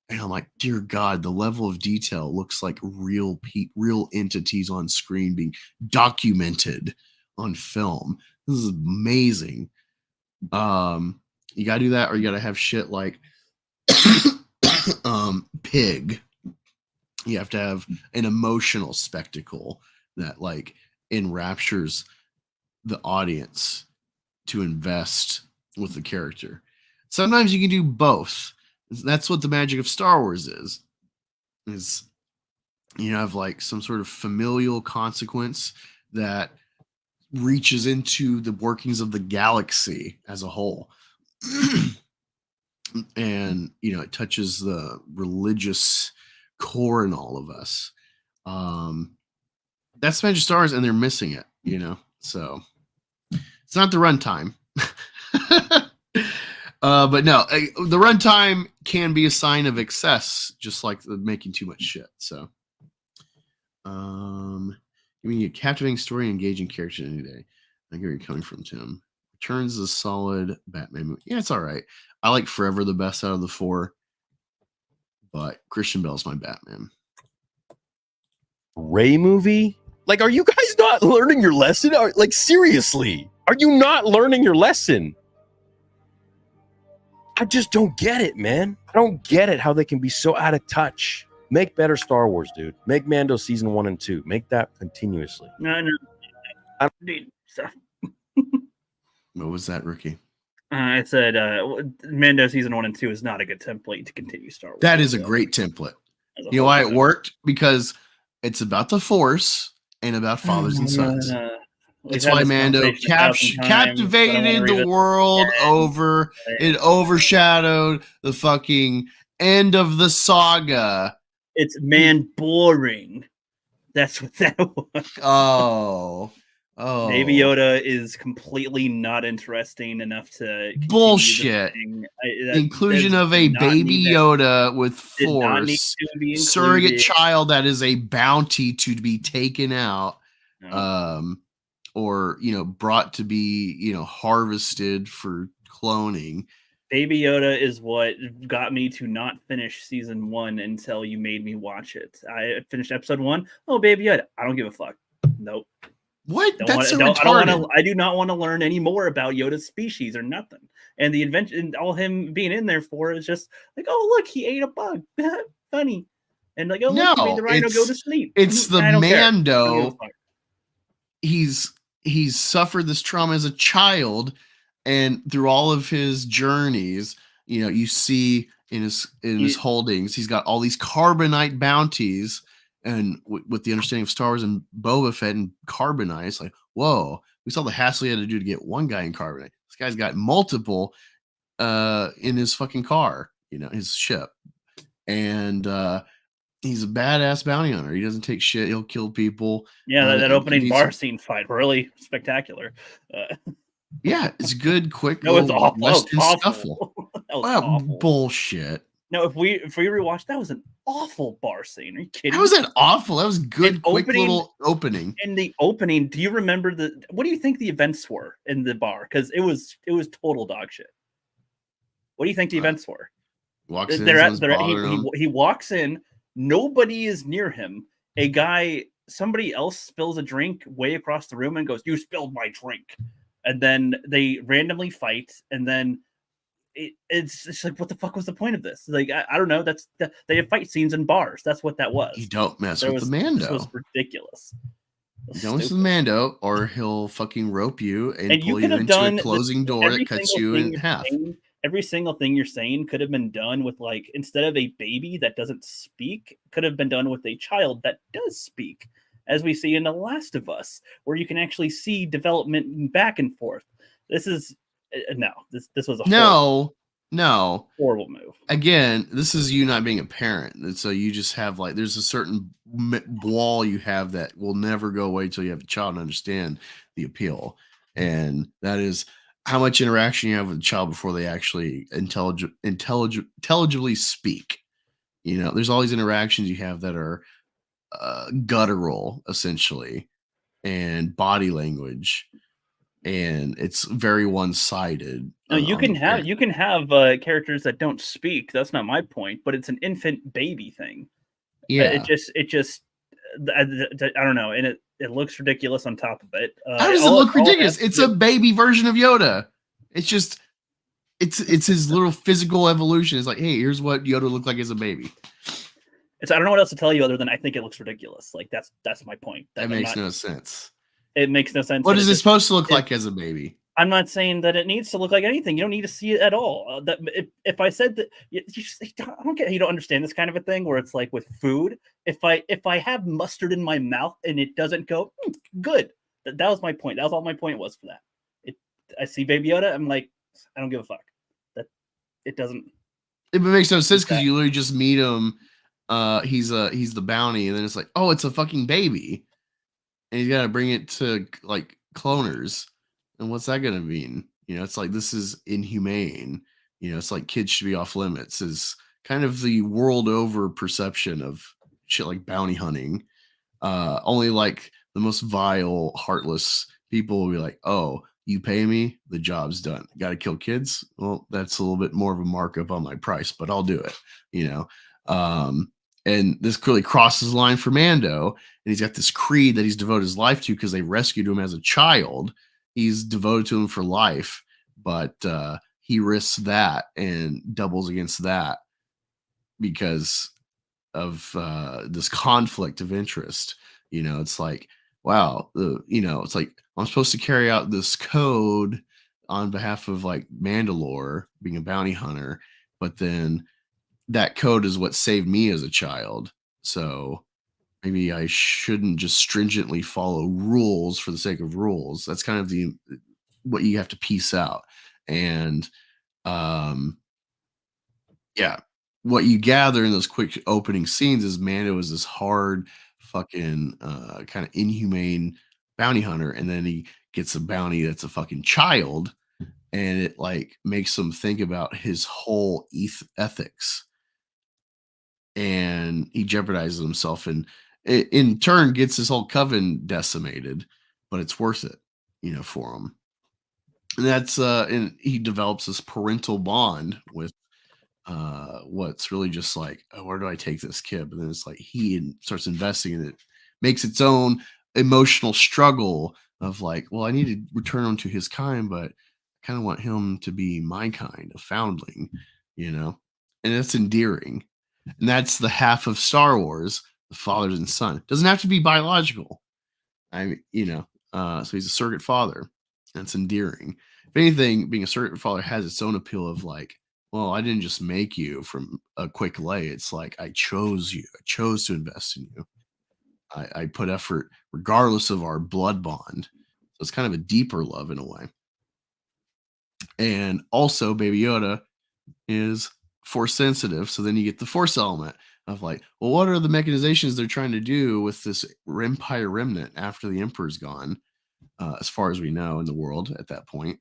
and I'm like, dear God, the level of detail looks like real entities on screen being documented on film. This is amazing. You gotta do that, or you gotta have shit like Pig. You have to have an emotional spectacle that like enraptures the audience to invest with the character. Sometimes you can do both. That's what the magic of Star Wars is you have like some sort of familial consequence that reaches into the workings of the galaxy as a whole. And it touches the religious core in all of us. That's Magic Stars, and they're missing it, So it's not the runtime. But no, the runtime can be a sign of excess, just like the making too much shit. So, give me a captivating story and engaging character any day. I get where you're coming from, Tim. Returns is a solid Batman movie. Yeah, it's all right. I like Forever the best out of the 4, but Christian Bale's my Batman. Ray movie? Like, are you guys not learning your lesson? Like, seriously, are you not learning your lesson? I just don't get it, man. I don't get it how they can be so out of touch. Make better Star Wars, dude. Make Mando season 1 and 2. Make that continuously. No. What was that, Ricky? I said Mando season 1 and 2 is not a good template to continue Star Wars. That is a great template. You know why it worked? Because it's about the Force and about fathers and sons. That's why Mando captivated the world over. It overshadowed the fucking end of the saga. It's boring. That's what that was. Oh. Baby Yoda is completely not interesting enough to bullshit. Inclusion of a Baby Yoda with Force surrogate child that is a bounty to be taken out, or brought to be harvested for cloning. Baby Yoda is what got me to not finish season 1 until you made me watch it. I finished episode 1. Oh, Baby Yoda. I don't give a fuck. Nope. What? I do not want to learn any more about Yoda's species or nothing. And the invention, all him being in there for is just like, oh look, he ate a bug. Funny. And like, oh look, he made the rhino go to sleep. It's the Mando. He's he's suffered this trauma as a child, and through all of his journeys, you see in his holdings, he's got all these carbonite bounties, and with the understanding of Star Wars and Boba Fett and carbonite, it's like, whoa, we saw the hassle he had to do to get one guy in carbonite. This guy's got multiple in his fucking car, his ship. And he's a badass bounty hunter. He doesn't take shit. He'll kill people. Yeah, that opening bar scene fight, really spectacular. Yeah, it's good, quick. No, it's awful. Western That was scuffle. That was awful. Bullshit. No, if we rewatch, that was an awful bar scene. Are you kidding? How was that awful? That was good, quick little opening. In the opening, do you remember what do you think the events were in the bar? Because it was total dog shit. What do you think the events were? Walks in, he walks in, nobody is near him. Somebody else spills a drink way across the room and goes, "You spilled my drink." And then they randomly fight, and then it's like, what the fuck was the point of this? Like, I don't know. They have fight scenes in bars. That's what that was. You don't mess with the Mando. It was ridiculous. You don't mess with the Mando, or he'll fucking rope you and pull you into a closing door that cuts you in half. Every single thing you're saying could have been done with, like, instead of a baby that doesn't speak, could have been done with a child that does speak, as we see in The Last of Us, where you can actually see development back and forth. This is this was a horrible move. Again, this is you not being a parent, and so you just have, like, there's a certain wall you have that will never go away until you have a child and understand the appeal, and that is how much interaction you have with a child before they actually intelligibly speak. There's all these interactions you have that are guttural, essentially, and body language, and it's very one-sided. No, you can have characters that don't speak. That's not my point, but it's an infant baby thing. Yeah, it just I don't know, and it looks ridiculous on top of it. How does it look ridiculous? It's a baby version of Yoda. It's just it's his little physical evolution. It's like, hey, here's what Yoda looked like as a baby. I don't know what else to tell you other than I think it looks ridiculous. Like, that's my point. That makes no sense. It makes no sense. What is it supposed to look like as a baby? I'm not saying that it needs to look like anything. You don't need to see it at all. If I said that, I don't get. You don't understand this kind of a thing where it's like with food. If I have mustard in my mouth and it doesn't go good, that was my point. That was all my point was for that. I see Baby Yoda. I'm like, I don't give a fuck. That it doesn't. It makes no sense because you literally just meet him. He's the bounty, and then it's like, oh, it's a fucking baby, and he's got to bring it to, like, cloners. And what's that going to mean? It's like, this is inhumane. It's like kids should be off limits, is kind of the world over perception of shit like bounty hunting. Only, like, the most vile, heartless people will be like, oh, you pay me, the job's done. Got to kill kids? Well, that's a little bit more of a markup on my price, but I'll do it, and this clearly crosses the line for Mando, and he's got this creed that he's devoted his life to because they rescued him as a child. He's devoted to him for life, but he risks that and doubles against that because of this conflict of interest. It's like, wow, it's like, I'm supposed to carry out this code on behalf of, like, Mandalore, being a bounty hunter, but then that code is what saved me as a child. So maybe I shouldn't just stringently follow rules for the sake of rules. That's kind of what you have to piece out. And what you gather in those quick opening scenes is Mando is this hard fucking kind of inhumane bounty hunter, and then he gets a bounty that's a fucking child, and it, like, makes him think about his whole ethics, and he jeopardizes himself, and it, in turn, gets his whole coven decimated, but it's worth it, for him. And that's and he develops this parental bond with what's really just like, oh, where do I take this kid? But then it's like he starts investing in it, makes its own emotional struggle of, like, well, I need to return him to his kind, but I kind of want him to be my kind, a foundling, and that's endearing. And that's the half of Star Wars, the fathers and son. It doesn't have to be biological. So he's a surrogate father. That's endearing. If anything, being a surrogate father has its own appeal of like, well, I didn't just make you from a quick lay. It's like I chose you. I chose to invest in you. I put effort regardless of our blood bond. So it's kind of a deeper love in a way. And also, Baby Yoda is force sensitive. So then you get the force element of like, well, what are the mechanizations they're trying to do with this Empire remnant after the Emperor's gone, as far as we know in the world at that point,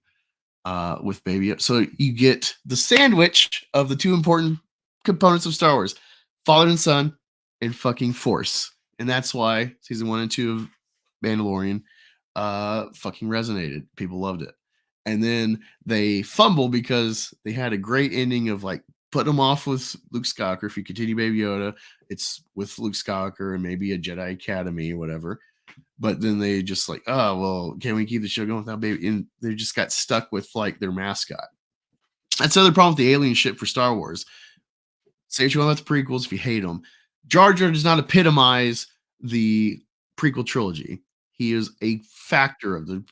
with Baby Yoda. So you get the sandwich of the two important components of Star Wars, father and son, and fucking force. And that's why season 1 and 2 of Mandalorian fucking resonated. People loved it. And then they fumble because they had a great ending of like putting them off with Luke Skywalker. If you continue Baby Yoda, it's with Luke Skywalker and maybe a Jedi Academy or whatever. But then they just like, oh, well, can we keep the show going without Baby? And they just got stuck with like their mascot. That's the other problem with the alien shit for Star Wars. Say what you want about the prequels if you hate them. Jar Jar does not epitomize the prequel trilogy. He is a factor of the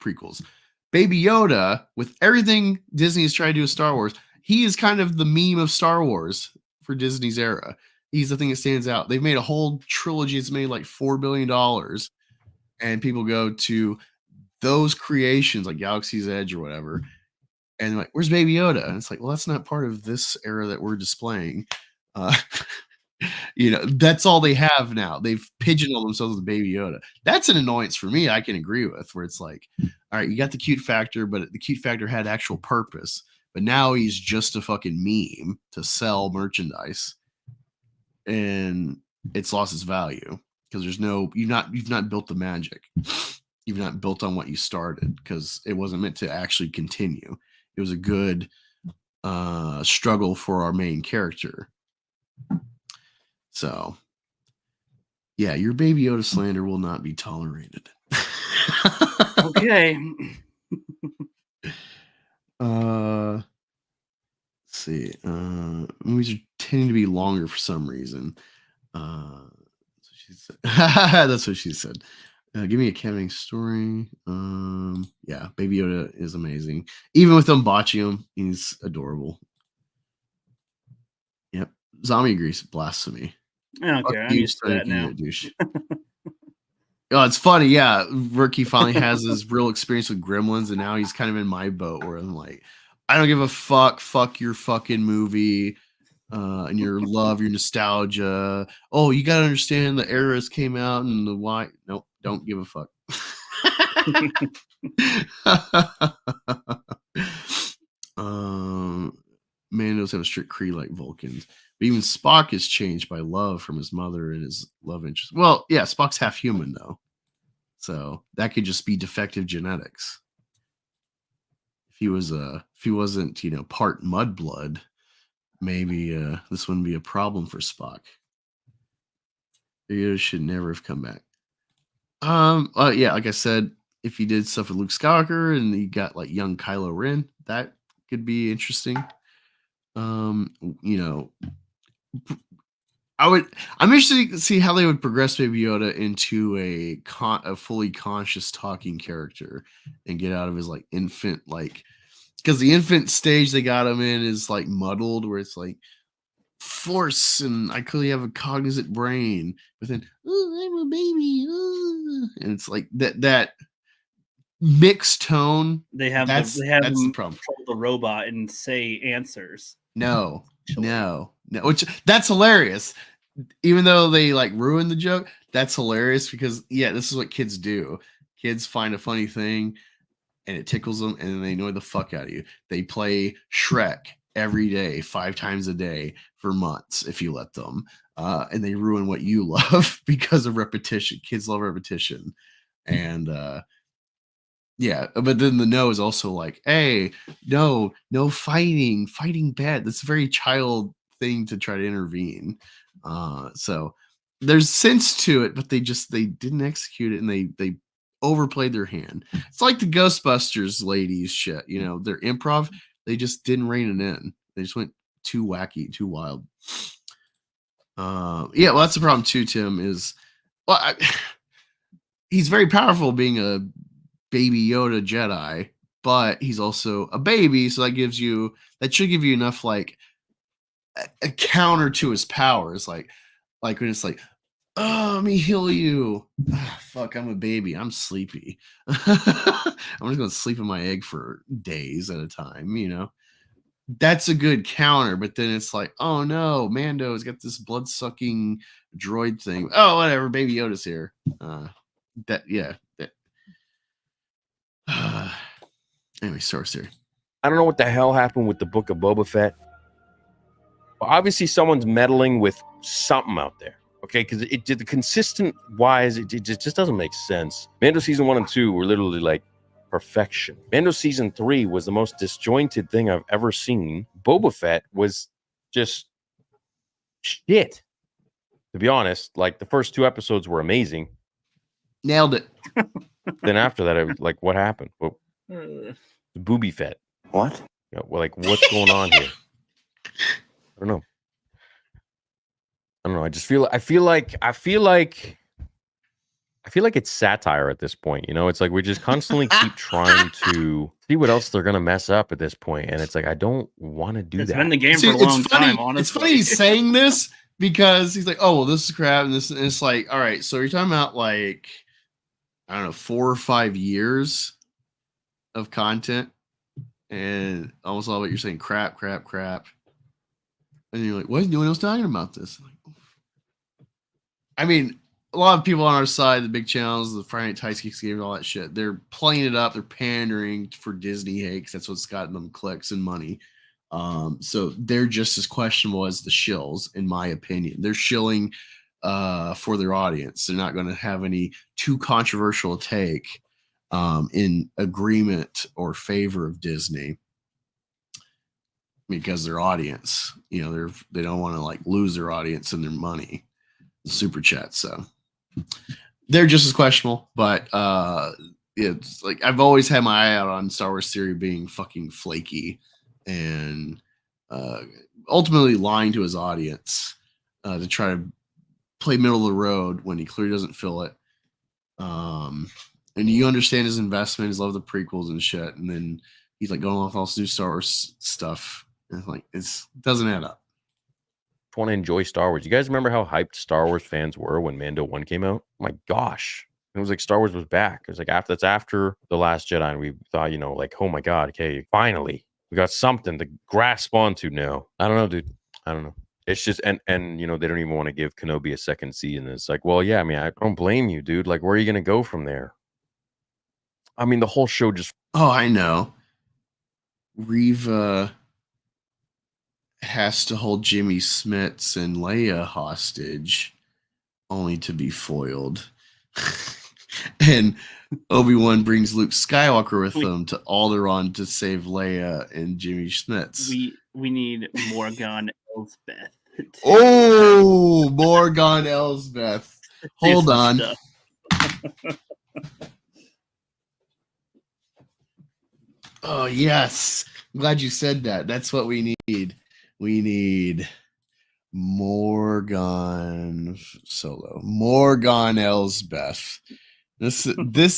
prequels. Baby Yoda, with everything Disney has tried to do with Star Wars, he is kind of the meme of Star Wars for Disney's era. He's the thing that stands out. They've made a whole trilogy. It's made like $4 billion. And people go to those creations like Galaxy's Edge or whatever. And like, where's Baby Yoda? And it's like, well, that's not part of this era that we're displaying. That's all they have now. They've pigeonholed themselves with Baby Yoda. That's an annoyance for me. I can agree with, where it's like, all right, you got the cute factor, but the cute factor had actual purpose. But now he's just a fucking meme to sell merchandise, and it's lost its value because you've not built the magic. You've not built on what you started because it wasn't meant to actually continue. It was a good struggle for our main character. So, yeah, your Baby Yoda slander will not be tolerated. Okay. Let's see. Movies are tending to be longer for some reason. That's what she said. That's what she said. Give me a Kevin story. Yeah, Baby Yoda is amazing. Even with them botching him, he's adorable. Yep. Zombie agrees. Blasphemy. I don't care. I'm used to that now. Oh, it's funny. Yeah. Rookie finally has his real experience with Gremlins, and now he's kind of in my boat where I'm like, I don't give a fuck. Fuck your fucking movie. And your love, your nostalgia. Oh, you gotta understand the eras came out and the why. Nope, don't give a fuck. Mandos have a strict creed like Vulcans, but even Spock is changed by love from his mother and his love interest. Well, yeah, Spock's half human though, so that could just be defective genetics. If he wasn't, part mudblood, maybe this wouldn't be a problem for Spock. Yoda should never have come back. Yeah, like I said, if he did stuff with Luke Skywalker and he got like young Kylo Ren, that could be interesting. I'm interested to see how they would progress Baby Yoda into a fully conscious talking character and get out of his like infant, like, because the infant stage they got him in is like muddled, where it's like force and I clearly have a cognizant brain, but then I'm a baby, and it's like that mixed tone. That's the problem. Control the robot and say answers. No, which that's hilarious. Even though they like ruined the joke, that's hilarious because this is what kids do. Kids find a funny thing and it tickles them, and then they annoy the fuck out of you. They play Shrek every day, 5 times a day for months if you let them, and they ruin what you love because of repetition. Kids love repetition, and but then the no is also like, hey, no fighting bad. That's a very child thing to try to intervene. So there's sense to it, but they didn't execute it, and they overplayed their hand. It's like the Ghostbusters ladies shit, their improv, they just didn't rein it in. They just went too wacky, too wild. Well, that's the problem too, Tim, is he's very powerful being a baby Yoda Jedi, but he's also a baby, so that should give you enough like a counter to his powers, like when it's like, oh, let me heal you. Fuck, I'm a baby. I'm sleepy. I'm just gonna sleep in my egg for days at a time, That's a good counter, but then it's like, oh no, Mando's got this blood-sucking droid thing. Oh, whatever, Baby Yoda's here. Anyway, source here. I don't know what the hell happened with the Book of Boba Fett. But obviously, someone's meddling with something out there. Okay, because it did the consistent wise, it just doesn't make sense. Mando season 1 and 2 were literally like perfection. Mando season 3 was the most disjointed thing I've ever seen. Boba Fett was just shit. To be honest, like the first 2 episodes were amazing. Nailed it. Then after that, I was like, what happened? Well, Booby Fett. What? Like, what's going on here? I don't know. I feel like it's satire at this point. It's like we just constantly keep trying to see what else they're gonna mess up at this point, and it's like I don't want to do that. It's been the game for a long time. Honestly, it's funny he's saying this because he's like, "Oh, well, this is crap," and it's like, all right, so you're talking about like, I don't know, 4 or 5 years of content, and almost all what you're saying, crap. And you're like, what? No one else talking about this? I mean, a lot of people on our side, the big channels, the Friday Night Tice Geeks games, all that shit, they're playing it up. They're pandering for Disney hate because that's what's gotten them clicks and money. So they're just as questionable as the shills, in my opinion. They're shilling for their audience. They're not going to have any too controversial take in agreement or favor of Disney. Because their audience, they don't want to like lose their audience and their money, super chat. So they're just as questionable, but it's like I've always had my eye out on Star Wars Theory being fucking flaky and ultimately lying to his audience to try to play middle of the road when he clearly doesn't feel it. And you understand his investment, his love of the prequels and shit, and then he's like going off all this new Star Wars stuff. And like it doesn't add up. Want to enjoy Star Wars. You guys remember how hyped Star Wars fans were when Mando 1 came out? Oh my gosh. It was like Star Wars was back. It was like after The Last Jedi, and we thought, like, oh my God, okay, finally. We got something to grasp onto now. I don't know, dude. I don't know. It's just and they don't even want to give Kenobi a second season. It's like, well, yeah, I mean, I don't blame you, dude. Like, where are you gonna go from there? I mean, the whole show just I know. Reva has to hold Jimmy Smits and Leia hostage, only to be foiled. And Obi-Wan brings Luke Skywalker with them to Alderaan to save Leia and Jimmy Smits. We need Morgan Elsbeth. Oh, Morgan Elsbeth. Hold on. Oh, yes. I'm glad you said that. That's what we need. We need Morgan Solo. Morgan Elsbeth. This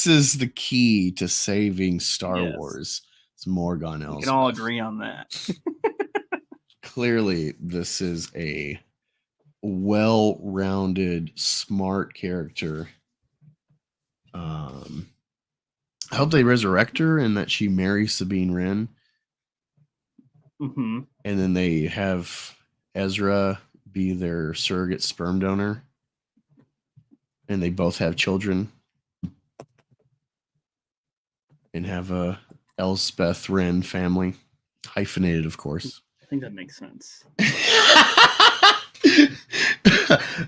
is the key to saving Star Wars. It's Morgan Elsbeth. We can all agree on that. Clearly, this is a well-rounded, smart character. I hope they resurrect her and that she marries Sabine Wren. Mm-hmm. And then they have Ezra be their surrogate sperm donor. And they both have children. And have a Elsbeth Wren family. Hyphenated, of course. I think that makes sense.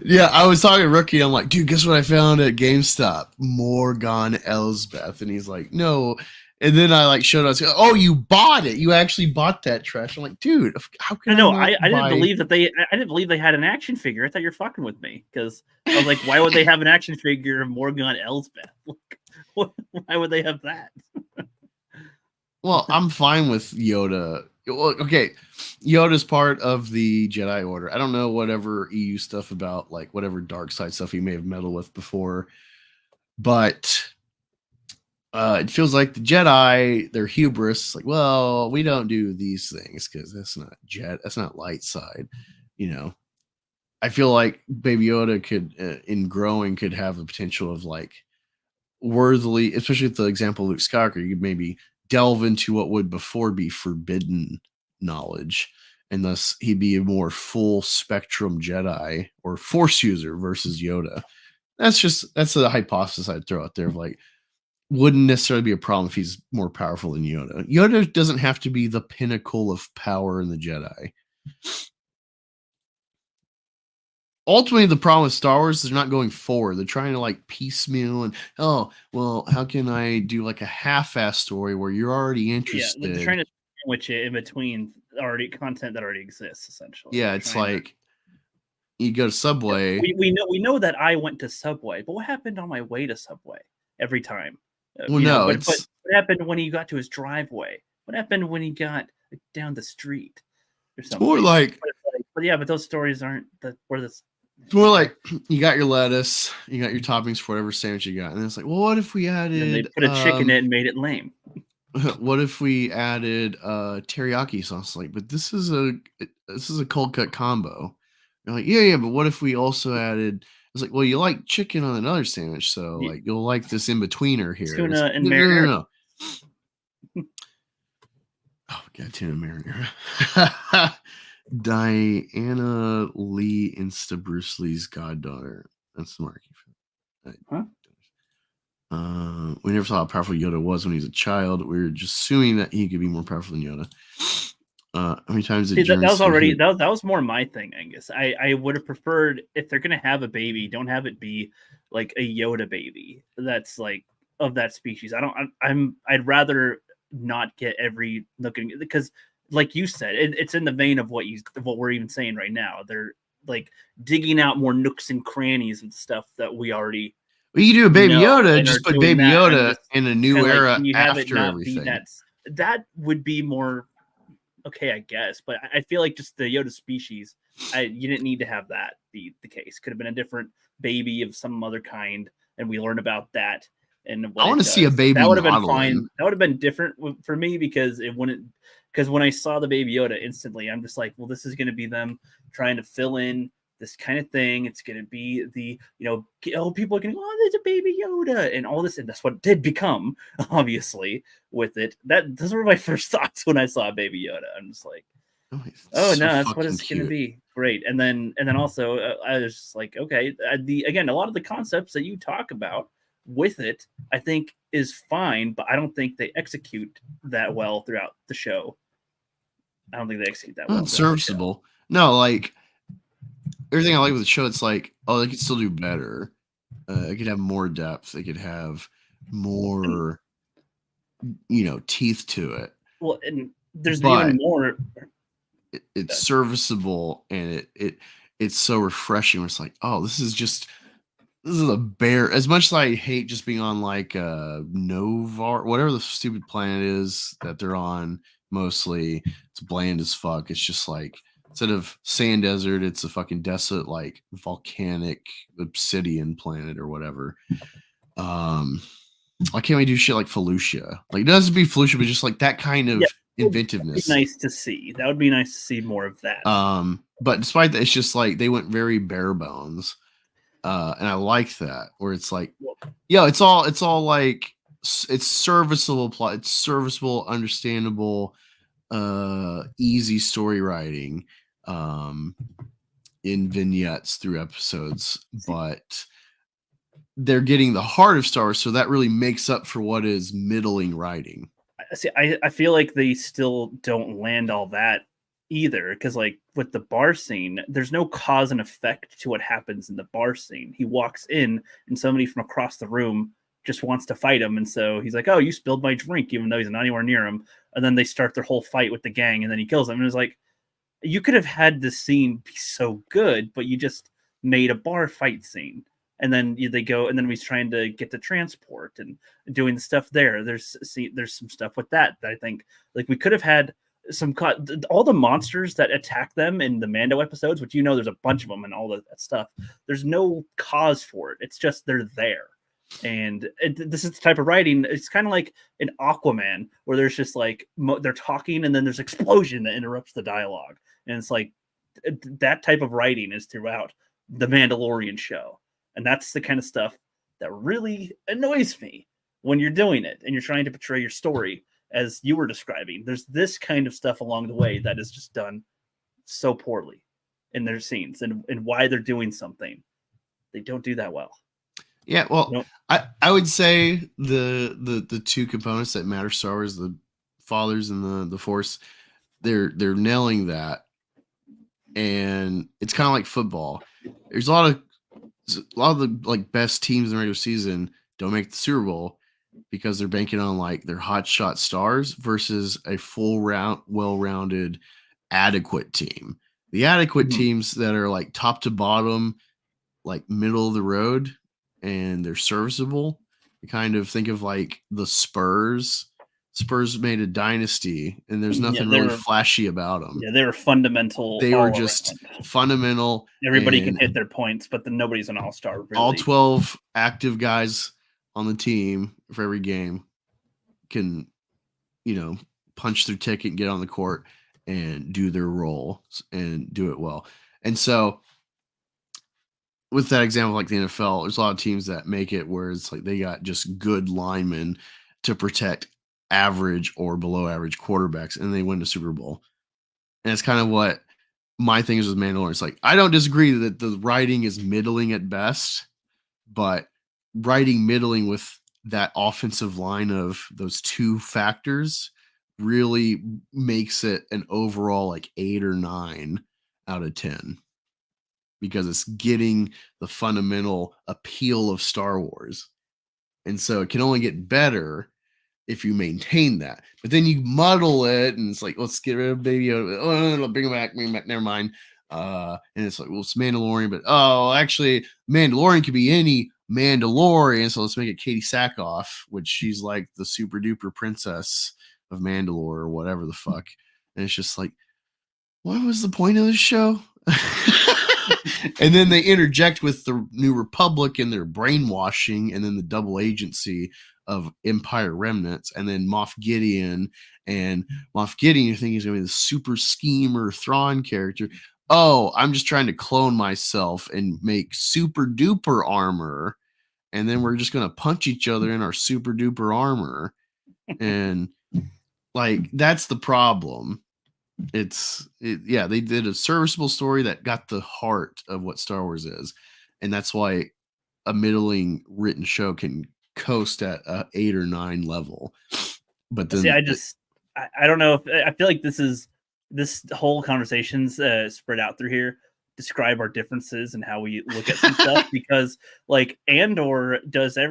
Yeah, I was talking to Rookie. I'm like, dude, guess what I found at GameStop? Morgan Elsbeth. And he's like, no. And then I like showed us, oh, you bought it. You actually bought that trash. I'm like, dude, how can I didn't believe that I didn't believe they had an action figure. I thought you're fucking with me. Because I was like, why would they have an action figure of Morgan Elsbeth? Why would they have that? Well, I'm fine with Yoda. Okay, Yoda's part of the Jedi Order. I don't know whatever EU stuff about, like, whatever dark side stuff he may have meddled with before. but it feels like the Jedi, their hubris, like, well, we don't do these things because that's not light side, you know. I feel like Baby Yoda could, in growing, could have the potential of like worthily, especially with the example of Luke Skywalker, you could maybe delve into what would before be forbidden knowledge, and thus he'd be a more full spectrum Jedi or Force user versus Yoda. That's a hypothesis I'd throw out there of like, wouldn't necessarily be a problem if he's more powerful than Yoda. Yoda doesn't have to be the pinnacle of power in the Jedi. Ultimately, the problem with Star Wars is they're not going forward. They're trying to like piecemeal and, oh, well, how can I do like a half-ass story where you're already interested? Yeah, they're trying to sandwich it in between already content that already exists, essentially. Yeah, it's like you go to Subway. We know that I went to Subway, but what happened on my way to Subway every time? Well, no, but what happened when he got to his driveway? What happened when he got down the street or something? More like, but those stories aren't where this. It's more like you got your lettuce, you got your toppings for whatever sandwich you got, and then it's like, well, what if we added? And they put a chicken in it and made it lame. What if we added teriyaki sauce? Like, but this is a cold cut combo. You're like, yeah, but what if we also added? It's like, well, you like chicken on another sandwich, so like you'll like this in betweener here. Tuna and marinara. No. Oh, God, tuna marinara. Diana Lee Insta Bruce Lee's goddaughter. That's the mark. Huh? We never saw how powerful Yoda was when he was a child. We were just assuming that he could be more powerful than Yoda. How many times did that was already that was more my thing, Angus. I would have preferred, if they're gonna have a baby, don't have it be like a Yoda baby that's like of that species. I'd rather not get every looking, because like you said, it's in the vein of what we're even saying right now. They're like digging out more nooks and crannies and stuff that we already. Well, you do a Baby Yoda, just put Baby Yoda in a new era after everything. That would be more okay, I guess. But I feel like just the Yoda species, you didn't need to have that be the case. Could have been a different baby of some other kind, and we learn about that. And I want to see a baby. That would have been fine. That would have been different for me because it wouldn't. Because when I saw the Baby Yoda, instantly, I'm just like, well, this is going to be them trying to fill in this kind of thing. It's going to be the, people are going to go, oh, there's a Baby Yoda and all this. And that's what it did become, obviously, with it. Those were my first thoughts when I saw Baby Yoda. I'm just like, oh, no, that's what it's going to be. Great. And then also, I was just like, okay, again, a lot of the concepts that you talk about with it, I think is fine, but I don't think they execute that well throughout the show. I don't think they execute that well. It's serviceable. No, like everything I like with the show, it's like, oh, they could still do better. It could have more depth. They could have more, teeth to it. Well, and there's even more. It's serviceable, and it's so refreshing. Where it's like, oh, this is a bear. As much as I hate just being on like Novar, whatever the stupid planet is that they're on, mostly it's bland as fuck. It's just like, instead of sand desert, it's a fucking desolate, like volcanic obsidian planet or whatever. Why can't we do shit like Felucia? Like, it doesn't be Felucia, but just like that kind of inventiveness. Nice to see. That would be nice to see more of that. But despite that, it's just like they went very bare bones. And I like that, where it's like, it's all like, it's serviceable plot, it's serviceable, understandable, easy story writing, in vignettes through episodes, but they're getting the heart of Star Wars, so that really makes up for what is middling writing. See, I feel like they still don't land all that either, because like with the bar scene, there's no cause and effect to what happens in the bar scene. He walks in and somebody from across the room just wants to fight him, and so he's like, oh, you spilled my drink, even though he's not anywhere near him. And then they start their whole fight with the gang, and then he kills them. And it's like, you could have had this scene be so good, but you just made a bar fight scene, and then they go, and then he's trying to get the transport and doing the stuff there. There's some stuff with that I think like we could have had all the monsters that attack them in the Mando episodes, which there's a bunch of them and all that stuff. There's no cause for it. It's just they're there. And this is the type of writing. It's kind of like an Aquaman, where there's just like they're talking, and then there's explosion that interrupts the dialogue, and it's like that type of writing is throughout the Mandalorian show, and that's the kind of stuff that really annoys me when you're doing it and you're trying to portray your story as you were describing. There's this kind of stuff along the way that is just done so poorly in their scenes, and why they're doing something. They don't do that well. Yeah, well, Nope. I would say the two components that matter Star Wars, the fathers and the Force, they're nailing that. And it's kind of like football. There's a lot of the like best teams in the regular season don't make the Super Bowl because they're banking on like their hotshot stars versus a full round, well-rounded, adequate team. The adequate teams that are like top to bottom, like middle of the road, and they're serviceable. You kind of think of like the Spurs. Spurs made a dynasty, and there's nothing really flashy about them. Yeah, they were fundamental. They were just fundamental. Everybody can hit their points, but then nobody's an all-star. Really. All 12 active guys on the team for every game can, punch their ticket and get on the court and do their role and do it well. And so with that example, like the NFL, there's a lot of teams that make it where it's like they got just good linemen to protect average or below average quarterbacks, and they win the Super Bowl. And it's kind of what my thing is with Mandalorian. It's like, I don't disagree that the writing is middling at best, but writing middling with that offensive line of those two factors really makes it an overall like 8 or 9 out of 10, because it's getting the fundamental appeal of Star Wars. And so it can only get better if you maintain that. But then you muddle it, and it's like, let's get rid of Baby Yoda. Oh, bring him back, never mind. And it's like, well, it's Mandalorian, but actually, Mandalorian could be any Mandalorian, so let's make it Katie Sackhoff, which she's like the super duper princess of Mandalore or whatever the fuck. And it's just like, what was the point of this show? And then they interject with the New Republic and their brainwashing, and then the double agency of Empire remnants, and then Moff Gideon. And Moff Gideon, you think he's going to be the super schemer Thrawn character. Oh, I'm just trying to clone myself and make super duper armor, and then we're just going to punch each other in our super duper armor. And like, that's the problem. They did a serviceable story that got the heart of what Star Wars is, and that's why a middling written show can coast at a 8 or 9 level. But then, I don't know if I feel like this whole conversation's spread out through here. Describe our differences and how we look at some stuff, because like Andor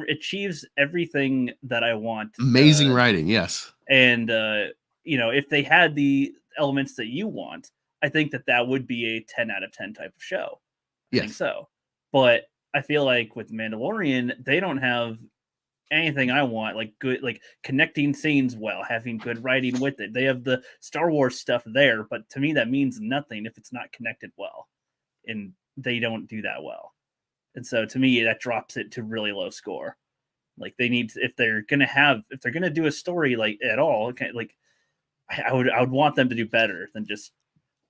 achieves everything that I want. Amazing writing, yes. And if they had the elements that you want, I think that would be a 10 out of 10 type of show. I think so. But I feel like with Mandalorian, they don't have anything I want, like good, like connecting scenes well, having good writing with it. They have the Star Wars stuff there, but to me that means nothing if it's not connected well, and they don't do that well. And so to me that drops it to really low score. Like they need to, if they're gonna do a story like at all, okay, like I would want them to do better than just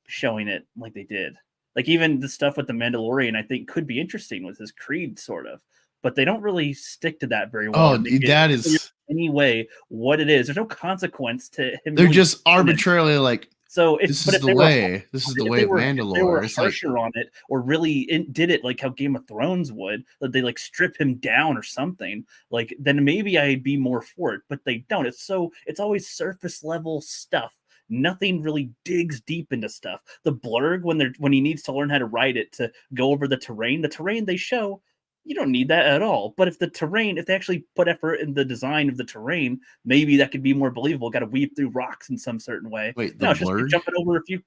showing it like they did. Like even the stuff with the Mandalorian, I think could be interesting with his creed sort of, but they don't really stick to that very well. Oh, that is anyway what it is. There's no consequence to him. They're just arbitrarily like, so if this is the way of Mandalore. If they were harsher on it, or really did it like how Game of Thrones would, that they like strip him down or something, like then maybe I'd be more for it. But they don't. It's always surface level stuff. Nothing really digs deep into stuff. The blurg, when he needs to learn how to ride it to go over the terrain they show, you don't need that at all. But if they actually put effort in the design of the terrain, maybe that could be more believable. Got to weave through rocks in some certain way. Wait, no, it's just jumping over a few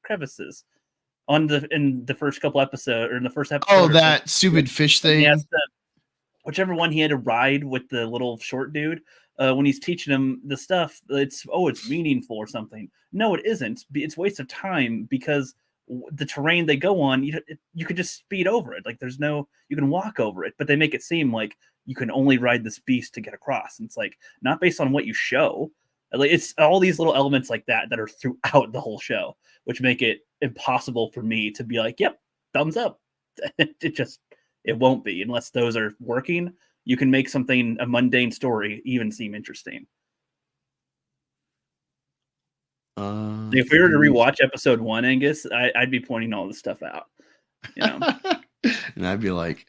crevices in the first couple episodes, or in the first episode. Oh, that stupid fish thing. Whichever one he had to ride with the little short dude. When he's teaching him the stuff, it's meaningful or something. No, it isn't. It's a waste of time, because the terrain they go on, you could just speed over it. Like you can walk over it, but they make it seem like you can only ride this beast to get across. And it's like not based on what you show. Like it's all these little elements like that are throughout the whole show, which make it impossible for me to be like, yep, thumbs up. It won't be unless those are working. You can make a mundane story even seem interesting. If we were to rewatch episode 1, Angus, I'd be pointing all this stuff out. You know? And I'd be like,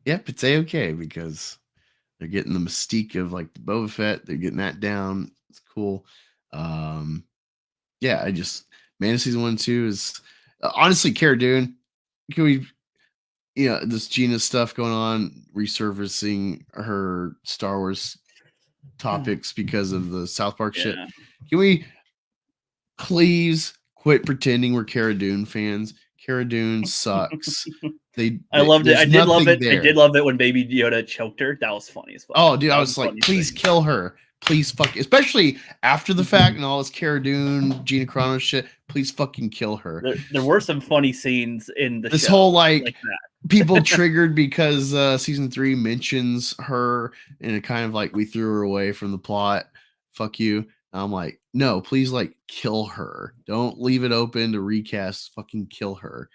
yep, it's a-okay because they're getting the mystique of like the Boba Fett. They're getting that down. It's cool. Yeah, Man of Season 1 and 2 is honestly, Cara Dune. Can we, this Gina stuff going on, resurfacing her Star Wars topics because of the South Park shit. Can we please quit pretending we're Cara Dune fans? Cara Dune sucks. I loved it. I did love it. I did love it when Baby Yoda choked her. That was funny as fuck. Oh, dude, I was like, please kill her. Please fuck, especially after the fact and all this Cara Dune, Gina Carano shit. Please fucking kill her. There were some funny scenes in the this show whole like that. People triggered because season 3 mentions her and it kind of like we threw her away from the plot. Fuck you. And I'm like, no, please like kill her. Don't leave it open to recast. Fucking kill her.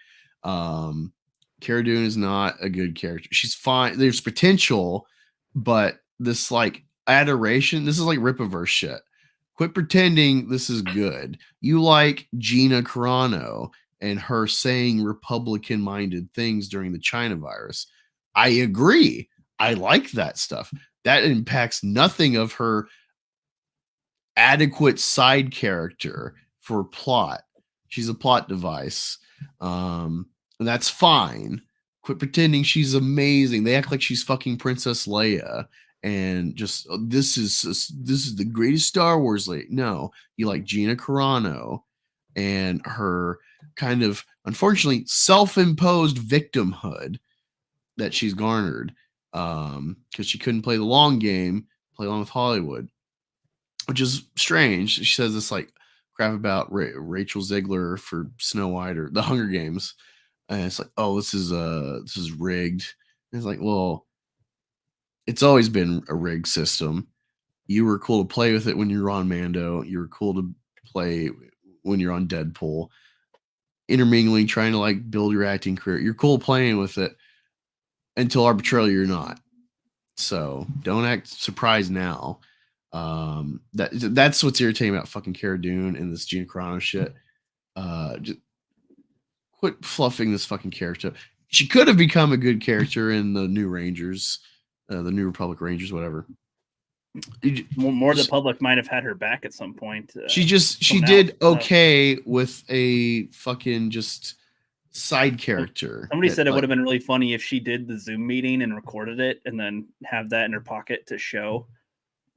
Cara Dune is not a good character. She's fine. There's potential, but this like adoration, this is like Rippaverse shit. Quit pretending this is good. You like Gina Carano and her saying Republican-minded things during the China virus. I agree. I like that stuff. That impacts nothing of her adequate side character for plot. She's a plot device. And that's fine. Quit pretending she's amazing. They act like she's fucking Princess Leia and just this is the greatest Star Wars lady. No, you like Gina Carano and her kind of unfortunately self-imposed victimhood that she's garnered because she couldn't play the long game, play along with Hollywood, which is strange. She says this like crap about Rachel Zegler for Snow White or the Hunger Games. And it's like, oh, this is rigged. And it's like, well, it's always been a rigged system. You were cool to play with it when you were on Mando. You were cool to play when you're on Deadpool. Intermingling, trying to like build your acting career. You're cool playing with it until arbitrarily you're not. So don't act surprised now. That's what's irritating about fucking Cara Dune and this Gina Carano shit. Just quit fluffing this fucking character. She could have become a good character in the New Rangers, the New Republic Rangers, whatever. More the public might have had her back at some point. She did okay with a fucking just side character. Somebody said it would have been really funny if she did the Zoom meeting and recorded it and then have that in her pocket to show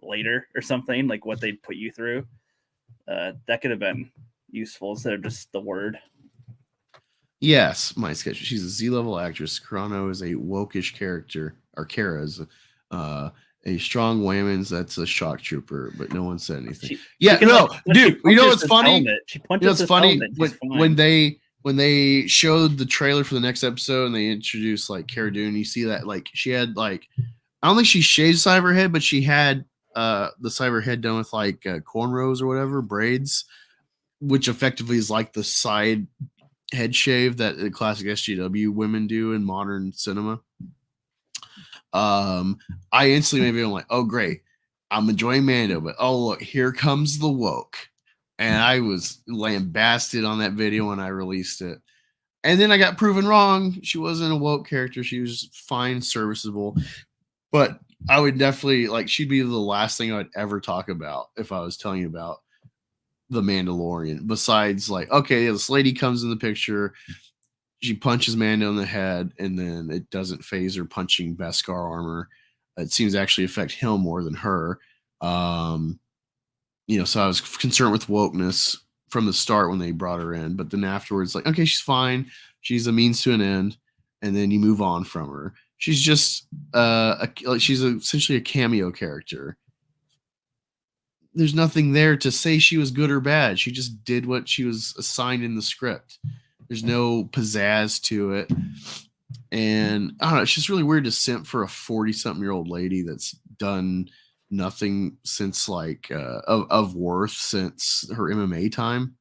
later or something, like what they'd put you through. That could have been useful instead of just the word. Yes, my sketch. She's a Z-level actress. Carano is a wokish character, or Cara is a strong women's that's a shock trooper, but no one said anything. Dude, you know what's funny? She punches his helmet. When they showed the trailer for the next episode and they introduced like Cara Dune, you see that like she had like I don't think she shaved the side of her head, but she had the side of her head done with like cornrows or whatever, braids, which effectively is like the side head shave that the classic SJW women do in modern cinema. I instantly maybe I'm like, oh great, I'm enjoying Mando, but oh look, here comes the woke. And I was lambasted on that video when I released it. And then I got proven wrong. She wasn't a woke character. She was fine, serviceable. But I would definitely like she'd be the last thing I'd ever talk about if I was telling you about The Mandalorian. Besides, like, okay, this lady comes in the picture, she punches Mando in the head, and then it doesn't phase her punching Beskar armor. It seems to actually affect him more than her. So I was concerned with wokeness from the start when they brought her in, but then afterwards, like, okay, she's fine. She's a means to an end, and then you move on from her. She's just she's essentially a cameo character. There's nothing there to say she was good or bad. She just did what she was assigned in the script. There's no pizzazz to it. And I don't know, it's just really weird to simp for a 40-something-year-old lady that's done nothing since like of worth since her MMA time.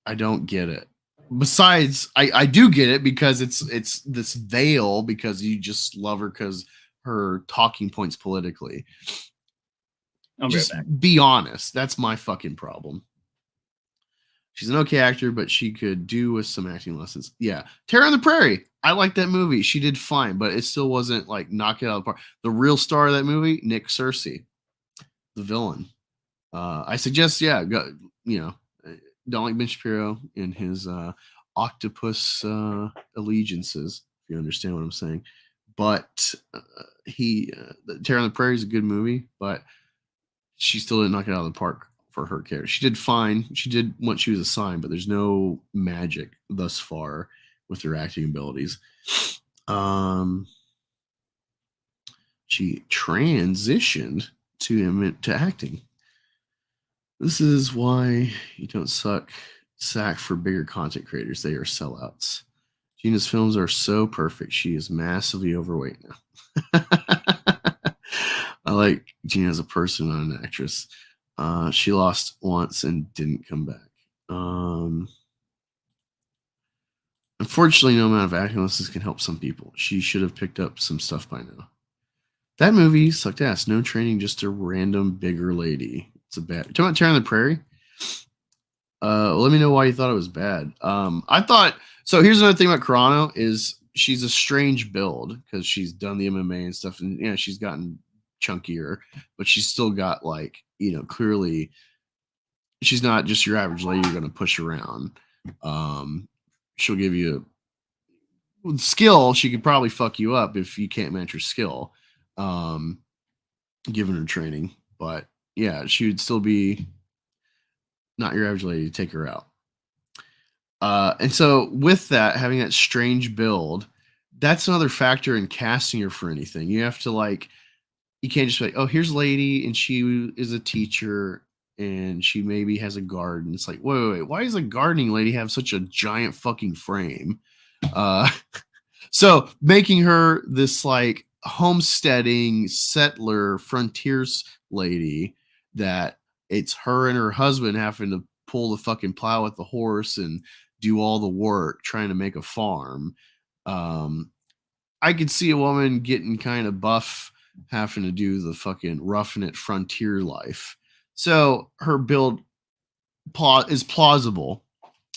I don't get it. Besides, I do get it because it's this veil because you just love her because her talking points politically. I'll be Just right back. be honest. That's my fucking problem. She's an okay actor, but she could do with some acting lessons. Yeah. Terror on the Prairie. I like that movie. She did fine, but it still wasn't like knock it out of the park. The real star of that movie, Nick Searcy, the villain. I suggest, go, don't like Ben Shapiro in his octopus allegiances, if you understand what I'm saying. But Terror on the Prairie is a good movie, but she still didn't knock it out of the park for her character. She did fine. She did what she was assigned, but there's no magic thus far with her acting abilities. She transitioned to acting. This is why you don't sack for bigger content creators. They are sellouts. Gina's films are so perfect. She is massively overweight now. I like Gina as a person, not an actress. She lost once and didn't come back. Unfortunately, no amount of acting lessons can help some people. She should have picked up some stuff by now. That movie sucked ass. No training, just a random bigger lady. It's a bad. Talking about Terror on the Prairie. Let me know why you thought it was bad. I thought so. Here's another thing about Carano is she's a strange build because she's done the MMA and stuff, and she's gotten chunkier, but she's still got like clearly she's not just your average lady you're going to push around. She'll give you with skill. She could probably fuck you up if you can't match her skill, given her training. But yeah, she would still be not your average lady to take her out. And so with that, having that strange build, that's another factor in casting her for anything. You have to you can't just be like, oh, here's a lady and she is a teacher and she maybe has a garden. It's like, wait, why does a gardening lady have such a giant fucking frame? So making her this like homesteading settler frontiers lady that it's her and her husband having to pull the fucking plow with the horse and do all the work trying to make a farm. I could see a woman getting kind of buff having to do the fucking roughing it frontier life. So her build is plausible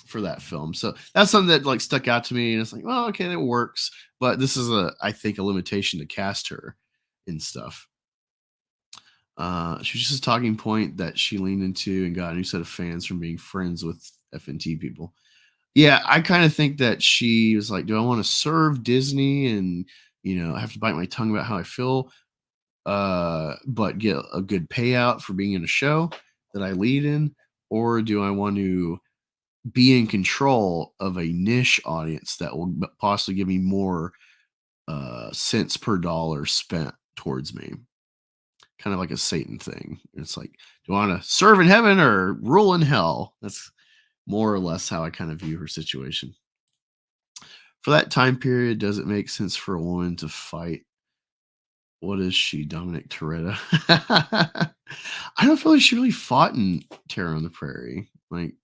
for that film. So that's something that like stuck out to me. And it's like, well, okay, that works. But this is I think a limitation to cast her and stuff. She was just a talking point that she leaned into and got a new set of fans from being friends with FNT people. Yeah, I kind of think that she was like, do I want to serve Disney and, I have to bite my tongue about how I feel, but get a good payout for being in a show that I lead in? Or do I want to be in control of a niche audience that will possibly give me more cents per dollar spent towards me? Kind of like a Satan thing. It's like, do I want to serve in heaven or rule in hell? That's more or less how I kind of view her situation. For that time period, does it make sense for a woman to fight? What is she, Dominic Toretto? I don't feel like she really fought in Terror on the Prairie. Like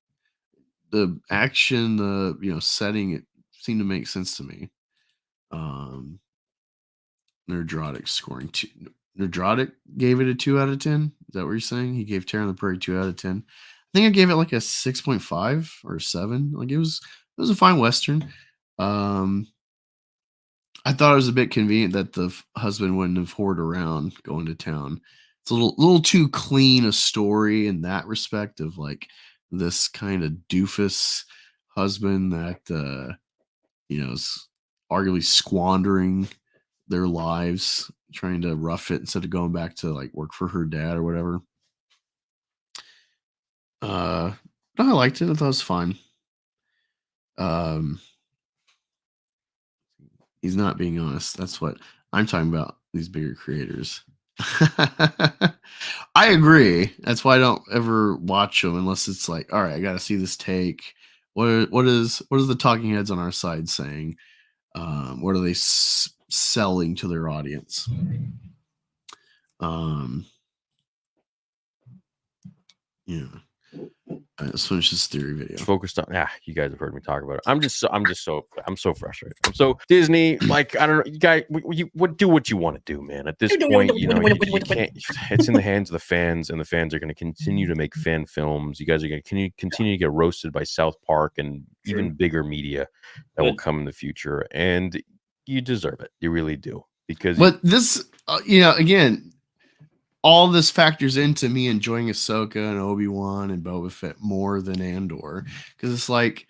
the action, the setting, it seemed to make sense to me. Nerdrotic scoring 2. Nerdrotic gave it a 2 out of 10. Is that what you're saying? He gave Terror on the Prairie 2 out of 10. I think I gave it like a 6.5 or 7. Like it was a fine Western. I thought it was a bit convenient that the husband wouldn't have whored around going to town. It's a little too clean a story in that respect of like this kind of doofus husband that is arguably squandering their lives trying to rough it instead of going back to like work for her dad or whatever. I liked it. I thought it was fun. He's not being honest. That's what I'm talking about. These bigger creators. I agree. That's why I don't ever watch them unless it's like, all right, I got to see this take, What is the talking heads on our side saying? What are they selling to their audience? Yeah. Let's finish this theory video. Focused on you guys have heard me talk about it. I'm so frustrated. So Disney, like, I don't know, you guys, you do what you want to do, man. At this point, you know, you can't. It's in the hands of the fans, and the fans are going to continue to make fan films. You guys are going to continue to get roasted by South Park and even bigger media that will come in the future, and you deserve it. You really do, because. But this, again, all this factors into me enjoying Ahsoka and Obi-Wan and Boba Fett more than Andor, because it's like,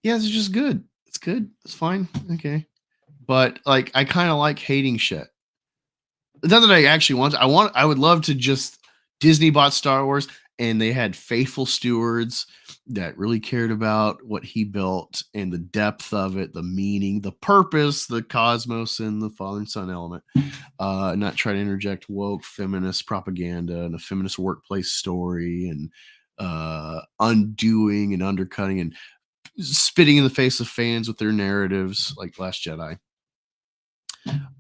yeah, it's just good. It's good. It's fine. Okay. But like, I kind of like hating shit. Not that I actually want. I would love to just Disney bought Star Wars and they had faithful stewards that really cared about what he built and the depth of it, the meaning, the purpose, the cosmos, and the father and son element. Not try to interject woke feminist propaganda and a feminist workplace story and undoing and undercutting and spitting in the face of fans with their narratives like Last Jedi.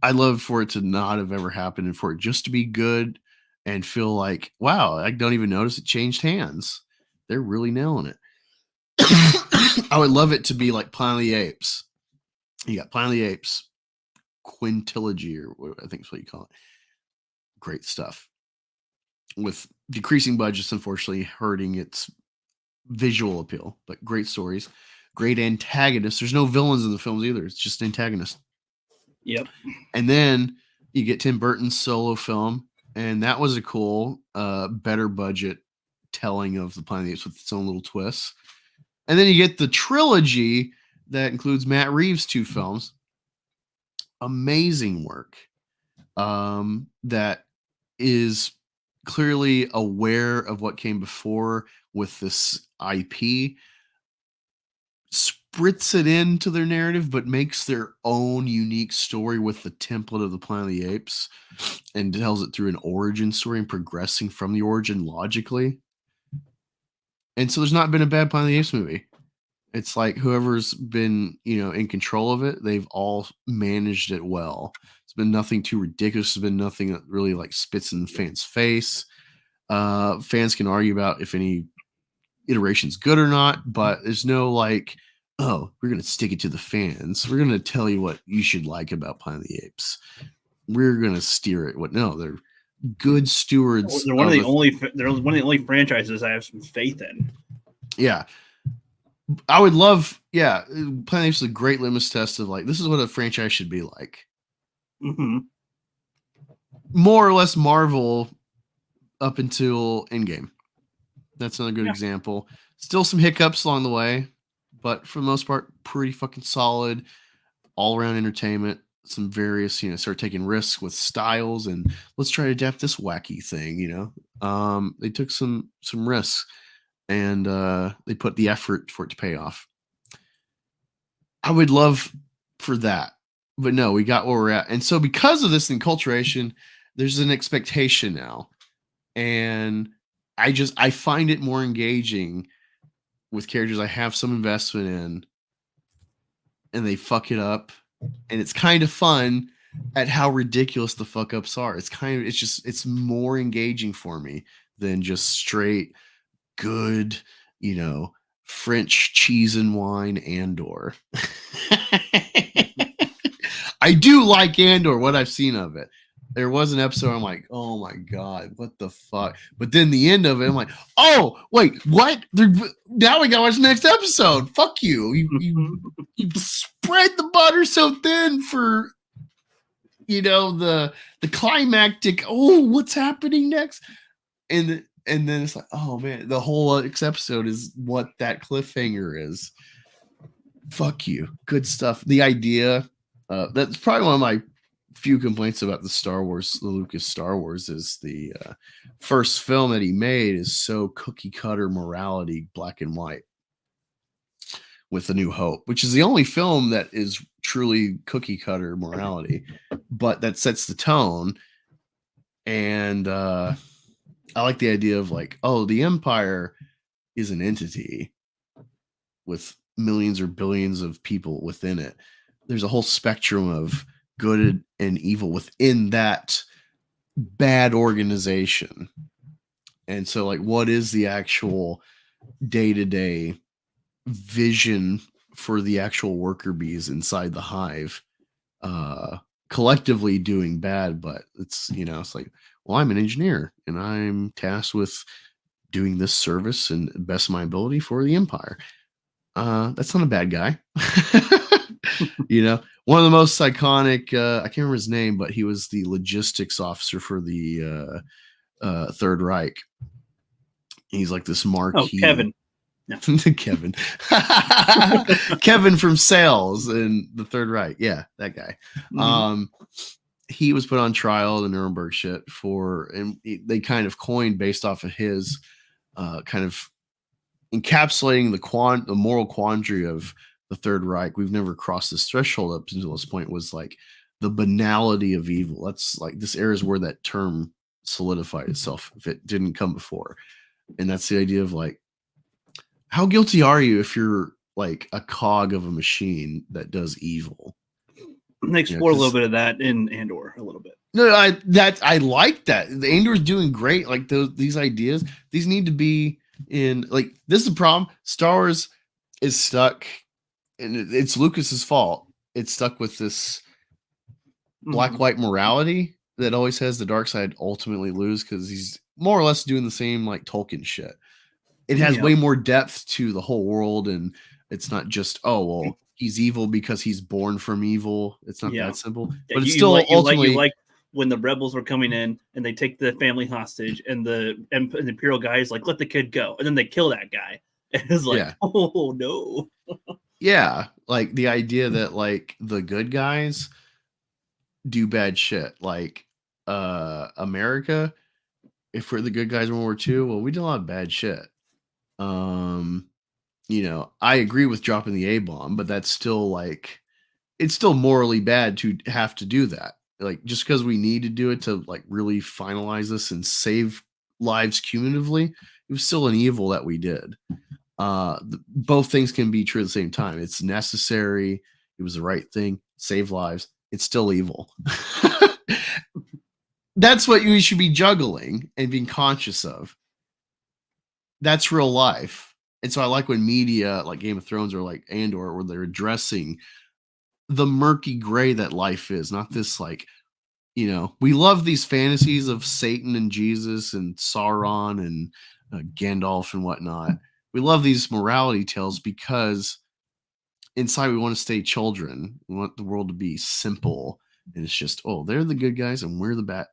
I'd love for it to not have ever happened and for it just to be good and feel like, wow, I don't even notice it changed hands. They're really nailing it. I would love it to be like Planet of the Apes. You got Planet of the Apes, quintilogy, or what I think is what you call it. Great stuff. With decreasing budgets, unfortunately, hurting its visual appeal, but great stories, great antagonists. There's no villains in the films either. It's just antagonists. Yep. And then you get Tim Burton's solo film, and that was a cool, better budget telling of the Planet of the Apes with its own little twists. And then you get the trilogy that includes Matt Reeves' 2 films. Amazing work. That is clearly aware of what came before with this IP, spritz it into their narrative, but makes their own unique story with the template of the Planet of the Apes and tells it through an origin story and progressing from the origin logically. And so there's not been a bad Planet of the Apes movie. It's like whoever's been, in control of it, they've all managed it well. It's been nothing too ridiculous. There's been nothing that really like spits in the fans' face. Fans can argue about if any iteration's good or not, but there's no like, oh, we're going to stick it to the fans. We're going to tell you what you should like about Planet of the Apes. We're going to steer it. No, they're good stewards. They're one of the only franchises I have some faith in. Yeah. I would love, Planet of the Apes is a great litmus test of like, this is what a franchise should be like. Mm-hmm. More or less Marvel up until Endgame. That's another good example. Still some hiccups along the way, but for the most part, pretty fucking solid, all around entertainment. Some various, start taking risks with styles and let's try to adapt this wacky thing, They took some risks and they put the effort for it to pay off. I would love for that, but no, we got where we're at. And so because of this enculturation, there's an expectation now. And I find it more engaging with characters I have some investment in and they fuck it up. And it's kind of fun at how ridiculous the fuck ups are. It's more engaging for me than just straight good, French cheese and wine Andor. I do like Andor, what I've seen of it. There was an episode I'm like, oh my God, what the fuck? But then the end of it, I'm like, oh, wait, what? Now we gotta watch the next episode. Fuck you. You spread the butter so thin for, the climactic, oh, what's happening next? And then it's like, oh man, the whole next episode is what that cliffhanger is. Fuck you. Good stuff. The idea, that's probably one of my few complaints about the Lucas Star Wars is the first film that he made is so cookie cutter morality, black and white, with A New Hope, which is the only film that is truly cookie cutter morality, but that sets the tone. And I like the idea of like, oh, the Empire is an entity with millions or billions of people within it. There's a whole spectrum of good and evil within that bad organization. And so, like, what is the actual day-to-day vision for the actual worker bees inside the hive, collectively doing bad? But it's, it's like, well, I'm an engineer and I'm tasked with doing this service and best of my ability for the empire. That's not a bad guy. One of the most iconic, I can't remember his name, but he was the logistics officer for the Third Reich. He's like this marquee. Oh, Kevin. No. Kevin. Kevin from sales in the Third Reich. Yeah, that guy. Mhm. He was put on trial in Nuremberg shit and they kind of coined based off of his kind of encapsulating the moral quandary of the Third Reich. We've never crossed this threshold up until this point, was like the banality of evil. That's like, this era is where that term solidified itself if it didn't come before. And that's the idea of like, how guilty are you if you're like a cog of a machine that does evil? They explore a little bit of that in Andor a little bit. No, I like that. The Andor's doing great. Like these ideas, these need to be in, like, this is the problem. Star Wars is stuck, and it's Lucas's fault. It's stuck with this black-white morality that always has the dark side ultimately lose, because he's more or less doing the same like Tolkien shit. It has way more depth to the whole world, and it's not just, oh, well, he's evil because he's born from evil. It's not that simple. Yeah, but it's still ultimately you like when the rebels were coming in and they take the family hostage, and the Imperial guy is like, let the kid go, and then they kill that guy. And it's like, oh no. Yeah, like the idea that like the good guys do bad shit. Like America, if we're the good guys in World War II, well, we did a lot of bad shit. I agree with dropping the A-bomb, but that's still like, it's still morally bad to have to do that. Like, just because we need to do it to like really finalize this and save lives cumulatively, it was still an evil that we did. Both things can be true at the same time. It's necessary. It was the right thing. Save lives. It's still evil. That's what you should be juggling and being conscious of. That's real life. And so I like when media like Game of Thrones or like Andor, where they're addressing the murky gray that life is, not this like, we love these fantasies of Satan and Jesus and Sauron and Gandalf and whatnot. We love these morality tales because inside we want to stay children. We want the world to be simple. And it's just, oh, they're the good guys and we're the bad.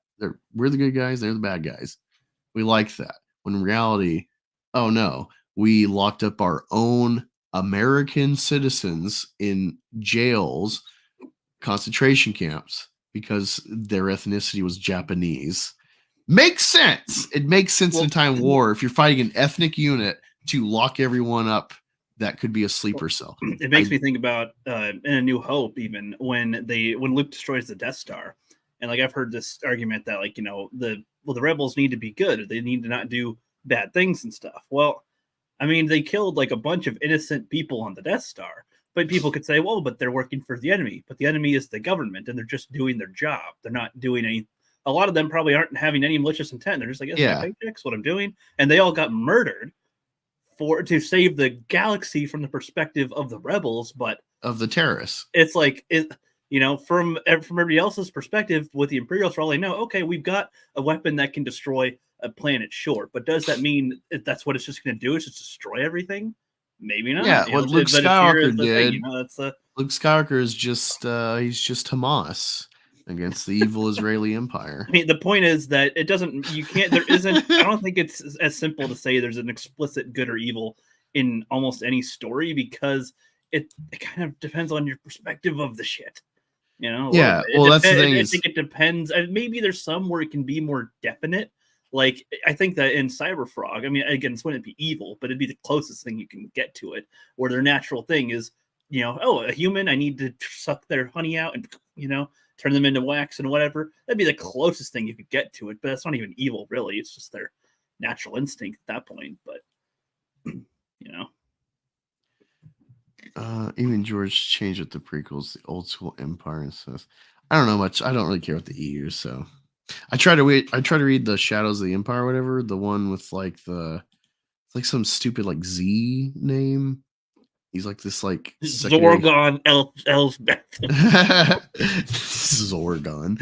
We're the good guys. They're the bad guys. We like that. When in reality, oh no, we locked up our own American citizens in jails, concentration camps, because their ethnicity was Japanese. Makes sense. It makes sense in a time of war. If you're fighting an ethnic unit, to lock everyone up, that could be a sleeper cell. It makes me think about in A New Hope, even when Luke destroys the Death Star, and like I've heard this argument that like the rebels need to be good, they need to not do bad things and stuff. Well, I mean, they killed like a bunch of innocent people on the Death Star, but people could say, well, but they're working for the enemy. But the enemy is the government, and they're just doing their job. They're not doing any. A lot of them probably aren't having any malicious intent. They're just like, yes, my paycheck's what I'm doing, and they all got murdered to save the galaxy from the perspective of the rebels, but of the terrorists. It's like from everybody else's perspective, with the Imperials, for all they know, okay, we've got a weapon that can destroy a planet, sure, but does that mean that's what it's just going to do? Is just destroy everything? Maybe not. Yeah, what Luke Skywalker did. Thing, Luke Skywalker is just he's just Hamas against the evil Israeli Empire. I mean, the point is that it doesn't. You can't. There isn't. I don't think it's as simple to say there's an explicit good or evil in almost any story, because it kind of depends on your perspective of the shit. Yeah. Well, that's the thing. I think it depends. Maybe there's some where it can be more definite. Like, I think that in Cyberfrog, I mean, again, this wouldn't be evil, but it'd be the closest thing you can get to it, where their natural thing is, oh, a human, I need to suck their honey out and, turn them into wax and whatever. That'd be the closest thing you could get to it, but that's not even evil, really. It's just their natural instinct at that point. But, Even George changed with the prequels, the old school Empire and stuff. I don't know much. I don't really care what the EU, so I try to read the Shadows of the Empire, or whatever, the one with like it's like some stupid like Z name. He's like this like secondary... Zorgon Elsbeth. Zorgon.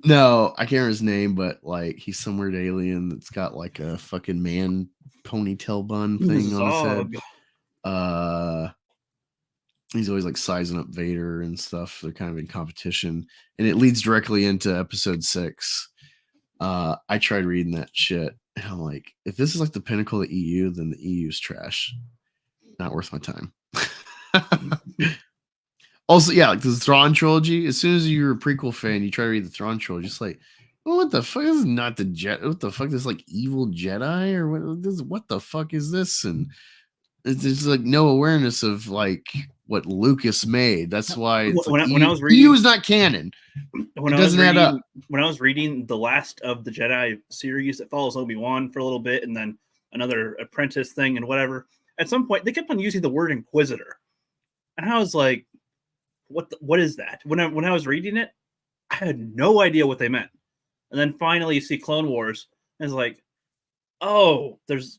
No, I can't remember his name, but like he's some weird alien that's got like a fucking man ponytail bun thing on his head. He's always like sizing up Vader and stuff. They're kind of in competition, and it leads directly into episode 6. I tried reading that shit, and I'm like, if this is like the pinnacle of the EU, then the EU's trash. Not worth my time. Also, yeah, like the Thrawn trilogy. As soon as you're a prequel fan, you try to read the Thrawn trilogy. It's like, well, what the fuck? This is not the Jet. What the fuck? This like evil Jedi or what? What the fuck is this? And there's like no awareness of like what Lucas made. That's why it's when like I was reading, EU is not canon. When It I was doesn't add reading, up. when I was reading the last of the Jedi series that follows Obi-Wan for a little bit, and then another apprentice thing and whatever. At some point, they kept on using the word Inquisitor, and I was like, "What is that?" When I was reading it, I had no idea what they meant. And then finally, you see Clone Wars, and it's like, "Oh, there's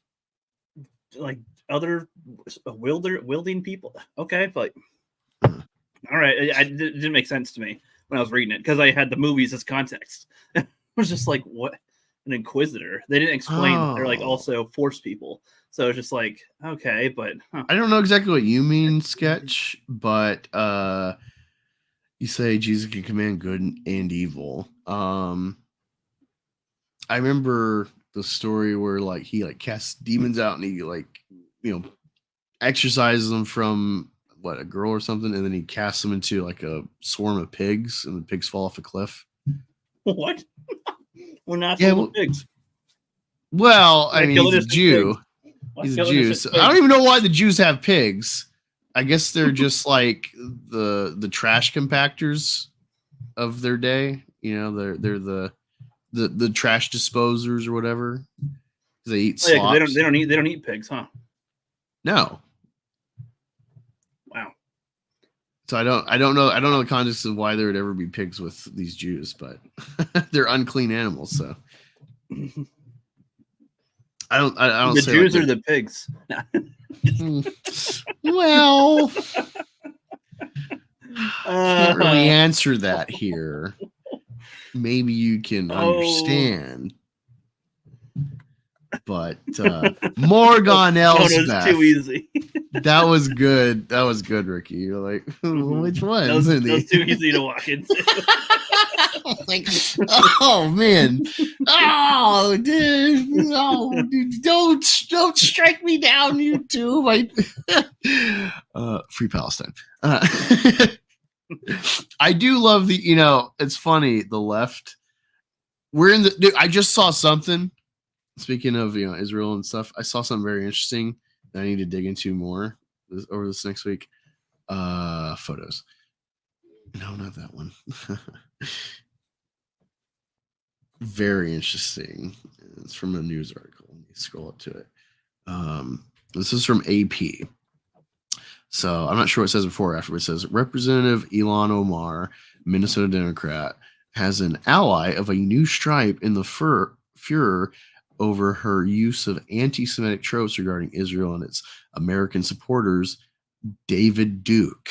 like other wielding people." Okay, but all right, it didn't make sense to me when I was reading it because I had the movies as context. I was just like, "What? An Inquisitor?" They didn't explain that they're like also Force people. So it's just like, okay, but I don't know exactly what you mean, Sketch, but you say Jesus can command good and evil. I remember the story where like he like casts demons out and he like, you know, exorcises them from what, a girl or something, and then he casts them into like a swarm of pigs, and the pigs fall off a cliff. What? We're not pigs. Well, I mean, he's a Jew. He's a Jew. So I don't even know why the Jews have pigs. I guess they're just like the trash compactors of their day. You know, they're the trash disposers or whatever. They eat slops. They don't eat pigs, huh? No. Wow. So I don't know the context of why there would ever be pigs with these Jews, but they're unclean animals, so I don't the say Jews like are the pigs. Well, can't really answer that here. Maybe you can understand. But Morgan Elsbeth. That was too easy. That was good. That was good, Ricky. You're like, which one? That was too easy to walk into. Like, oh man, oh dude, don't strike me down, YouTube. Free Palestine. I do love the, you know, it's funny, the left. We're in the, dude, I just saw something. Speaking of, you know, Israel and stuff, I saw something very interesting that I need to dig into more over this next week. Photos. No, not that one. Very interesting. It's from a news article. Let me scroll up to it. This is from AP. So I'm not sure what it says before or after, but it says Representative Ilhan Omar, Minnesota Democrat, has an ally of a new stripe in the furor over her use of anti-Semitic tropes regarding Israel and its American supporters, David Duke.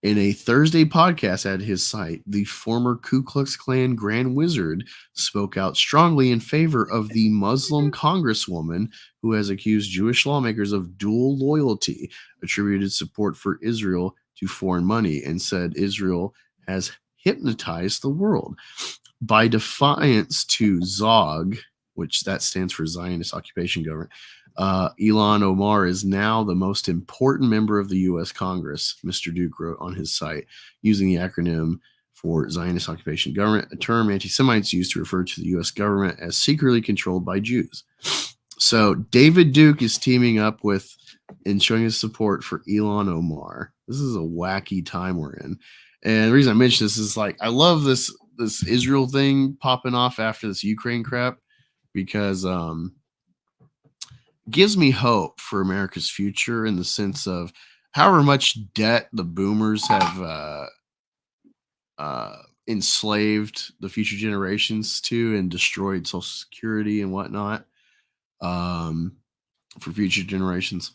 In a Thursday podcast at his site, the former Ku Klux Klan Grand Wizard spoke out strongly in favor of the Muslim congresswoman who has accused Jewish lawmakers of dual loyalty, attributed support for Israel to foreign money, and said Israel has hypnotized the world. By defiance to ZOG, which that stands for Zionist Occupation Government, Ilhan Omar is now the most important member of the U.S. Congress, Mr. Duke wrote on his site, using the acronym for Zionist Occupation Government, a term anti-Semites use to refer to the U.S. government as secretly controlled by Jews. So David Duke is teaming up with and showing his support for Ilhan Omar. This is a wacky time we're in. And the reason I mention this is like, I love this Israel thing popping off after this Ukraine crap, because gives me hope for America's future in the sense of however much debt the boomers have enslaved the future generations to and destroyed Social Security and whatnot for future generations.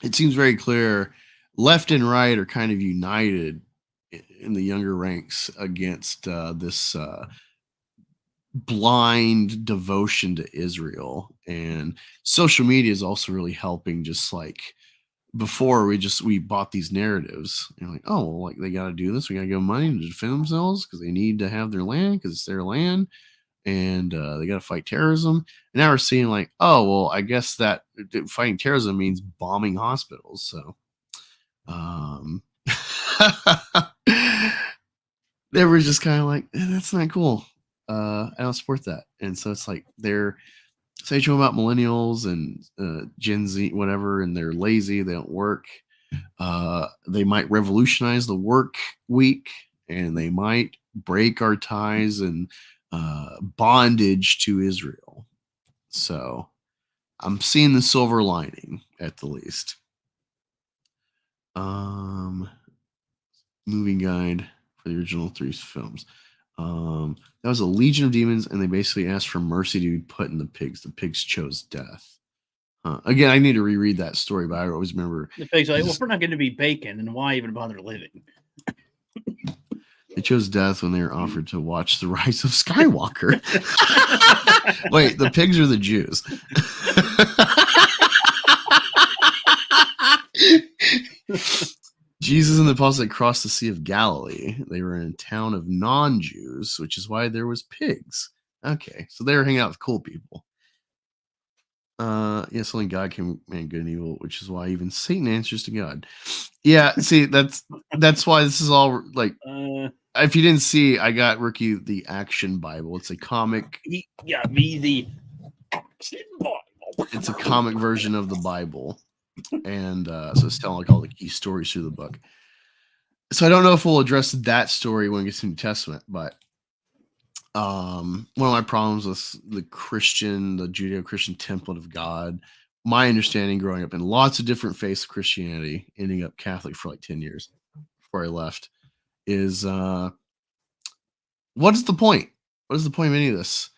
It seems very clear left and right are kind of united in the younger ranks against this blind devotion to Israel. And social media is also really helping. Just like before, we bought these narratives and like, oh, well, like they got to do this, we got to give them money to defend themselves because they need to have their land because it's their land, and they got to fight terrorism. And now we're seeing like, oh, well, I guess that fighting terrorism means bombing hospitals. So they were just kind of like, that's not cool. I don't support that. And so it's like they're saying about millennials and Gen Z, whatever, and they're lazy, they don't work. They might revolutionize the work week, and they might break our ties and bondage to Israel. So I'm seeing the silver lining at the least. Movie guide for the original 3 films. That was a legion of demons, and they basically asked for mercy to be put in the pigs. The pigs chose death. Again, I need to reread that story, but I always remember the pigs are like, well, if we're not going to be bacon, then why even bother living? They chose death when they were offered to watch the rise of Skywalker. Wait, the pigs are the Jews. Jesus and the apostles had crossed the Sea of Galilee. They were in a town of non-Jews, which is why there was pigs. Okay, so they were hanging out with cool people. Yes, only God can make good and evil, which is why even Satan answers to God. Yeah, see, that's why this is all like. If you didn't see, I got Ricky the Action Bible. It's a comic. He got me the Action Bible. It's a comic version of the Bible, and so it's telling like all the key stories through the book. So I don't know if we'll address that story when we get to the New Testament, but one of my problems with the Judeo-Christian template of God, my understanding growing up in lots of different faiths of Christianity, ending up Catholic for like 10 years before I left, is what is the point? What is the point of any of this?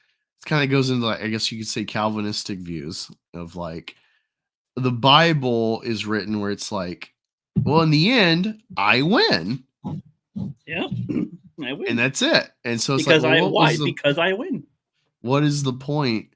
It kind of goes into, like, I guess you could say, Calvinistic views of like the Bible is written where it's like, well, in the end, I win. Yeah, I win. And that's it. And so it's because like, well, because I win. What is the point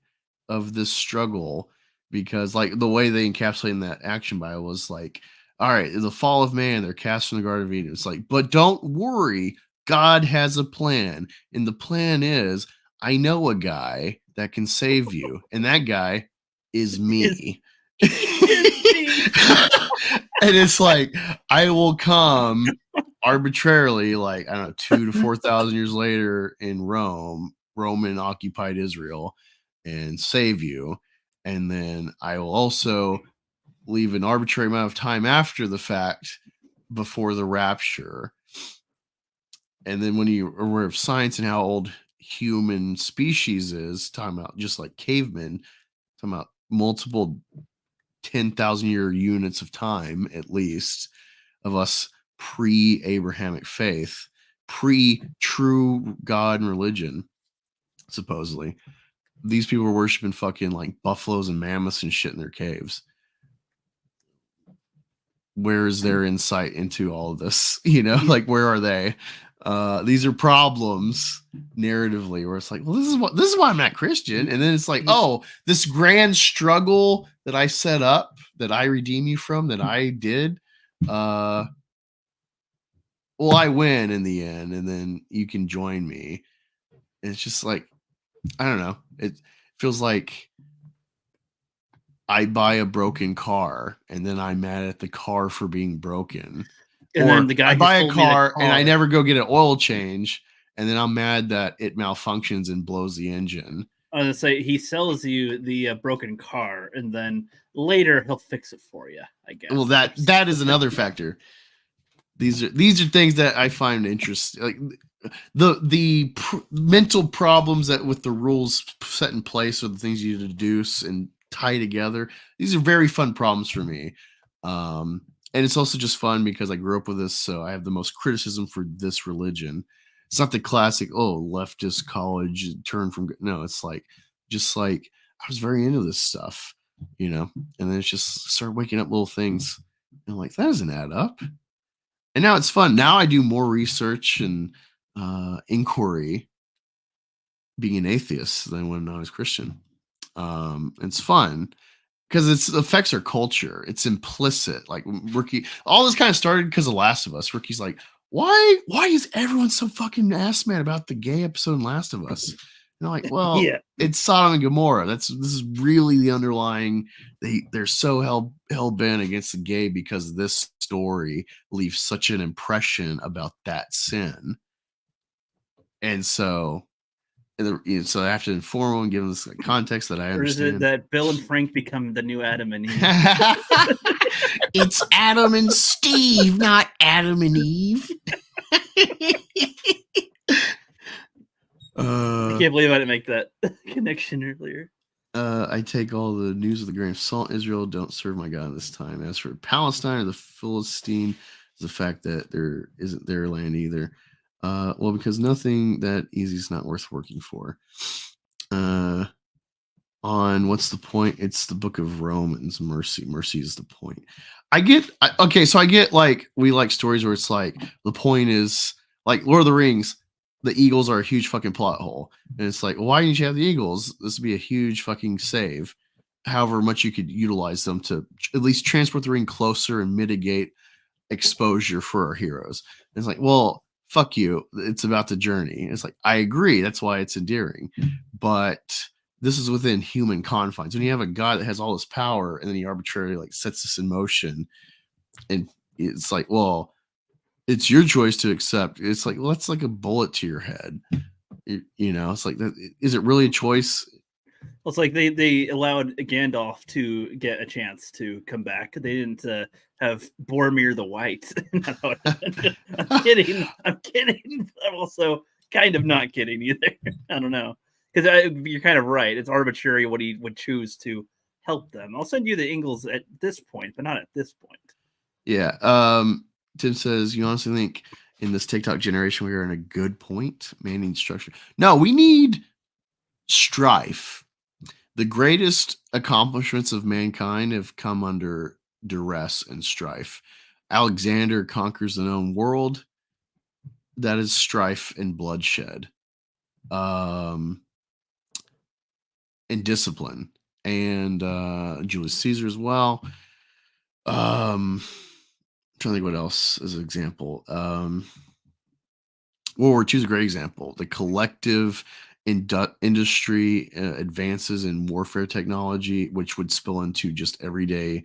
of this struggle? Because like the way they encapsulate in that Action Bible was like, all right, the fall of man, they're cast from the Garden of Eden. It's like, but don't worry, God has a plan. And the plan is, I know a guy that can save you. And that guy is me. And it's like, I will come arbitrarily, like, I don't know, 2,000 to 4,000 years later in Roman occupied Israel, and save you. And then I will also leave an arbitrary amount of time after the fact before the rapture. And then when you're aware of science and how old human species is, talking about just like cavemen, talking about multiple 10,000 year units of time, at least, of us pre-Abrahamic faith, pre-true God and religion, supposedly. These people were worshiping fucking like buffaloes and mammoths and shit in their caves. Where is their insight into all of this? You know, like, where are they? These are problems narratively where it's like, well, this is why I'm not Christian. And then it's like, oh, this grand struggle that I set up, that I redeem you from, that I did, well, I win in the end, and then you can join me. And it's just like, I don't know. It feels like I buy a broken car and then I'm mad at the car for being broken. And then the guy I buy a car and I never go get an oil change, and then I'm mad that it malfunctions and blows the engine. I was gonna say, he sells you the broken car, and then later he'll fix it for you, I guess. Well, that is another factor. These are things that I find interesting, like the mental problems that with the rules set in place, or the things you deduce and tie together. These are very fun problems for me. And it's also just fun because I grew up with this, so I have the most criticism for this religion. It's not the classic, leftist college turn from no, it's like just like I was very into this stuff, and then it's just started waking up little things. And I'm like, that doesn't add up. And now it's fun. Now I do more research and inquiry being an atheist than when I was Christian. It's fun because it affects our culture. It's implicit. Like Ricky, all this kind of started because of Last of Us. Ricky's like, why is everyone so fucking ass mad about the gay episode in Last of Us? And I'm like, well, Yeah. it's Sodom and Gomorrah. This is really the underlying. They're so hell bent against the gay because this story leaves such an impression about that sin. And so I have to inform them and give them this context that I understand. Or is it that Bill and Frank become the new Adam and Eve? It's Adam and Steve, not Adam and Eve. I can't believe I didn't make that connection earlier. I take all the news with a grain of salt. Israel don't serve my God this time. As for Palestine or the Philistine, the fact that there isn't their land either. Well, because nothing that easy is not worth working for. On what's the point? It's the book of Romans. Mercy is the point. I get like we like stories where it's like the point is like Lord of the Rings. The Eagles are a huge fucking plot hole, and it's like, why didn't you have the Eagles? This would be a huge fucking save. However much you could utilize them to at least transport the ring closer and mitigate exposure for our heroes. And it's like, well, fuck you. It's about the journey. It's like, I agree. That's why it's endearing. But this is within human confines. When you have a God that has all this power and then he arbitrarily like sets this in motion, and it's like, well, it's your choice to accept. It's like, well, that's like a bullet to your head. It's like, is it really a choice? Well, it's like they allowed Gandalf to get a chance to come back. They didn't have Boromir the White. I'm kidding. I'm also kind of not kidding either. I don't know. Because you're kind of right. It's arbitrary what he would choose to help them. I'll send you the Ingalls at this point, but not at this point. Yeah. Tim says, you honestly think in this TikTok generation we are in a good point? Man needs structure. No, we need strife. The greatest accomplishments of mankind have come under duress and strife. Alexander conquers the known world. That is strife and bloodshed. And discipline. And Julius Caesar as well. I'm trying to think what else as an example. World War II is a great example. The collective industry advances in warfare technology, which would spill into just everyday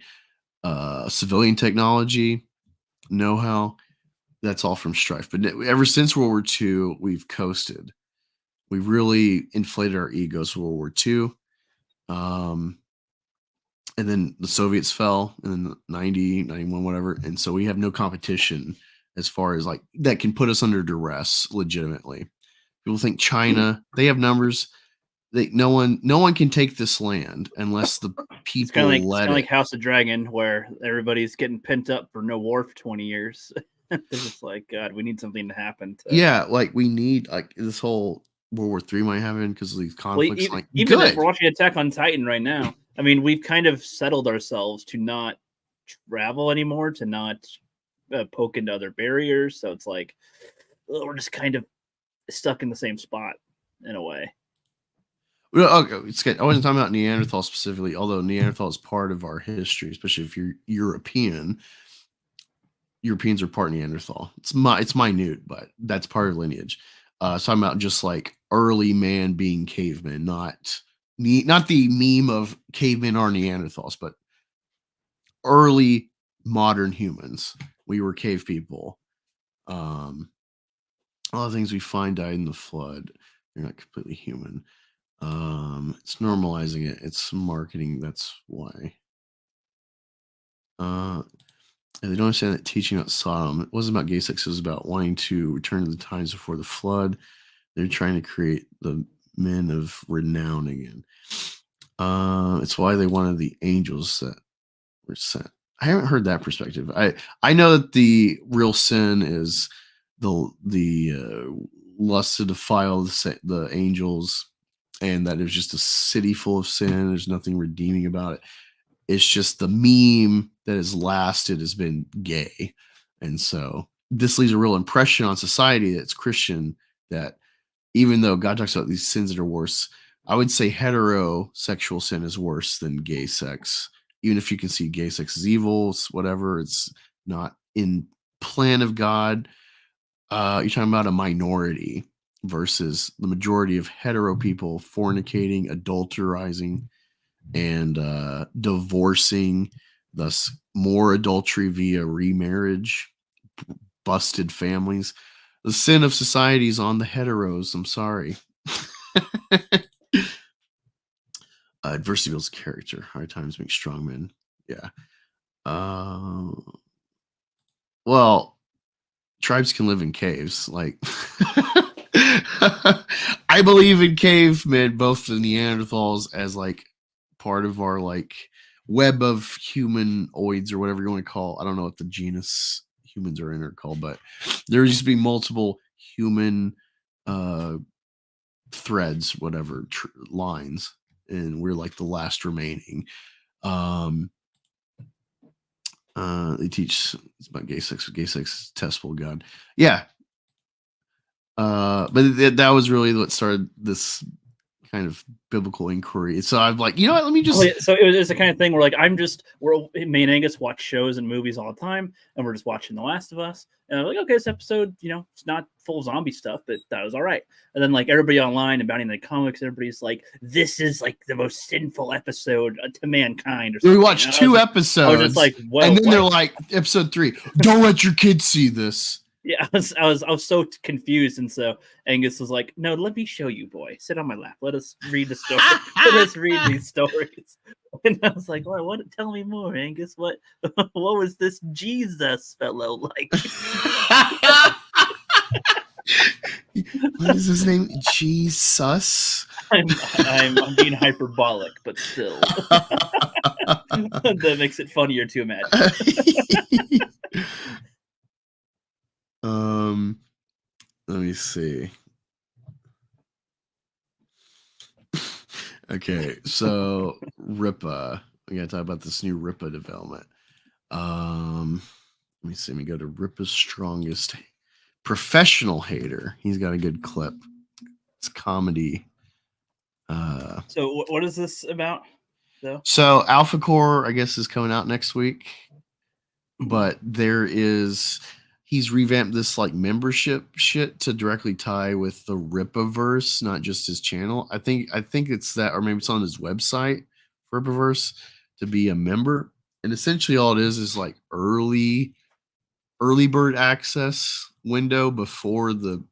civilian technology know-how. That's all from strife. But ever since World War II, we've coasted. We've really inflated our egos for World War II. And then the Soviets fell in 90, 91, whatever. And so we have no competition as far as like that can put us under duress legitimately. People think China, they have numbers. No one can take this land unless the people it's kind let of it. like House of Dragon, where everybody's getting pent up for no war for 20 years. They're just like, God, we need something to happen. Yeah, like we need like this whole World War III might happen because of these conflicts. Well, even if we're watching Attack on Titan right now, I mean, we've kind of settled ourselves to not travel anymore, to not poke into other barriers. So it's like we're just kind of stuck in the same spot in a way. Well, okay, it's good. I wasn't talking about Neanderthal specifically, although Neanderthal is part of our history, especially if you're European. Europeans are part Neanderthal. It's minute, but that's part of lineage. Talking about just like early man being caveman, not the meme of cavemen are Neanderthals, but early modern humans. We were cave people. All the things we find died in the flood. You're not completely human. It's normalizing it. It's marketing. That's why. And they don't understand that teaching about Sodom, it wasn't about gay sex. It was about wanting to return to the times before the flood. They're trying to create the men of renown again. It's why they wanted the angels that were sent. I haven't heard that perspective. I know that the real sin is the lust to defile the angels, and that there's just a city full of sin. There's nothing redeeming about it. It's just the meme that has lasted has been gay, and so this leaves a real impression on society that's Christian, that even though God talks about these sins that are worse, I would say heterosexual sin is worse than gay sex. Even if you can see gay sex as evil, whatever, it's not in plan of God. You're talking about a minority versus the majority of hetero people fornicating, adulterizing, and divorcing, thus more adultery via remarriage, busted families. The sin of society is on the heteros. I'm sorry. Adversity builds character. Hard times make strong men. Yeah. Well, tribes can live in caves. Like, I believe in cavemen, both the Neanderthals as like part of our like web of humanoids or whatever you want to call. I don't know what the genus humans are in or called, but there used to be multiple human threads, whatever lines, and we're like the last remaining. They teach it's about gay sex. Gay sex is testable, God. Yeah. But that was really what started this kind of biblical inquiry. So I'm like, you know what? Let me just. So it was the kind of thing where like me and Angus watch shows and movies all the time, and we're just watching The Last of Us. And I'm like, okay, this episode, it's not full zombie stuff, but that was all right. And then like everybody online about in the comics, everybody's like, this is like the most sinful episode to mankind. Or something. We watched 2 episodes. I was just like, whoa, and then they're like, episode 3, don't let your kids see this. Yeah, I was so confused, and so Angus was like, "No, let me show you, boy. Sit on my lap. Let us read the story. Let us read these stories." And I was like, "Well, what? Tell me more, Angus. What was this Jesus fellow like?" What is his name? Jesus. I'm being hyperbolic, but still, that makes it funnier to imagine. Let me see. Okay, so Rippa. We gotta talk about this new Rippa development. Let me see. Let me go to Rippa's strongest professional hater. He's got a good clip. It's comedy. So what is this about, though? So Alphacore, I guess, is coming out next week. But he's revamped this like membership shit to directly tie with the Rippaverse, not just his channel. I think it's that, or maybe it's on his website, Rippaverse, to be a member. And essentially all it is like early bird access window before the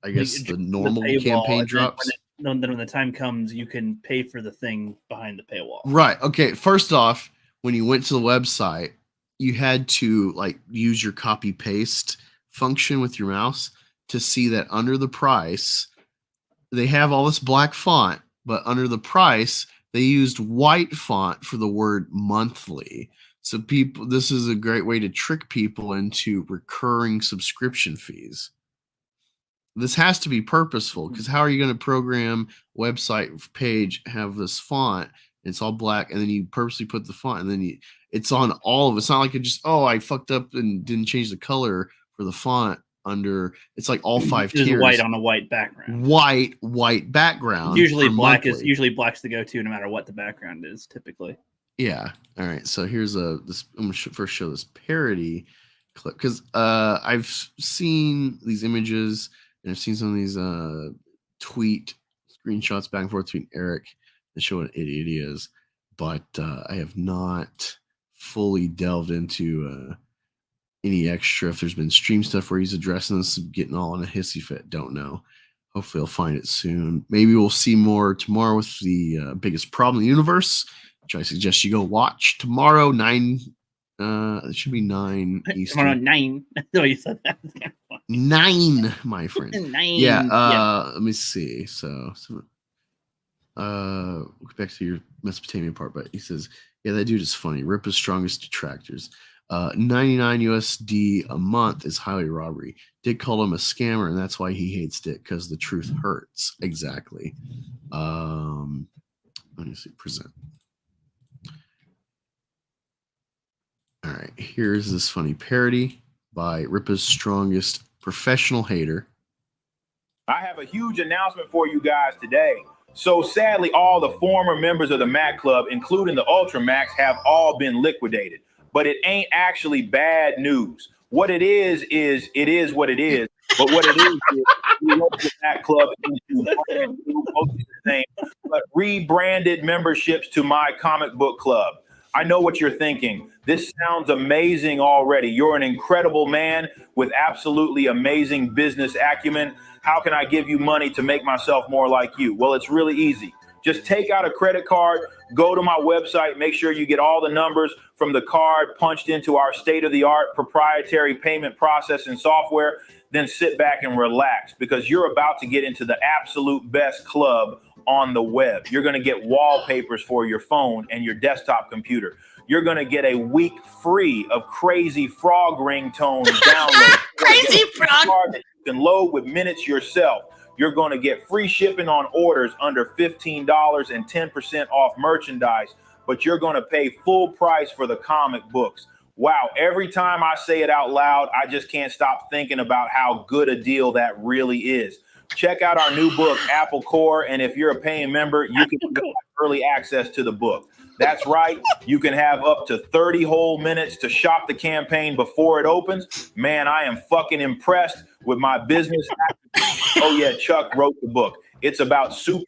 normal campaign drops. Then when the time comes, you can pay for the thing behind the paywall. Right. Okay. First off, when you went to the website, you had to like use your copy paste function with your mouse to see that under the price, they have all this black font, but under the price, they used white font for the word monthly. So this is a great way to trick people into recurring subscription fees. This has to be purposeful, because how are you going to program website page, have this font, it's all black, and then you purposely put the font, and then it's on all of it. It's not like it just, I fucked up and didn't change the color for the font under. It's like all 5 tiers. White on a white background. White background. Usually black's the go-to no matter what the background is, typically. Yeah. All right. So here's I'm gonna first show this parody clip, because I've seen these images and I've seen some of these tweet screenshots back and forth between Eric that show what an idiot he is, but I have not fully delved into any extra. If there's been stream stuff where he's addressing this, getting all in a hissy fit, don't know. Hopefully I'll find it soon. Maybe we'll see more tomorrow with the biggest problem in the universe, which I suggest you go watch tomorrow, 9. It should be 9 Eastern. Tomorrow 9. No, you said that. 9, my friend. 9. Yeah. Let me see. So back to your Mesopotamia part, but he says, yeah, that dude is funny. Rippa's strongest detractors. 99 USD a month is highway robbery. Dick called him a scammer, and that's why he hates Dick, because the truth hurts. Exactly. Let me see. Present. All right. Here's this funny parody by Rippa's strongest professional hater. I have a huge announcement for you guys today. So sadly, all the former members of the Mac Club, including the Ultra Macs, have all been liquidated. But it ain't actually bad news. What it is it is what it is. But what it is we wrote the Mac Club into brand new, mostly the same, but rebranded memberships to my comic book club. I know what you're thinking. This sounds amazing already. You're an incredible man with absolutely amazing business acumen. How can I give you money to make myself more like you? Well, it's really easy. Just take out a credit card, go to my website, make sure you get all the numbers from the card punched into our state-of-the-art proprietary payment processing software, then sit back and relax, because you're about to get into the absolute best club on the web. You're going to get wallpapers for your phone and your desktop computer. You're going to get a week free of Crazy Frog ringtone download. Crazy Frog that you can load with minutes yourself. You're going to get free shipping on orders under $15 and 10% off merchandise, but you're going to pay full price for the comic books. Wow, every time I say it out loud, I just can't stop thinking about how good a deal that really is. Check out our new book, Alphacore, and if you're a paying member, you can get early access to the book. That's right. You can have up to 30 whole minutes to shop the campaign before it opens. Man, I am fucking impressed with my business. Oh, yeah, Chuck wrote the book. It's about super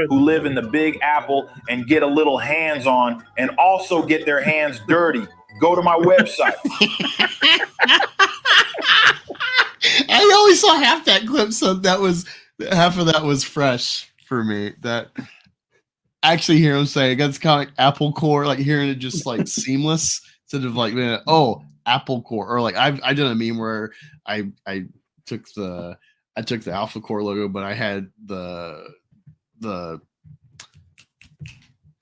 who live in the Big Apple and get a little hands-on and also get their hands dirty. Go to my website. I only saw half that clip, so that was half of that was fresh for me. That actually hear him say, I got this comic Applecore, like hearing it just like seamless instead of like, man, oh, Applecore, or like I did a meme where I took the Alphacore logo, but I had the I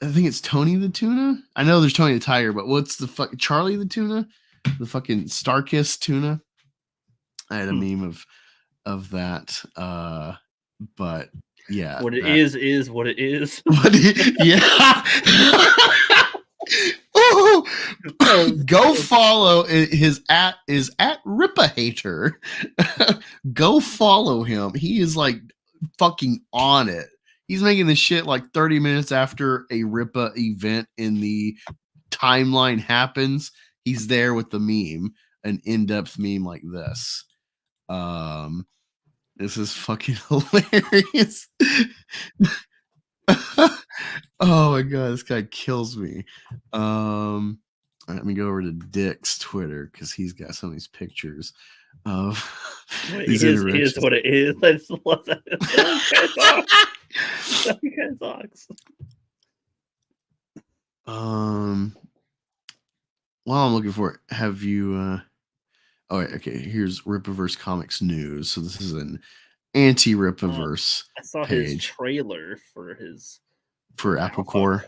think it's Tony the Tuna. I know there's Tony the Tiger, but what's the fuck Charlie the Tuna? The fucking Starkist Tuna. I had a meme of that. But yeah. What it is what it is. Yeah. Oh, go follow his at is at Rippahater. Go follow him. He is like fucking on it. He's making this shit like 30 minutes after a Rippa event in the timeline happens. He's there with the meme, an in-depth meme like this. This is fucking hilarious. Oh my god, this guy kills me. Let me go over to Dick's Twitter because he's got some of these pictures of these is what it is. That's what that talks. While I'm looking for it, have you oh wait, okay, here's Rippaverse Comics news. So this is an anti-Rippaverse I saw page. his trailer for his Applecore.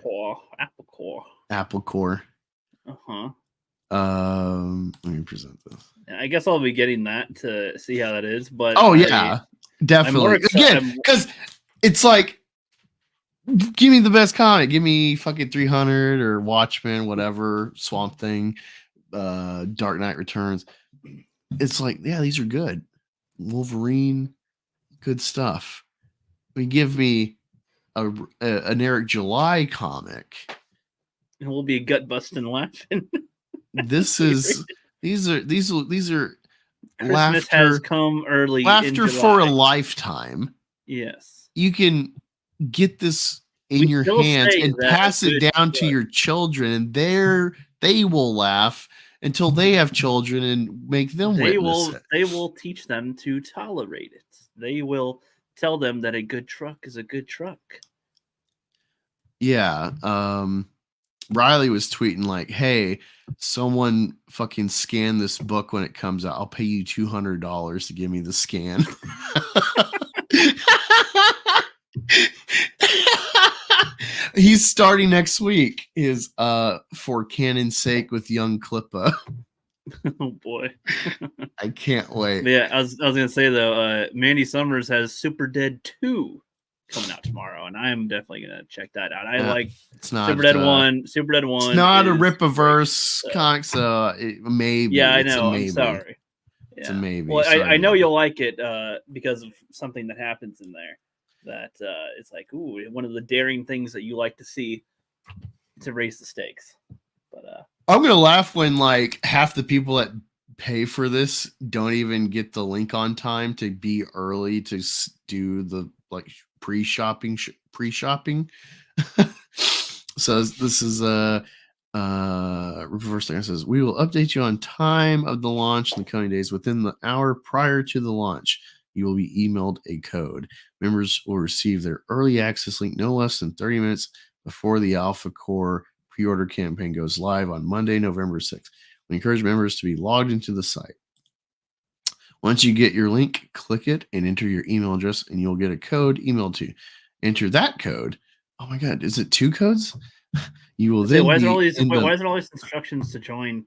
Applecore. Uh-huh. Let me present this. I guess I'll be getting that to see how that is, but yeah, definitely. Again, because it's like, give me the best comic. Give me fucking 300 or Watchmen, whatever, Swamp Thing, Dark Knight Returns. It's like, yeah, these are good. Wolverine, good stuff. Give me an Eric July comic. And we'll be gut busting laughing. These are Christmas laughter has come early. Laughter for a lifetime. Yes. You can get this in your hands and pass it down to your children, and they will laugh until they have children and make them witness it. They will teach them to tolerate it. They will tell them that a good truck is a good truck. Yeah. Riley was tweeting like, hey, someone fucking scan this book when it comes out. I'll pay you $200 to give me the scan. He's starting next week. Is For Canon's Sake with young Klippa. Oh boy. I can't wait. Yeah, I was gonna say though, Mandy Summers has Super Dead 2 coming out tomorrow, and I am definitely gonna check that out. I like It's not Super Dead 1. Super Dead 1. It's not a is Rippaverse great, so- comic, so maybe. Yeah, I It's a know. I'm maybe. sorry. It's a Yeah. maybe. Well, Sorry, I know man. you'll like it because of something that happens in there. That it's like, ooh, one of the daring things that you like to see to raise the stakes. But I'm gonna laugh when like half the people that pay for this don't even get the link on time to be early to do the like pre-shopping. So this is Reverse Thing says we will update you on time of the launch in the coming days. Within the hour prior to the launch, you will be emailed a code. Members will receive their early access link no less than 30 minutes before the Alphacore pre-order campaign goes live on Monday, November 6th. We encourage members to be logged into the site. Once you get your link, click it and enter your email address, and you'll get a code emailed to you. Enter that code. Oh my God, is it 2 codes? You will then why is be it all these? in the- Why is it all these instructions to join?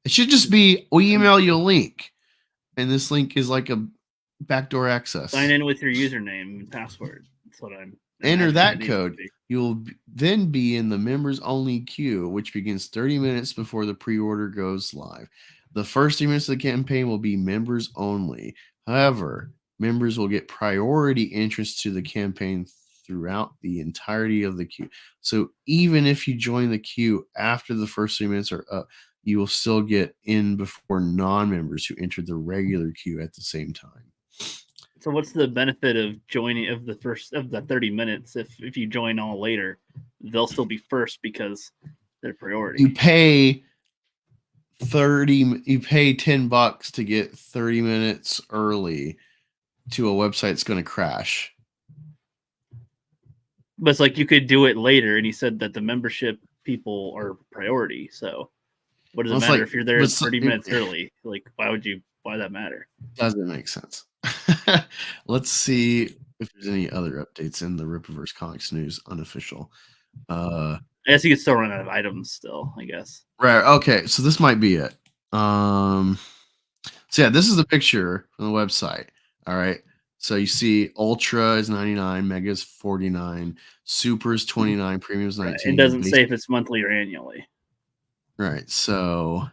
It should just be we email you a link, and this link is like a backdoor access. Sign in with your username and password. That's what I'm. Enter imagining that it needs to code. be. You'll then be in the members only queue, which begins 30 minutes before the pre-order goes live. The first 3 minutes of the campaign will be members only. However, members will get priority entrance to the campaign throughout the entirety of the queue. So even if you join the queue after the first 3 minutes are up, you will still get in before non-members who entered the regular queue at the same time. So what's the benefit of joining of the 30 minutes? If you join all later, they'll still be first because they're priority. You pay $10 to get 30 minutes early to a website that's going to crash. But it's like you could do it later, and he said that the membership people are priority. So what does Well, it it's matter like- if you're there but 30 minutes early? Like, why that matter? Doesn't make sense. Let's see if there's any other updates in the Rippaverse Comics news unofficial. I guess you could still run out of items still, I guess. Right. Okay. So this might be it. So yeah, this is the picture on the website. All right. So you see Ultra is 99, Mega is 49, Super is 29, Premium is 19. It doesn't say if it's monthly or annually. Right. So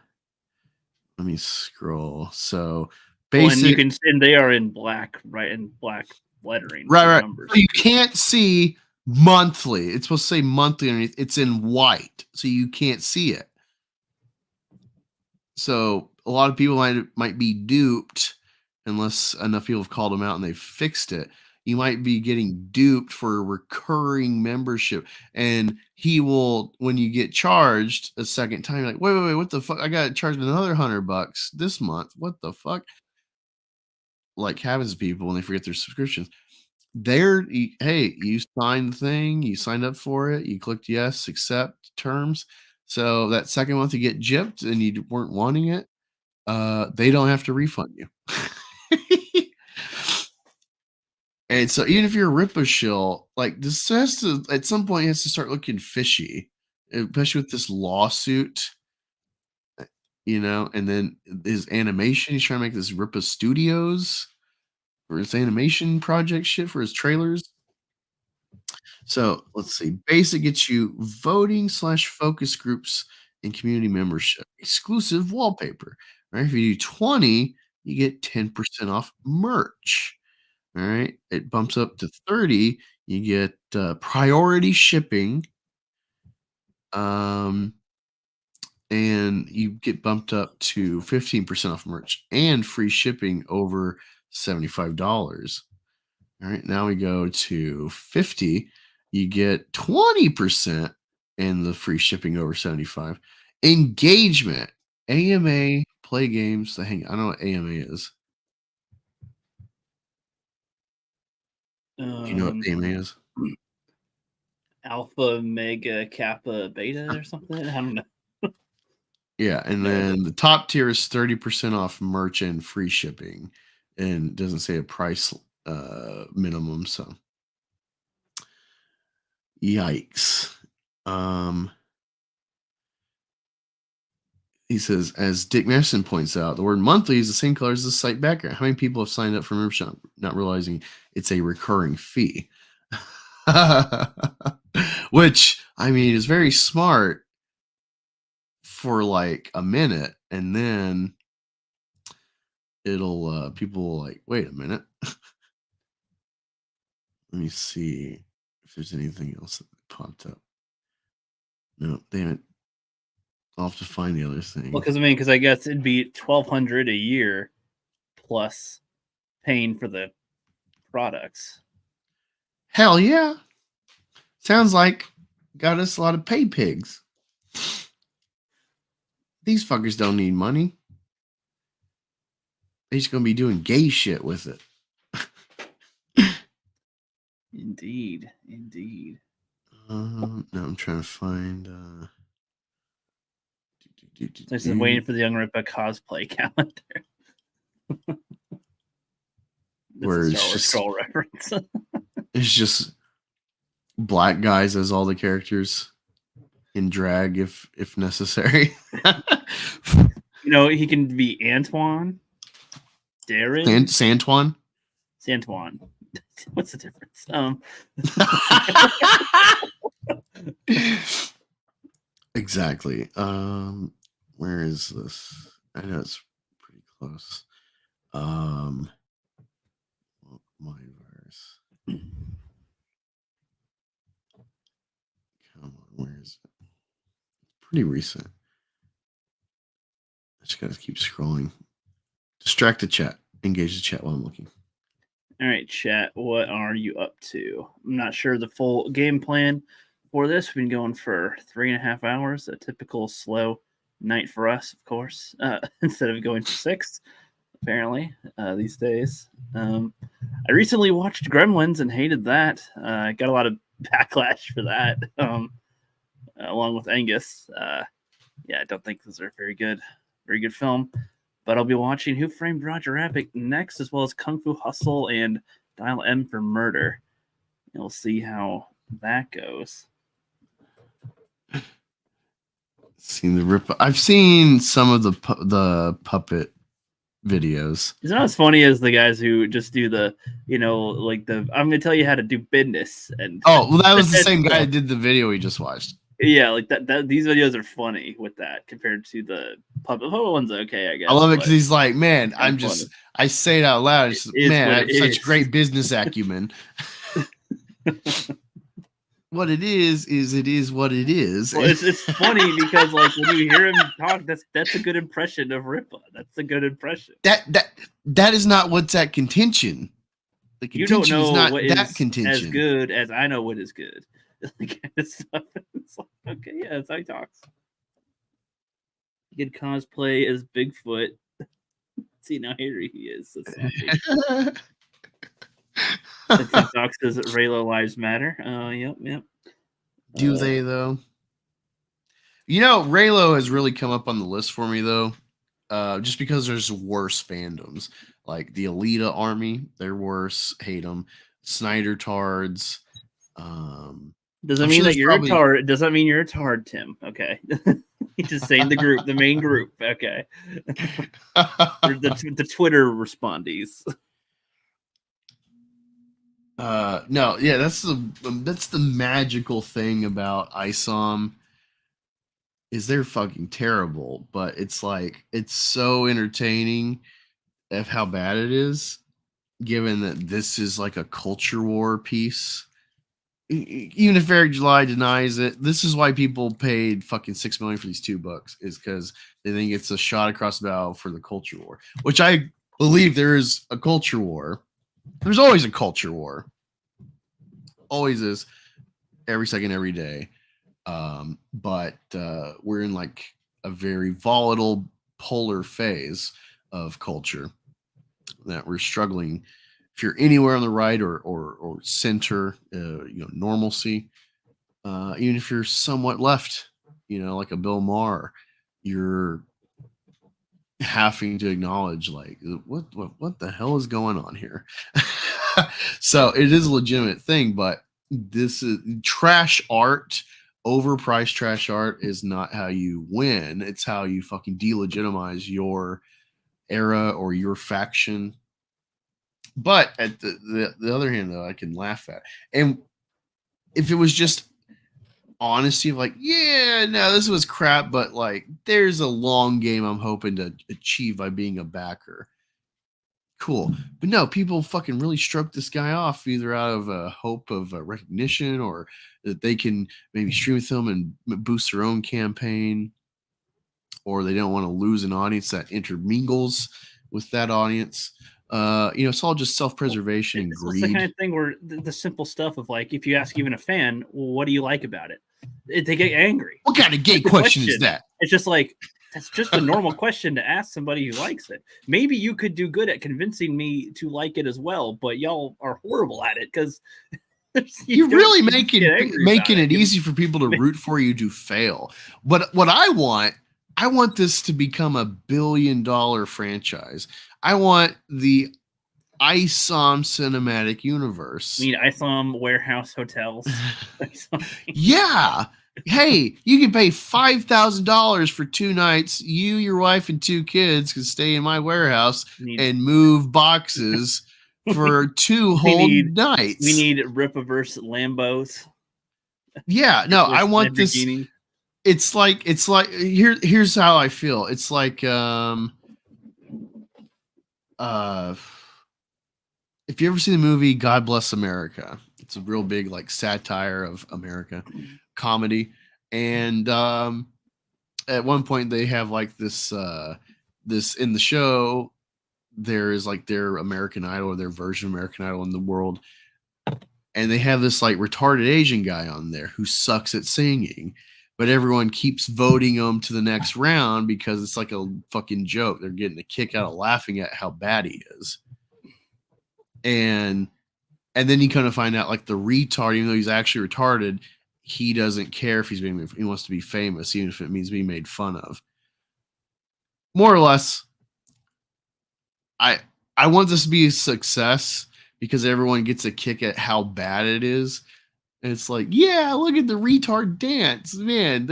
let me scroll. So Well, basic. and they are in black, right? In black lettering. Right. Numbers. So you can't see monthly. It's supposed to say monthly underneath. It's in white, so you can't see it. So a lot of people might be duped unless enough people have called them out and they've fixed it. You might be getting duped for a recurring membership, and he will, when you get charged a second time, you're like, wait, what the fuck? I got charged another $100 this month. What the fuck? Like happens to people when they forget their subscriptions. Hey, you signed the thing, you signed up for it, you clicked yes, accept terms. So that second month you get gypped and you weren't wanting it, they don't have to refund you. And so even if you're a Rippa shill, like this has to at some point it has to start looking fishy, especially with this lawsuit. And then his animation, he's trying to make this Rippa Studios for his animation project shit for his trailers. So let's see. Basic gets you voting / focus groups and community membership. Exclusive wallpaper. Right? If you do 20, you get 10% off merch. All right. It bumps up to 30. You get priority shipping. And you get bumped up to 15% off merch and free shipping over $75. All right, now we go to 50. You get 20% and the free shipping over 75. Engagement, AMA, play games. I don't know what AMA is. Do you know what AMA is? Alpha, Mega, Kappa, Beta, or something. I don't know. Yeah, and then the top tier is 30% off merch and free shipping, and it doesn't say a price minimum. So Yikes. He says, as Dick Masterson points out, the word monthly is the same color as the site background. How many people have signed up for membership not realizing it's a recurring fee? Which, I mean, is very smart for like a minute, and then it'll people will like, wait a minute. Let me see if there's anything else that popped up. No, damn it. I'll have to find the other thing. Well, because I guess it'd be $1,200 a year plus paying for the products. Hell yeah. Sounds like got us a lot of pay pigs. These fuckers don't need money. They're just gonna be doing gay shit with it. Indeed. No, I'm trying to find. This is waiting for the Young Rippa cosplay calendar. Where This is it's Star Wars just- scroll reference. It's just black guys as all the characters in drag if necessary. He can be Antoine, Darren, Santuan. Santuan. What's the difference? Exactly. Where is this? I know it's pretty close. My verse. Come on, where is it? Pretty recent. I just gotta keep scrolling. Distract the chat. Engage the chat while I'm looking. All right, chat. What are you up to? I'm not sure the full game plan for this. We've been going for 3.5 hours, a typical slow night for us, of course, instead of going for 6, apparently, these days. I recently watched Gremlins and hated that. I got a lot of backlash for that, along with Angus. Yeah, I don't think those are very good film. But I'll be watching Who Framed Roger Rabbit next, as well as Kung Fu Hustle and Dial M for Murder. And we'll see how that goes. Seen the rip. I've seen some of the puppet videos. It's not as funny as the guys who just do the, like I'm going to tell you how to do business. And Oh, well, that was the same guy who did the video we just watched. Yeah, like that. These videos are funny with that compared to the puppet one's okay, I guess. I love it but because he's like, man, kind of funny. I say it out loud. It's, It is man, what I have it such is." great business acumen. What it is it is what it is. Well, it's funny because like when you hear him talk, that's a good impression of Rippa. That's a good impression. That is not what's at contention. The You don't contention know is not what that is contention. as good as I know what is good. Like, it's like, okay, yeah, that's how he talks. You could cosplay as Bigfoot. See now here he is. That's not the TikTok says that Raylo lives matter. Yep. Do they though? Raylo has really come up on the list for me though. Just because there's worse fandoms. Like the Alita Army, they're worse. Hate them. Snyder Tards. Does that I'm mean sure that there's you're probably- a tard? Does that mean you're a tard, Tim? Okay. He's just saying the main group. Okay. Or the Twitter respondees. No, yeah, that's the magical thing about ISOM is they're fucking terrible, but it's like it's so entertaining of how bad it is, given that this is like a culture war piece. Even if Eric July denies it, this is why people paid fucking $6 million for these 2 books, is because they think it's a shot across the bow for the culture war, which I believe there is a culture war. There's always a culture war. Always is, every second, every day. But we're in like a very volatile polar phase of culture that we're struggling. If you're anywhere on the right or center, normalcy, even if you're somewhat left, like a Bill Maher, you're having to acknowledge like what the hell is going on here. So it is a legitimate thing, but this is trash art. Overpriced trash art is not how you win. It's how you fucking delegitimize your era or your faction. But at the other hand, though, I can laugh at. And if it was just honesty of like, yeah, no, this was crap, but like, there's a long game I'm hoping to achieve by being a backer. Cool. But no, people fucking really stroke this guy off either out of a hope of recognition or that they can maybe stream with him and boost their own campaign, or they don't want to lose an audience that intermingles with that audience. It's all just self-preservation and greed. It's the kind of thing where the simple stuff of like, if you ask even a fan, well, what do you like about it? They get angry. What kind of gay question is that? It's just like, that's just a normal question to ask somebody who likes it. Maybe you could do good at convincing me to like it as well, but y'all are horrible at it because you're really making it easy for people to root for you to fail. But what I want this to become a $1 billion franchise. I want the ISOM cinematic universe. I mean, ISOM warehouse hotels. Yeah. Hey, you can pay $5,000 for 2 nights. You, your wife, and 2 kids can stay in my warehouse and move boxes for 2 whole nights. We need Rippaverse Lambos. Yeah, no, I want this. It's like here's how I feel. It's like if you ever see the movie God Bless America, it's a real big like satire of America, comedy, and at one point they have like this in the show. There is like their American Idol or their version of American Idol in the world, and they have this like retarded Asian guy on there who sucks at singing, but everyone keeps voting him to the next round because it's like a fucking joke. They're getting a kick out of laughing at how bad he is. And then you kind of find out like the retard, even though he's actually retarded, he doesn't care if he wants to be famous, even if it means being made fun of. More or less, I want this to be a success because everyone gets a kick at how bad it is. And it's like, yeah, look at the retard dance. Man,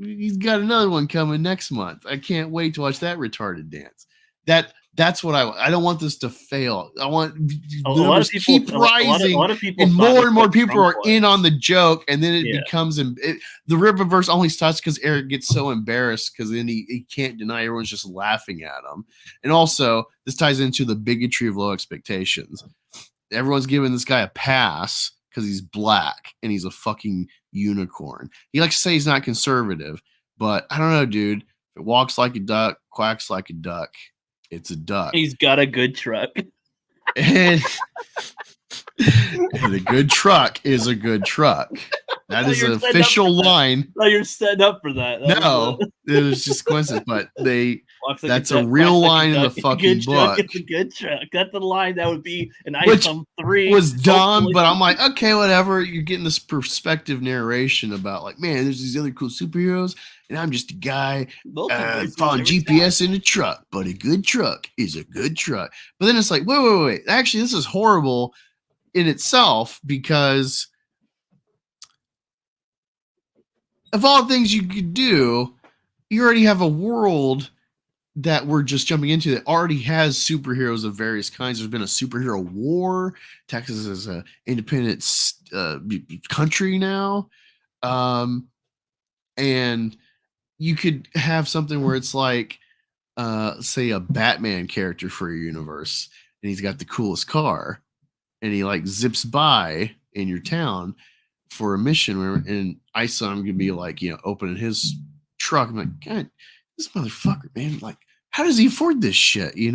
he's got another one coming next month. I can't wait to watch that retarded dance. That's what I don't want this to fail. I want numbers keep rising, and more people are in on the joke, and then it becomes the Rippaverse only starts because Eric gets so embarrassed because then he can't deny everyone's just laughing at him. And also, this ties into the bigotry of low expectations. Everyone's giving this guy a pass because he's black and he's a fucking unicorn. He likes to say he's not conservative, but I don't know, dude. If it walks like a duck, quacks like a duck, it's a duck. He's got a good truck. And a good truck is a good truck. That is an official line. No, you're setting up for that. No, it was just coincidence, but that's a real line in the fucking book. It's a good truck. That's the line that would be an item 3. Was dumb, but I'm like, okay, whatever. You're getting this perspective narration about like, man, there's these other cool superheroes, and I'm just a guy following GPS in a truck. But a good truck is a good truck. But then it's like, wait. Actually, this is horrible in itself because of all the things you could do, you already have a world that we're just jumping into that already has superheroes of various kinds. There's been a superhero war. Texas is an independent country now. And you could have something where it's like, say, a Batman character for your universe, and he's got the coolest car, and he like zips by in your town for a mission, and Isom could be like, opening his truck. I'm like, God, this motherfucker, man, like, how does he afford this shit? You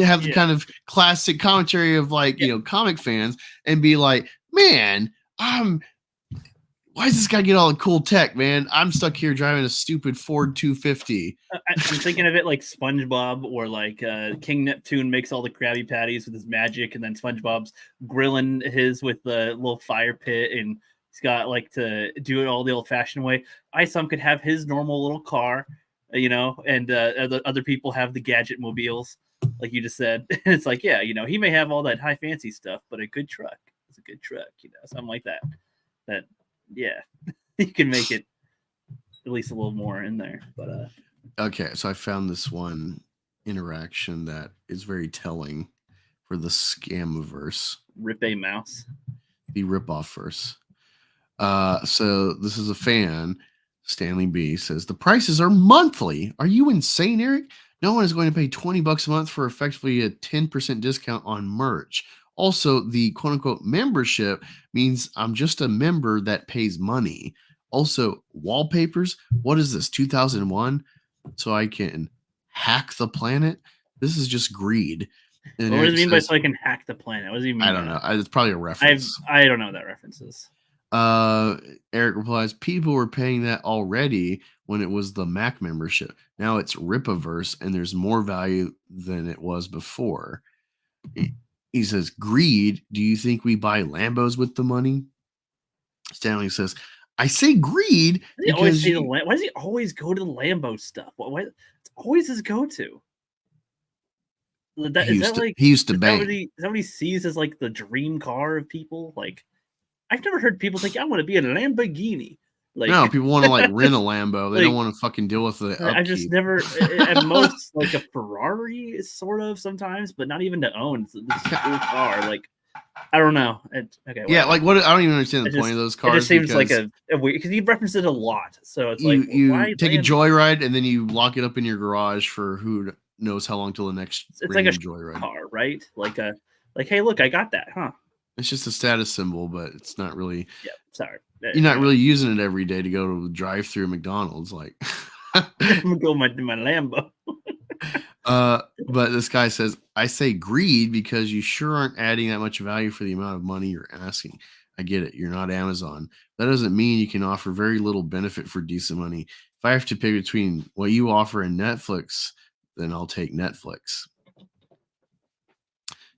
have the kind of classic commentary of like, comic fans and be like, man, why does this guy get all the cool tech, man? I'm stuck here driving a stupid Ford 250. I'm thinking of it like SpongeBob, or like King Neptune makes all the Krabby Patties with his magic, and then SpongeBob's grilling his with the little fire pit, and he's got like to do it all the old-fashioned way. Isom could have his normal little car, and the other people have the gadget mobiles, like you just said. It's like, he may have all that high fancy stuff, but a good truck it's a good truck, something like that. That, yeah, you can make it at least a little more in there. But Okay, so I found this one interaction that is very telling for the Scamiverse, rip a mouse. the ripoff verse. So this is a fan. Stanley B says the prices are monthly. Are you insane, Eric? No one is going to pay $20 a month for effectively a 10% discount on merch. Also, the quote unquote membership means I'm just a member that pays money. Also, wallpapers. What is this? 2001? So I can hack the planet? This is just greed. And What does it Eric mean by says, so I can hack the planet? What does he mean? I don't know. It's probably a reference. I don't know what that reference is. Eric replies, people were paying that already when it was the Mac membership. Now it's Rippaverse and there's more value than it was before. He says, greed. Do you think we buy Lambos with the money? Stanley says, I say greed Why does because he always go to the Lambo stuff? Why it's always his go-to? he used to bang. Is that what he sees as like the dream car of people? Like, I've never heard people think I want to be in a Lamborghini. Like, no, people want to like rent a Lambo. They don't want to fucking deal with the upkeep. I just never, at most, like a Ferrari is sort of sometimes, but not even to own. It's a cool car. Like, I don't know. Okay. Yeah, like what? I don't even understand the point of those cars. It just seems like a weird, because he referenced it a lot. So it's like you take a joyride and then you lock it up in your garage for who knows how long till the next. It's like a joyride car, right? Like hey, look, I got that, huh? It's just a status symbol, but it's not really. Yeah, sorry. You're not really using it every day to go to the drive-through McDonald's. Like, I'm gonna go my Lambo. But this guy says, I say greed because you sure aren't adding that much value for the amount of money you're asking. I get it. You're not Amazon. That doesn't mean you can offer very little benefit for decent money. If I have to pick between what you offer and Netflix, then I'll take Netflix.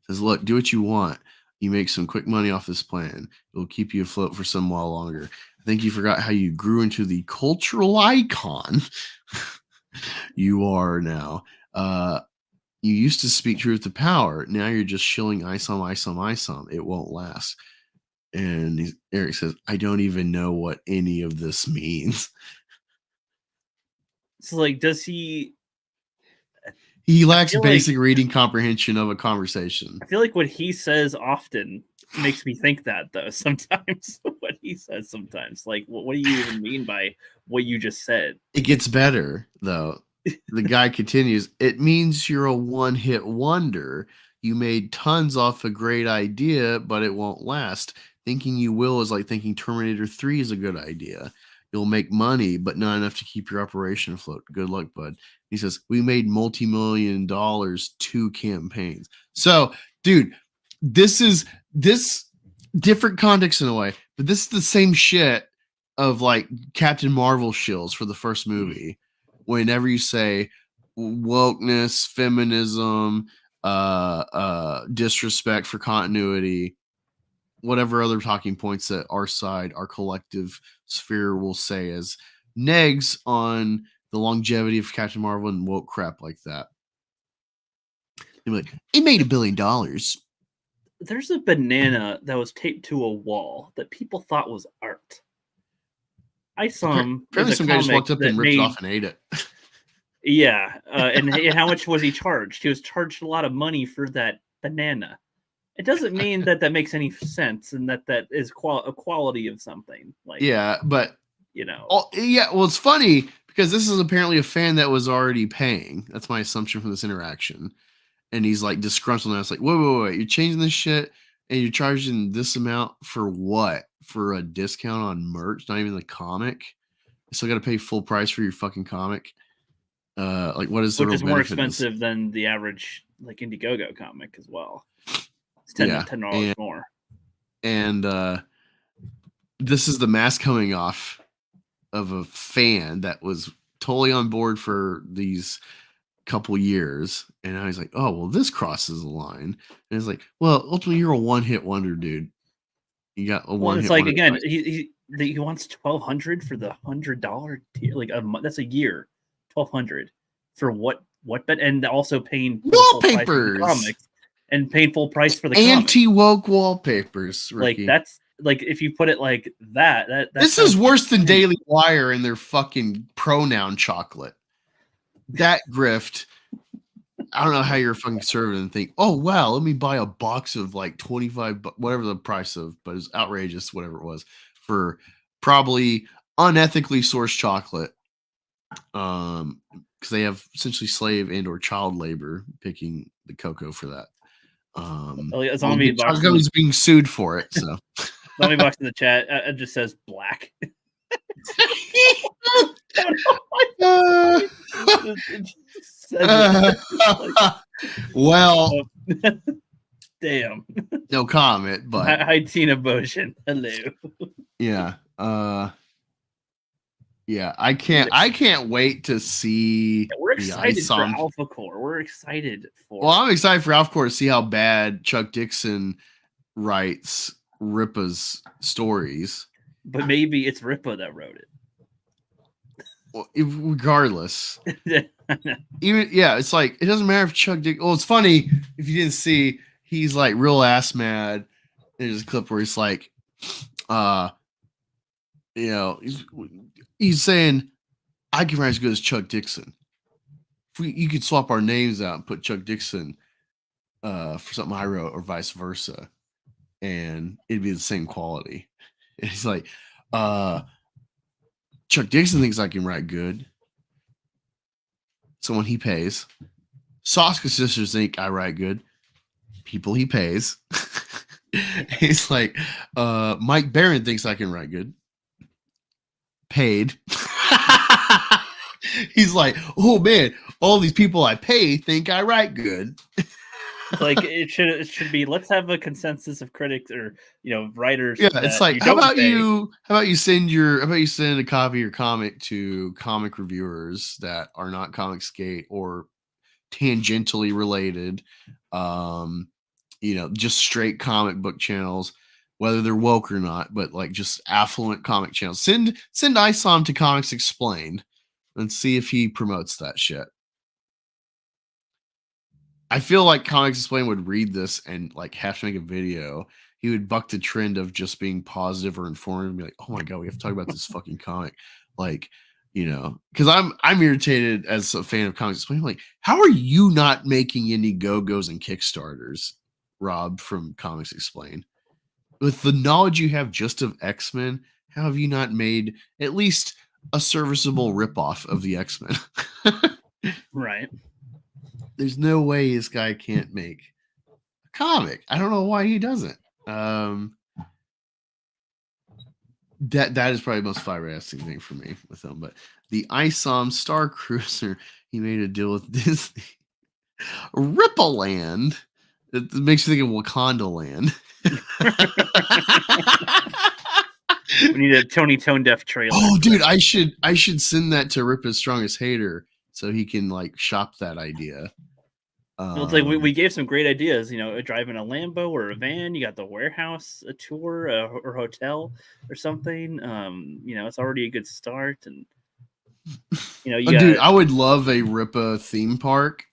Says, look, do what you want. You make some quick money off this plan. It'll keep you afloat for some while longer. I think you forgot how you grew into the cultural icon you are now. You used to speak truth to power. Now you're just shilling ISOM. It won't last. And Eric says, I don't even know what any of this means. So, like, does he... He lacks basic reading comprehension of a conversation. I feel like what he says often makes me think that, though, sometimes. What he says sometimes. Like, what do you even mean by what you just said? It gets better, though. The guy continues, it means you're a one-hit wonder. You made tons off a great idea, but it won't last. Thinking you will is like thinking Terminator 3 is a good idea. You'll make money, but not enough to keep your operation afloat. Good luck, bud. He says, we made multi-million dollars 2 campaigns. So, dude, this different context in a way, but this is the same shit of like Captain Marvel shills for the first movie. Whenever you say wokeness, feminism, disrespect for continuity, whatever other talking points that our side, our collective sphere will say as negs on the longevity of Captain Marvel and woke crap like that. They're like, it made $1 billion. There's a banana that was taped to a wall that people thought was art. I saw him. Apparently some guy just walked up and ripped it off and ate it. Yeah. And how much was he charged? He was charged a lot of money for that banana. It doesn't mean that makes any sense and that is a quality of something. Like, yeah, but you know. Well, it's funny because this is apparently a fan that was already paying. That's my assumption from this interaction. And he's like disgruntled now. It's like, wait, you're changing this shit and you're charging this amount for what? For a discount on merch, not even the comic. You still got to pay full price for your fucking comic. Like, what is the which real is more benefit expensive than the average like Indiegogo comic as well. It's $10 more. And this is the mask coming off of a fan that was totally on board for these couple years, and now he's like, oh well, this crosses the line. And it's like, well, ultimately you're a one-hit wonder, dude. You got a one. It's like, again, he wants $1,200 for the $100 tier, like that's a year, $1,200 for what? But and also paying wallpapers. Comics. and paying full price for the comic. Anti-woke wallpapers, Ricky. Like that's like if you put it like that This sounds is worse than insane. Daily Wire and their fucking pronoun chocolate. That grift. I don't know how you're a fucking conservative and think, oh wow, let me buy a box of like 25, whatever the price of, but it's outrageous, whatever it was, for probably unethically sourced chocolate. Because they have essentially slave and or child labor picking the cocoa for that. Zombie box is being sued for it. So Zombie box in the chat it just says black. Well, damn. No comment, but Hi Tina Boshin. Hello. Yeah. Yeah, I can't wait to see. We're excited for Alphacore. We're excited for. Well, I'm excited for Alphacore to see how bad Chuck Dixon writes Rippa's stories. But maybe it's Rippa that wrote it. Well, regardless, it's like it doesn't matter if Chuck Dixon. Well, it's funny if you didn't see. He's like real ass mad. There's a clip where he's like, he's saying, I can write as good as Chuck Dixon. If you could swap our names out and put Chuck Dixon for something I wrote or vice versa, and it'd be the same quality. And he's like, Chuck Dixon thinks I can write good. Someone he pays. Soska Sisters think I write good. People he pays. He's like, Mike Barron thinks I can write good. Paid. He's like, oh man, all these people I pay think I write good. Like it should be. Let's have a consensus of critics or writers. Yeah, it's like how about you send a copy of your comic to comic reviewers that are not Comicsgate or tangentially related, just straight comic book channels, whether they're woke or not, but like just affluent comic channels. Send ISOM to Comics Explained and see if he promotes that shit. I feel like Comics Explained would read this and like have to make a video. He would buck the trend of just being positive or informative and be like, oh my God, we have to talk about this fucking comic. Like, because I'm irritated as a fan of Comics Explained. Like, how are you not making any Go-Go's and Kickstarters, Rob, from Comics Explained? With the knowledge you have just of X-Men, how have you not made at least a serviceable ripoff of the X-Men? Right. There's no way this guy can't make a comic. I don't know why he doesn't. That is probably the most flabbergasting thing for me with him. But the ISOM Star Cruiser, he made a deal with Disney. Rippaland. It makes me think of Wakanda Land. We need a Tony Tone Deaf trailer. Oh, dude, I should send that to Rippa's Strongest Hater so he can like shop that idea. Well, it's like we gave some great ideas, driving a Lambo or a van. You got the warehouse, a tour, or hotel or something. It's already a good start. And dude, I would love a Rippa theme park,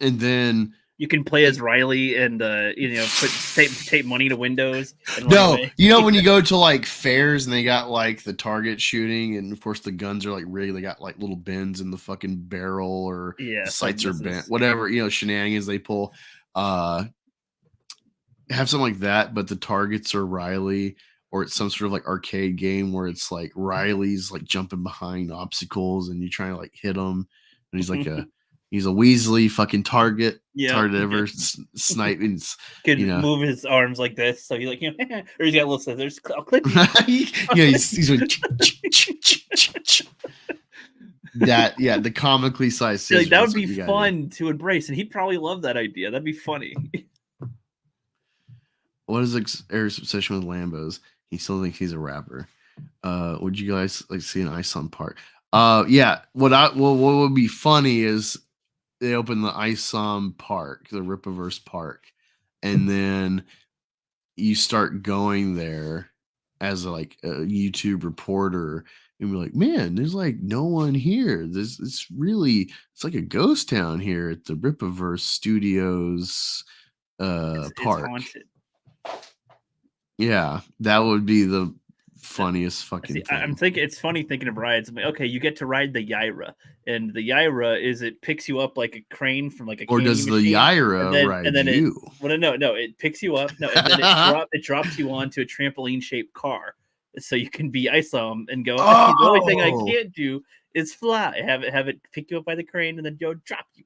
and then you can play as Riley and tape money to windows. No, when you go to like fairs and they got like the target shooting, and of course the guns are like rigged. They got like little bends in the fucking barrel, or the sights are bent. Whatever shenanigans they pull. Have something like that, but the targets are Riley, or it's some sort of like arcade game where it's like Riley's like jumping behind obstacles and you trying to like hit him, and he's like he's a Weasley fucking target. Target ever sniping. Could move his arms like this, so he's like, or he's got little scissors. I'll clip you. he's like, that. Yeah, the comically sized scissors. That would be fun to embrace, and he'd probably love that idea. That'd be funny. What is Eric's obsession with Lambos? He still thinks he's a rapper. Would you guys like see an ISOM park? Yeah. What would be funny is they open the ISOM park, the Rippaverse park, and then you start going there as like a YouTube reporter and be like, man, there's like no one here. It's like a ghost town here at the Rippaverse Studios It's park. haunted. Yeah, that would be the funniest fucking See, thing. I'm thinking it's funny thinking of rides. I'm like, okay, you get to ride the Yaira, and the Yaira is it picks you up like a crane from like a Or candy does the machine, Yaira ride and then you? it picks you up, and then it drops you onto a trampoline shaped car, so you can be ISOM and go. The only thing I Oh! can't do is fly. Have it pick you up by the crane and then go drop you.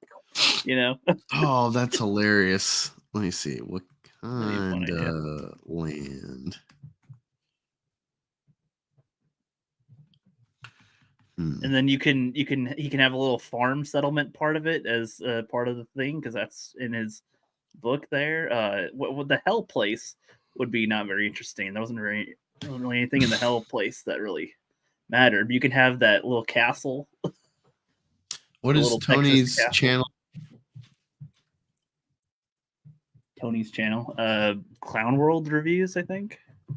You know, Oh, that's hilarious. Let me see. What That'd be a fun kind idea. of land? and then he can have a little farm settlement part of it as part of the thing because that's in his book there. What the hell place would be not very interesting. There wasn't really anything in the hell place that really mattered. But you can have that little castle. What the is little Texas Tony's castle. channel? Tony's channel, Clown World Reviews, I think. I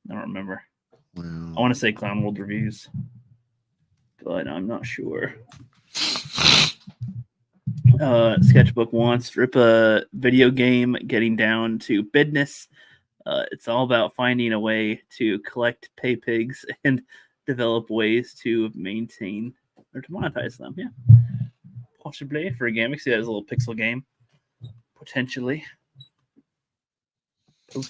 don't remember. Wow. I want to say Clown World Reviews, but I'm not sure. Sketchbook wants rip a video game getting down to business. It's all about finding a way to collect pay pigs and develop ways to maintain or to monetize them. Yeah, possibly for a game. I see that as a little pixel game, potentially. I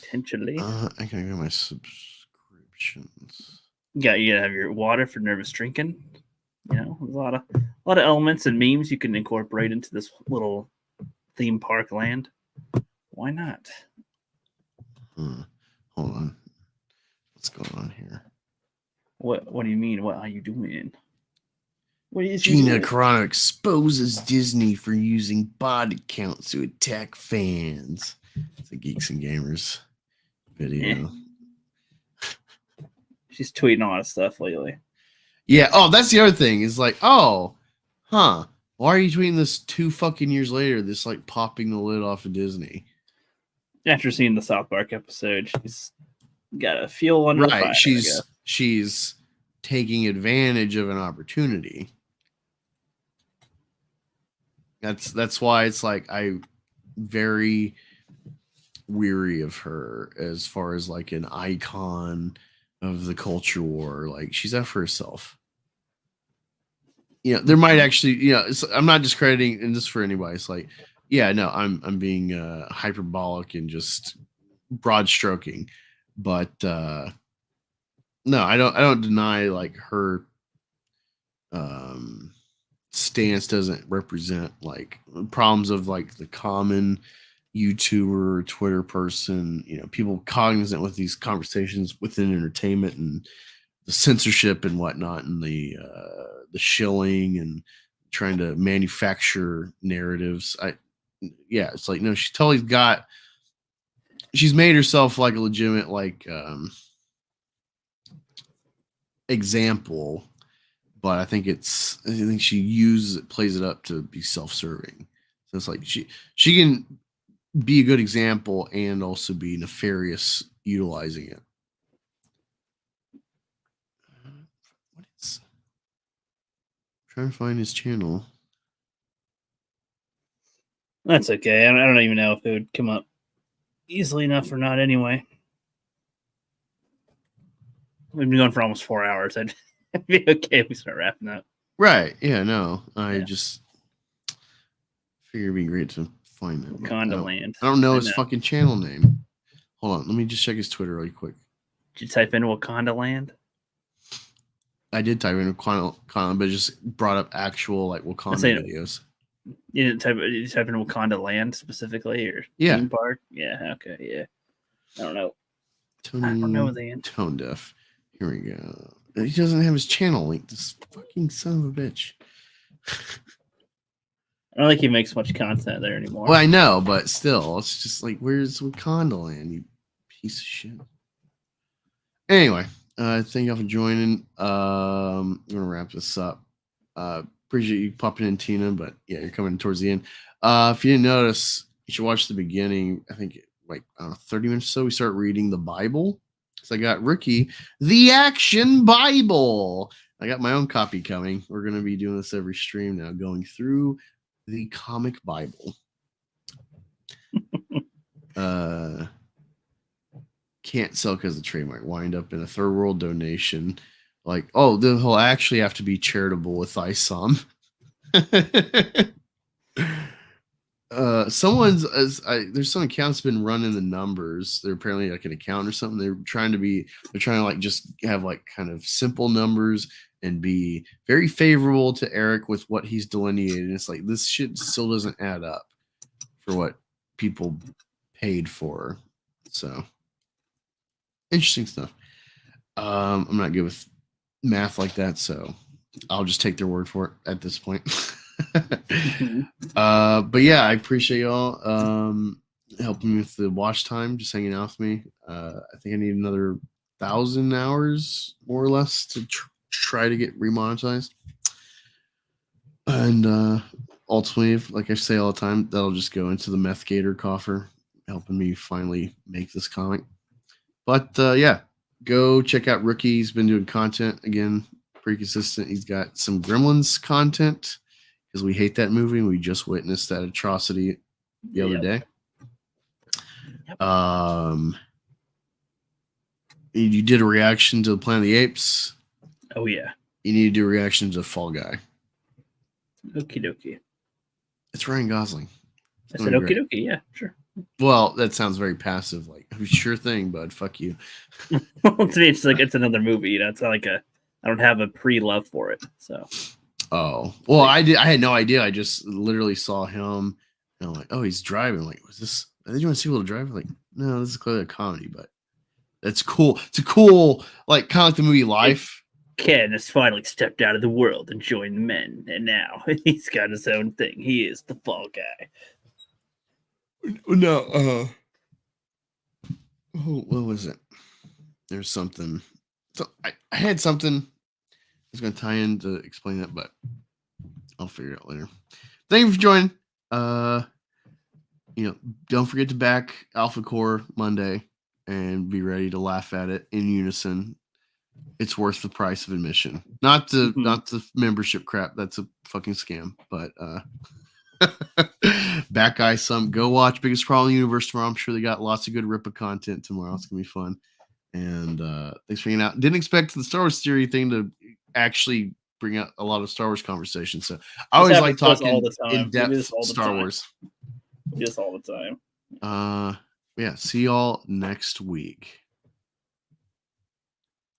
gotta go my subscriptions. You gotta have your water for nervous drinking. You know, there's a lot of elements and memes you can incorporate into this little theme park land. Why not? Hold on. What's going on here? What do you mean? What are you doing? What is Gina Carano exposes Disney for using bot accounts to attack fans. It's a Geeks and Gamers video. She's tweeting a lot of stuff lately. Yeah. Oh, that's the other thing. Is like, oh, huh. Why are you tweeting this 2 fucking years later? This like popping the lid off of Disney. After seeing the South Park episode, she's got a feel under the fire. She's taking advantage of an opportunity. That's why it's like I'm very weary of her as far as like an icon of the culture war. Like she's out for herself. You know, there might actually, you know, I'm not discrediting and this for anybody. It's like, yeah, no, I'm being hyperbolic and just broad stroking, but no, I don't deny like her stance doesn't represent like problems of like the common YouTuber or Twitter person, you know, people cognizant with these conversations within entertainment and the censorship and whatnot and the shilling and trying to manufacture narratives. It's like, no, she's made herself like a legitimate like example, but I think she plays it up to be self-serving. So it's like she can be a good example and also be nefarious utilizing it. What is? I'm trying to find his channel. That's okay. I don't even know if it would come up easily enough or not. Anyway, we've been going for almost 4 hours. I'd be okay if we start wrapping up. Right? Yeah. No, I just figure it'd be great to find that. Wakanda Land. I don't know his fucking channel name. Hold on, let me just check his Twitter really quick. Did you type in Wakanda Land? I did type in Wakanda, but it just brought up actual like Wakanda videos. You didn't type in Wakanda Land specifically, or theme park? Yeah. Okay. Yeah. I don't know. Tony, I don't know the answer. Tone Deaf. Here we go. He doesn't have his channel link. This fucking son of a bitch. I don't think he makes much content there anymore. Well, I know, but still, it's just like, where's Wakanda Land, you piece of shit? Anyway, thank y'all for joining. I'm gonna wrap this up. Appreciate you popping in, Tina, but yeah, you're coming towards the end. If you didn't notice, you should watch the beginning. I think like 30 minutes or so, we start reading the Bible. So I got Rookie, the Action Bible. I got my own copy coming. We're going to be doing this every stream now, going through the comic Bible. Can't sell because the trademark. Wind up in a third world donation. Like, oh, he'll actually have to be charitable with ISOM. There's some accounts been running the numbers. They're apparently like an account or something. They're trying to like just have like kind of simple numbers and be very favorable to Eric with what he's delineated. And it's like this shit still doesn't add up for what people paid for. So interesting stuff. I'm not good with math like that, so I'll just take their word for it at this point. But yeah, I appreciate y'all helping me with the watch time, just hanging out with me. I think I need another 1,000 hours more or less to try to get remonetized. And ultimately, like I say all the time, that'll just go into the meth gator coffer, helping me finally make this comic. But yeah, go check out Rookie. He's been doing content again, pretty consistent. He's got some Gremlins content because we hate that movie. We just witnessed that atrocity the other day. You did a reaction to Planet of the Apes. Oh yeah. You need to do a reaction to Fall Guy. Okie dokie. It's Ryan Gosling. I said okie dokie. Yeah, sure. Well, that sounds very passive. Like, sure thing, bud. Fuck you. To me, it's like it's another movie. You know, it's not like I don't have a pre-love for it. So. Oh well, I had no idea. I just literally saw him, and I'm like, oh, he's driving. I'm like, was this? Did you want to see people drive? Like, no, this is clearly a comedy, but it's cool. It's a cool, like, kind of like the movie Life. Ken has finally stepped out of the world and joined the men, and now he's got his own thing. He is the Fall Guy. No, what was it? There's something. So I had something. I was going to tie in to explain that, but I'll figure it out later. Thank you for joining. Don't forget to back Alphacore Monday and be ready to laugh at it in unison. It's worth the price of admission. Not the membership crap. That's a fucking scam. But back guy, go watch Biggest Problem in the Universe tomorrow. I'm sure they got lots of good Rippa content tomorrow. It's gonna be fun. And thanks for hanging out. Didn't expect the Star Wars theory thing to actually bring out a lot of Star Wars conversation. So I always like talking in depth Star Wars. Just all the time. Yeah. See y'all next week.